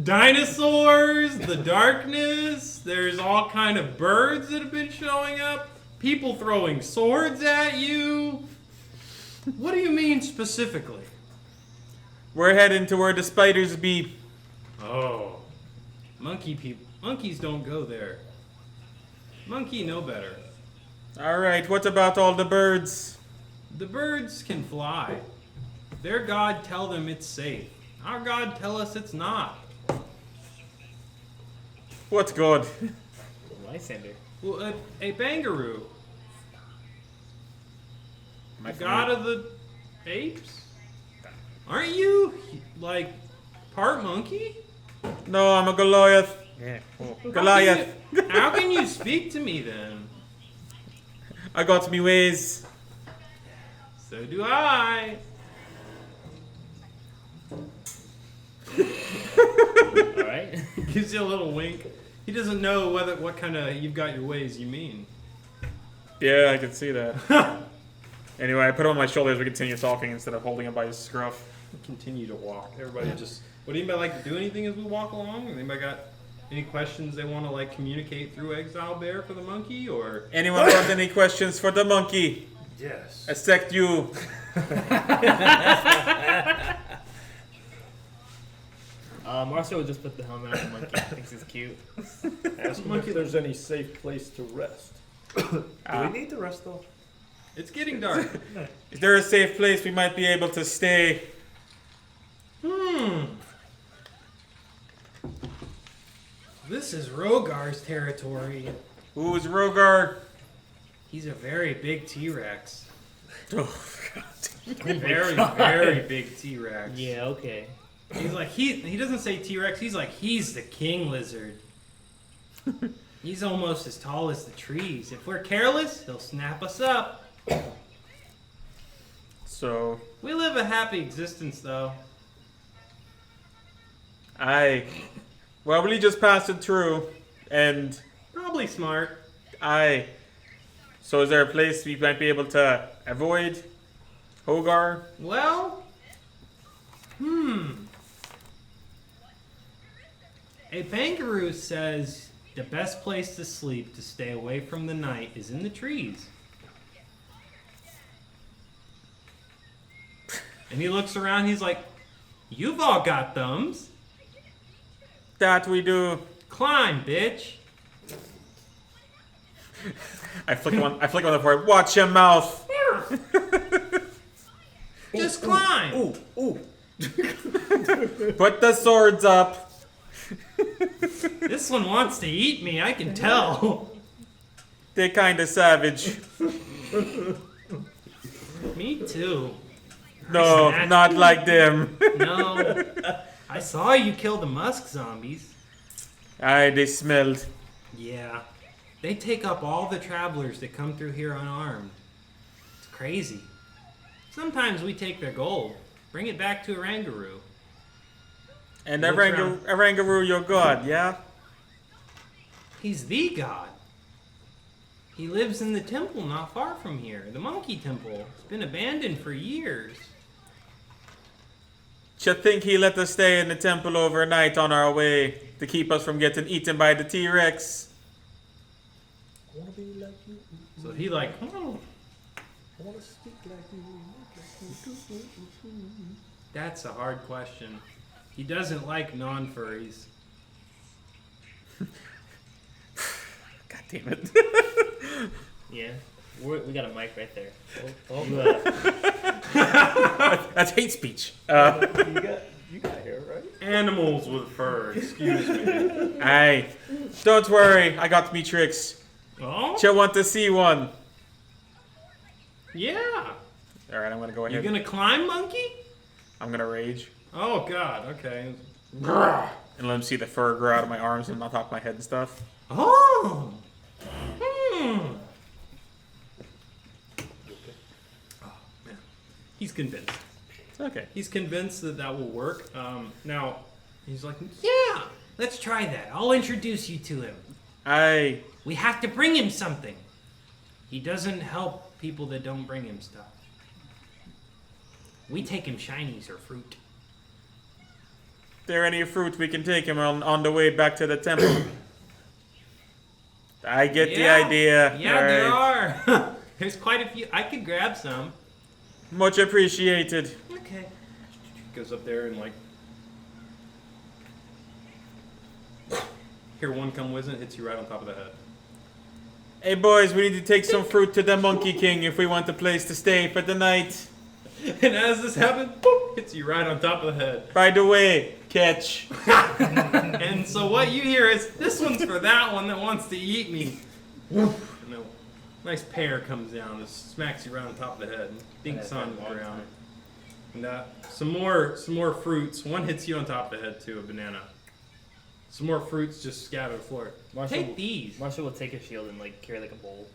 Dinosaurs, the darkness, there's all kind of birds that have been showing up, people throwing swords at you. What do you mean specifically? We're heading to where the spiders be. Oh. Monkeys don't go there. Monkey know better. Alright, what about all the birds? The birds can fly. Their God tell them it's safe. Our God tell us it's not. What God? Lysander. Well, a Bangaroo. My The god of the apes? Aren't you, like, part monkey? No, I'm a Goliath. Yeah. Cool. Goliath. How can you speak to me then? I got me ways. So do I. Alright. Gives you a little wink. He doesn't know what kind of you've got your ways you mean. Yeah, I can see that. Anyway, I put him on my shoulders. We continue talking instead of holding him by his scruff. Continue to walk. Everybody just. Would anybody like to do anything as we walk along? Anybody got any questions they want to like communicate through Exile Bear for the monkey, or? Anyone got any questions for the monkey? Yes. Except you. Marcel would just put the helmet on the monkey. Thinks he's cute. Ask him if there's any safe place to rest. Do we need the rest though? It's getting dark. Is there a safe place we might be able to stay? This is Rogar's territory. Who's Rogar? He's a very big T-Rex. Oh, Very, very big T-Rex. Yeah, okay. He's like he doesn't say T-Rex. He's like he's the king lizard. He's almost as tall as the trees. If we're careless, he'll snap us up. So, We live a happy existence, though. well, we just passed it through, and Probably smart. so is there a place we might be able to avoid Hogar? Well, a Bangaroo says the best place to sleep to stay away from the night is in the trees. And he looks around, he's like, you've all got thumbs. That we do. Climb, bitch. I flick on the forehead. Watch your mouth. Just climb. Ooh. Put the swords up. This one wants to eat me, I can tell. They're kind of savage. Me too. No, Snatch. not like them. No. I saw you kill the musk zombies. They smelled. Yeah. They take up all the travelers that come through here unarmed. It's crazy. Sometimes we take their gold, bring it back to Arangaroo. And Looks around. Arangaroo, your god, yeah? He's the god. He lives in the temple not far from here, the monkey temple. It's been abandoned for years. You think he let us stay in the temple overnight on our way to keep us from getting eaten by the T-Rex? I wanna be like you. So he like, oh, I wanna speak like you. that's a hard question. He doesn't like non-furries. God damn it. Yeah. We got a mic right there. Oh, You, That's hate speech. you got hair, right? Animals with fur, excuse me. Aye. Don't worry, I got me tricks. Oh? You want to see one? Yeah. Alright, I'm gonna go You ahead. gonna climb, monkey? I'm gonna rage. Oh god, okay. And let him see the fur grow out of my arms and on top of my head and stuff. Oh! Hmm. Oh, man. He's convinced. Okay. He's convinced that that will work. Now, he's like, yeah, let's try that. I'll introduce you to him. Aye. We have to bring him something. He doesn't help people that don't bring him stuff. We take him shinies or fruit. There any fruit we can take him on the way back to the temple? I get the idea. Yeah, there Alright. are. There's quite a few. I could grab some. Much appreciated. Okay. Goes up there and like. Hear one come whizzing, hits you right on top of the head. Hey boys, we need to take some fruit to the Monkey King if we want a place to stay for the night. And as this happens, boop, hits you right on top of the head. By the way, catch. And so what you hear is, this one's for that one that wants to eat me. And a nice pear comes down, just smacks you right on top of the head, and dinks on the ground. And some more fruits. One hits you on top of the head too, a banana. Some more fruits just scatter the floor. Take these. Marshall will take a shield and like carry like a bowl.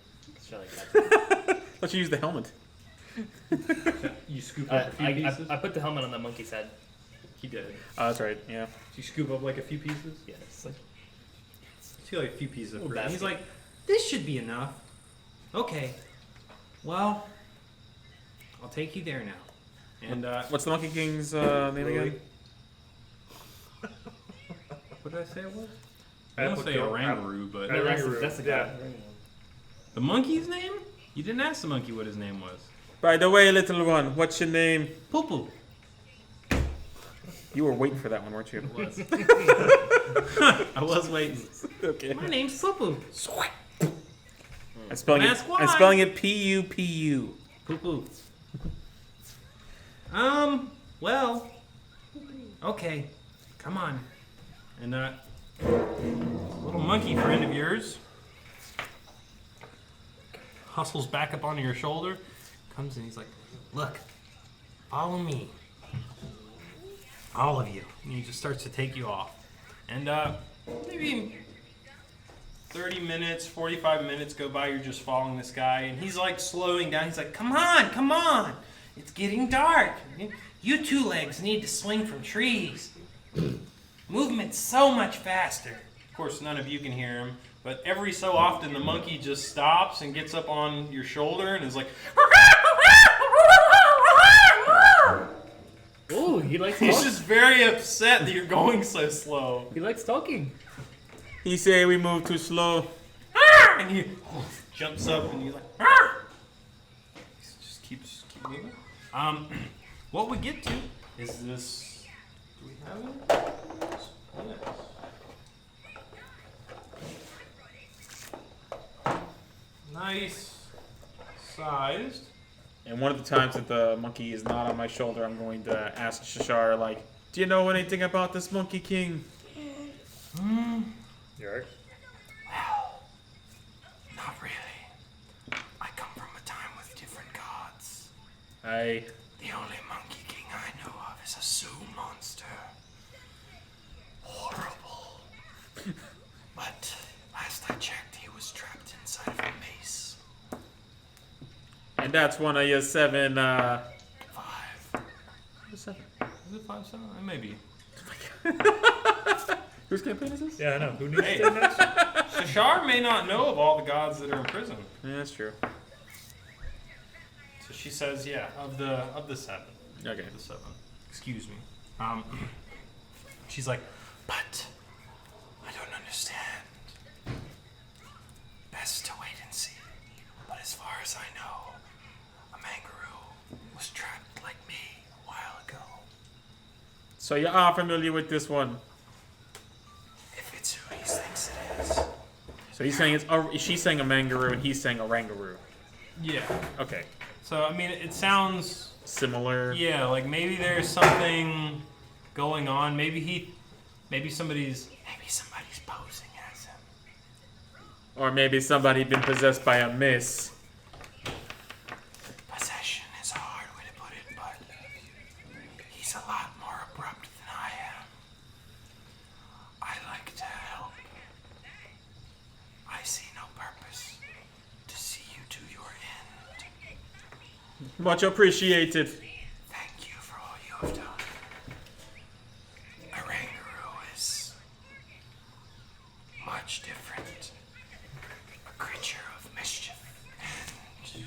She'll, like, that. Let's use the helmet. You scoop up a few pieces. I put the helmet on the monkey's head. He did. Oh, that's right. Yeah. You scoop up like a few pieces. Yeah, it's like See like a few pieces of Little fruit. And he's basket. like, this should be enough. Okay. Well, I'll take you there now. And What's the Monkey King's name again? What did I say it was? I don't say orangaroo, but no, that's the guy. the monkey's name? You didn't ask the monkey what his name was. By the way, little one, what's your name? Poo Poo. You were waiting for that one, weren't you? I was waiting. Okay. My name's Poo Poo. I'm spelling Ask why. I'm spelling it P-U-P-U. Poo Poo. Well. Okay. Come on. And little monkey friend of yours hustles back up onto your shoulder, comes in, he's like, look, follow me. All of you. And he just starts to take you off. And maybe 30 minutes, 45 minutes go by, you're just following this guy, and he's like slowing down. He's like, come on. It's getting dark. You two legs need to swing from trees. Movement's so much faster. Of course, none of you can hear him, but every so often the monkey just stops and gets up on your shoulder and is like, Ooh, he likes he's talking. just very upset that you're going so slow. He likes talking. He say we move too slow. And he jumps up and he's like, just keep moving. What we get to is this. Do we have it? Yes. Nice sized. And one of the times that the monkey is not on my shoulder, I'm going to ask Shashar, like, do you know anything about this Monkey King? Yark. Not really. I come from a time with different gods. I The only Monkey King I know of is a zoo monster. Horrible. But last I checked, he was trapped inside of a maze. and that's one of your 7 5. 7. Is it 5, 7? Maybe. Whose campaign is this? Yeah, I know. Who needs Hey. to stay next? Shashar may not know of all the gods that are in prison. Yeah, that's true. So she says, yeah, of the 7. Okay. The 7. Excuse me. She's like, but I don't understand. Best to wait and see. But as far as I know, a Mangaroo was trapped like me a while ago. So you are familiar with this one. If it's who he thinks it is. So he's saying she's saying a mangaroo and he's saying a rangaroo. Yeah. Okay. So I mean, it sounds Similar. yeah, like maybe there's something going on. Maybe somebody's posing as him. Or maybe somebody been possessed by a miss. Possession is a hard way to put it, but he's a lot more abrupt than I am. I like to help. I see no purpose to see you to your end. Much appreciated. Thank you for all you have done. A Rangaroo is much different. A creature of mischief and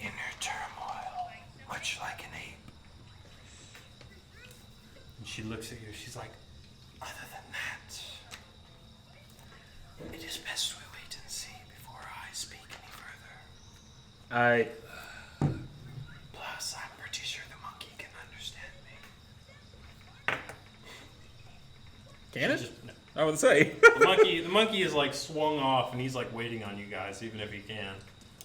inner turmoil, much like an ape. And she looks at you, she's like, other than that, it is best we wait and see before I speak any further. I. Plus, I'm pretty sure the monkey can understand me. Can it? Just- no. I would say. The monkey is like swung off, and he's like waiting on you guys, even if he can.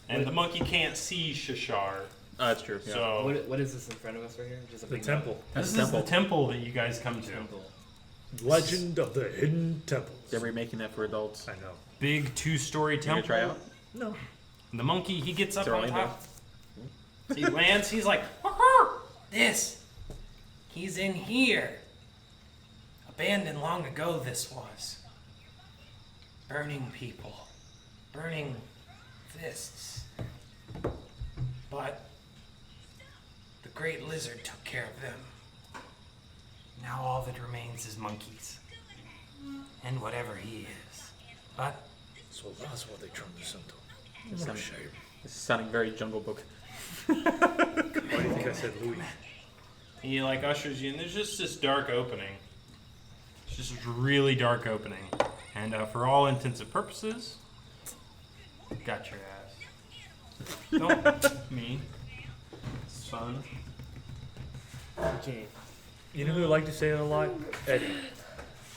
And the monkey can't see Shashar, That's true. Yeah. so What is this in front of us right here? Just a The big temple. That's this is the temple. temple that you guys come to. Temple. Legend of the Hidden Temples. They're remaking that for adults. I know. Big 2-story You gonna temple. try out? No. And the monkey, he gets up They're on only top. He lands. He's like, "Wah-hoo! This. He's in here. Abandoned long ago. This was. Burning people, burning fists. But the great lizard took care of them. Now all that remains is monkeys. And whatever he is. But So that's what they turned this into. This What a sounds- shame. This is sounding very Jungle Book. Why do you think I said Louis? he like ushers you, and there's just this dark opening. It's just a really dark opening. And for all intents and purposes, got your ass. Don't me. Son. Okay. You know who liked to say it a lot? Eddie.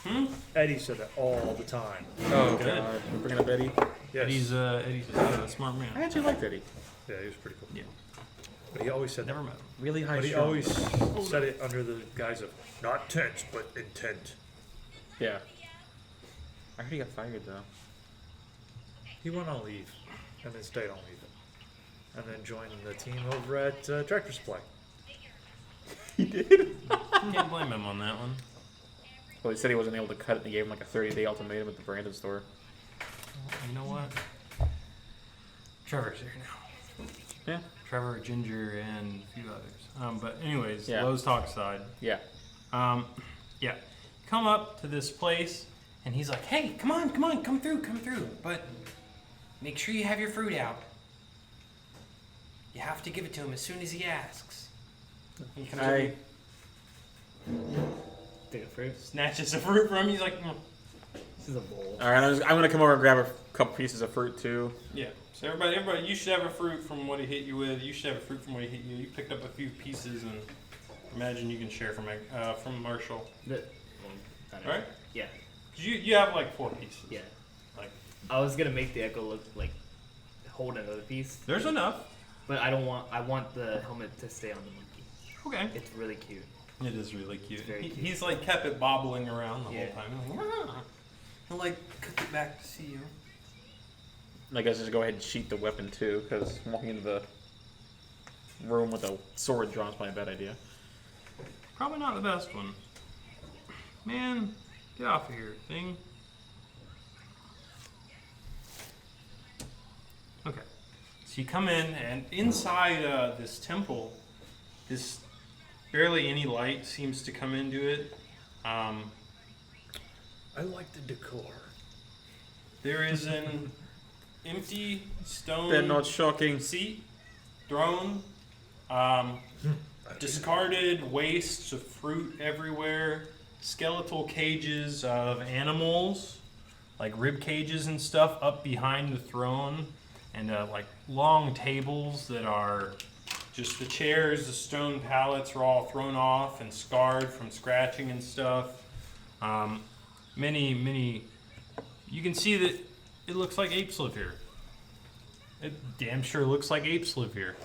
Hmm? Eddie said it all the time. Oh Good. god. We're bringing up Eddie. Yes. Eddie's a smart I man. actually liked Eddie. Yeah, he was pretty cool. Yeah. But he always said Never that. met him. Really high But he strung. always said it under the guise of not tense, but intent. Yeah. I heard he got fired though. He went on leave, and then stayed on leave, and then joined the team over at Tractor Supply. Can't blame him on that one. Well, he said he wasn't able to cut it and they gave him like a 30-day ultimatum at the Brandon store. You know what? Trevor's here now. Yeah. Trevor, Ginger, and a few others. But anyways, Yeah. Lowe's talk side. Yeah. Yeah. Come up to this place, and he's like, "Hey, come on, come through, but make sure you have your fruit out. You have to give it to him as soon as he asks." He comes over, I Take a fruit. snatches a fruit from him. He's like, This is a bowl. all right. I'm gonna come over and grab a couple pieces of fruit too. "Yeah." So everybody, you should have a fruit from what he hit you with. You should have a fruit from what he hit you. You picked up a few pieces, and imagine you can share from Marshall, right? Yeah. 'Cause you have like 4 pieces. Yeah. Like I was gonna make the echo look like hold another piece, there's enough. but I don't want. I want the helmet to stay on the monkey. Okay. It's really cute. It is really cute. Very cute. He's like kept it bobbling around the Yeah. whole time. Like, "Ah." He'll like cook it back to see you. I guess just go ahead and sheath the weapon too, because walking into the room with a sword drawn is probably a bad idea. Probably not the best one. Man, get off of here, thing. Okay. So you come in, and inside this temple, this barely any light seems to come into it. I like the decor. There is an empty stone They're not shocking. seat, throne, discarded wastes of fruit everywhere, skeletal cages of animals, like rib cages and stuff up behind the throne, and like long tables that are just the chairs, the stone pallets are all thrown off and scarred from scratching and stuff. Many, you can see that it looks like apes live here. It damn sure looks like apes live here.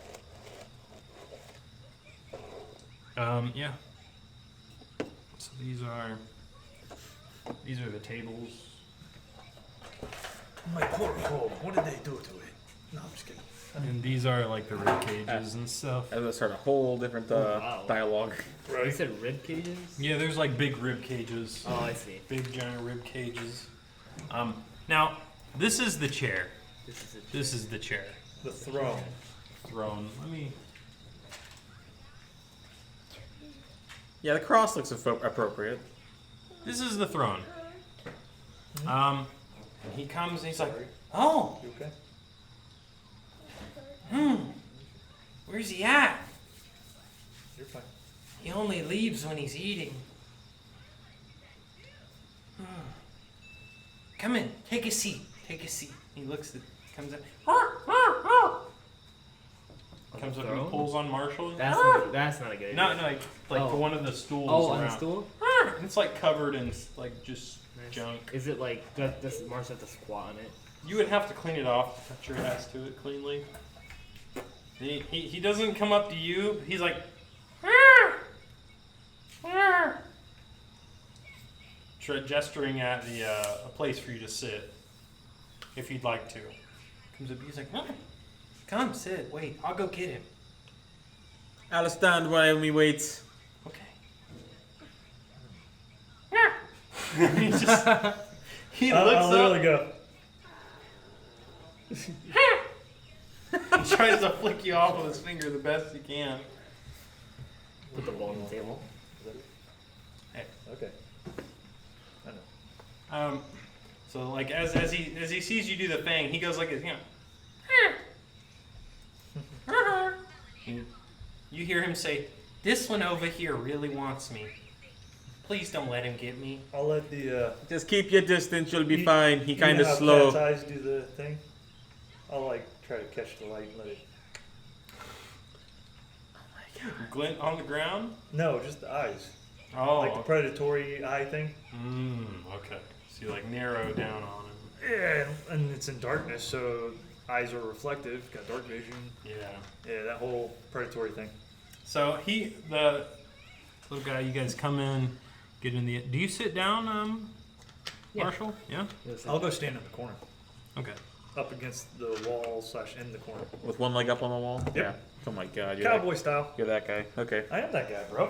Yeah. So these are the tables. My poor home. What did they do to it? No, I'm just kidding. And these are like the rib cages and stuff. That would start a whole different wow. dialogue. You said rib cages? Yeah, there's like big rib cages. Oh, I see. Big giant rib cages. Now this is the chair. This is the chair. The throne. Throne. Let me. Yeah, the cross looks appropriate. This is the throne. And he comes and he's like, "Oh, You okay? where's he at? You're fine. He only leaves when he's eating. Come in, take a seat. Take a seat." He looks at, comes in. Comes up and throne? pulls on Marshall. That's not a good idea. No, like Oh. one of the stools Oh, around. on the stool? It's like covered in like just Nice. junk. Is it like, does Mars have to squat on it? You would have to clean it off to touch your ass to it cleanly. He doesn't come up to you. He's like, gesturing at the a place for you to sit, if you'd like to. Comes up, he's like, come sit. Wait, I'll go get him. I'll stand while we wait. Okay. he just he I'll looks literally up. go. He tries to flick you off with his finger the best he can. Put the bowl on the table. Okay. I know. So like as he sees you do the thing, he goes like this, And you hear him say, "This one over here really wants me. Please don't let him get me." I'll let the Just keep your distance, you'll be You- fine. He you kind know of how slow. cat's eyes do the thing. I'll like try to catch the light and let it. Glint on the ground. No, just the eyes. Oh, Like the predatory eye thing. okay. So you like narrow down on him. Yeah, and it's in darkness, so eyes are reflective. Got dark vision. Yeah. Yeah, that whole predatory thing. So the little guy, you guys come in, get in the. Do you sit down, Yeah. Marshall? Yeah. I'll go stand in the corner, Okay. up against the wall / in the corner. With one leg up on the wall? Yep. Yeah. Oh my god, Cowboy style. you're that guy. Okay. I am that guy, bro.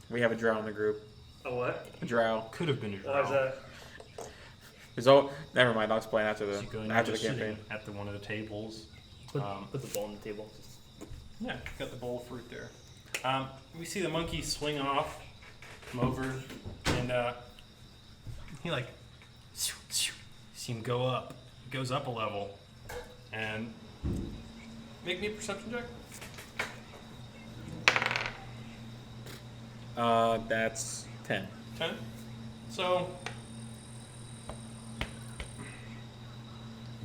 We have a drow in the group. A what? A drow. Could have been a Why is draw. that? Never mind, I'll explain after So you go in after the just sitting campaign. at the one of the tables. Put, Um, put the bowl on the table. Just, Yeah, got the bowl of fruit there. We see the monkey swing off, come over, and he like see him go up. He goes up a level, and make me a perception check. That's 10. 10. So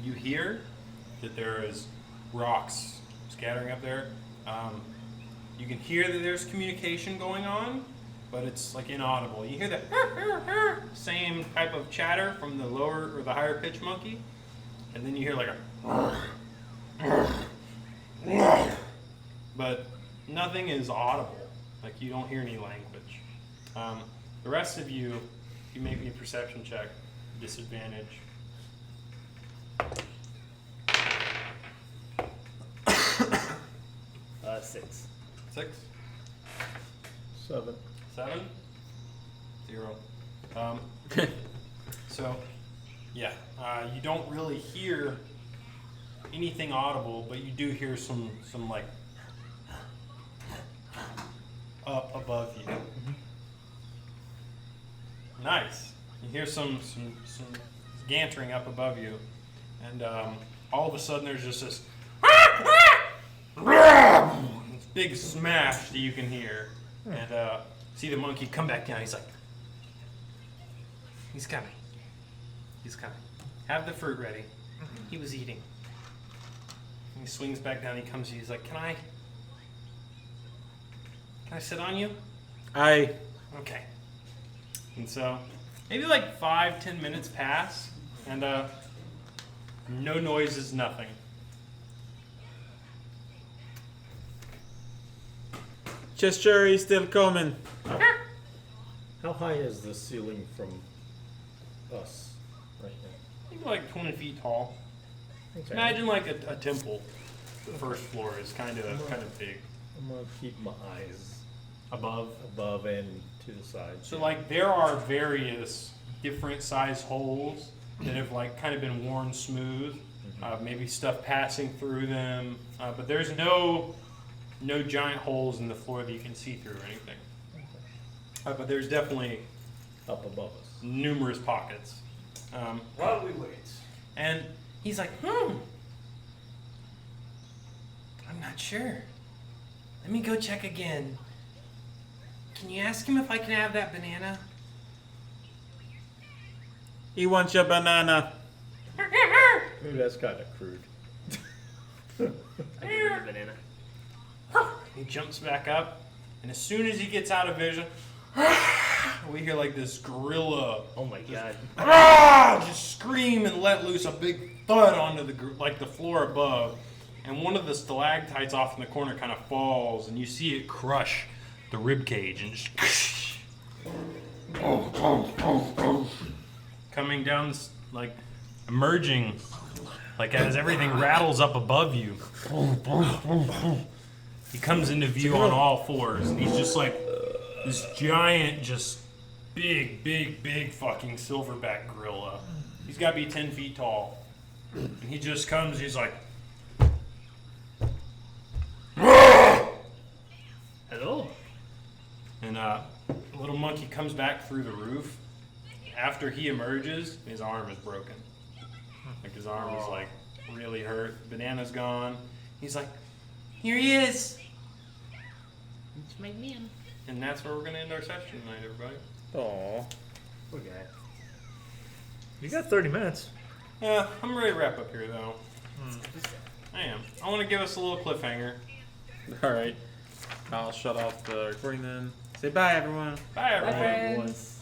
you hear that there is rocks scattering up there. You can hear that there's communication going on, but it's like inaudible. You hear that same type of chatter from the lower or the higher pitch monkey, and then you hear like a but nothing is audible. Like you don't hear any language. The rest of you make me a perception check. Disadvantage. 6. 6, 7. 7, 0. So, yeah, you don't really hear anything audible, but you do hear some like up above you. Nice. You hear some gantering up above you, and all of a sudden there's just this this big smash that you can hear, and see the monkey come back down. He's like, he's coming. He's coming. Have the fruit ready. He was eating. And he swings back down. He comes. He's like, can I sit on you? I Okay. And so maybe like 5-10 minutes pass, and no noises, nothing. just sure he's still coming. How high is the ceiling from us right now? Maybe like 20 feet tall. Okay. Imagine like a temple. The first floor is kind of big. I'm gonna keep my eyes Above. above and to the side. So like there are various different size holes that have like kind of been worn smooth. Maybe stuff passing through them, but there's no giant holes in the floor that you can see through or anything. But there's definitely Up above us. numerous pockets. While we wait. And he's like, I'm not sure. Let me go check again. Can you ask him if I can have that banana? He wants your banana. Maybe that's kind of crude. I give her the banana. He jumps back up, and as soon as he gets out of vision, we hear like this gorilla Oh my god. just scream and let loose a big thud onto the floor above, and one of the stalactites off in the corner kind of falls, and you see it crush the rib cage and just coming down, like emerging, like as everything rattles up above you. He comes into view on all fours, and he's just like this giant, just big fucking silverback gorilla. He's got to be 10 feet tall. And he just comes, he's like, Hello. and a little monkey comes back through the roof. After he emerges, his arm is broken. Like his arm is like really hurt. Banana's gone. He's like, here he is. It's my man. And that's where we're going to end our session tonight, everybody. Aw. Poor guy. You got 30 minutes. Yeah, I'm ready to wrap up here, though. I am. I want to give us a little cliffhanger. All right. I'll shut off the recording then. Say bye, everyone. Bye, everyone. Bye, friends.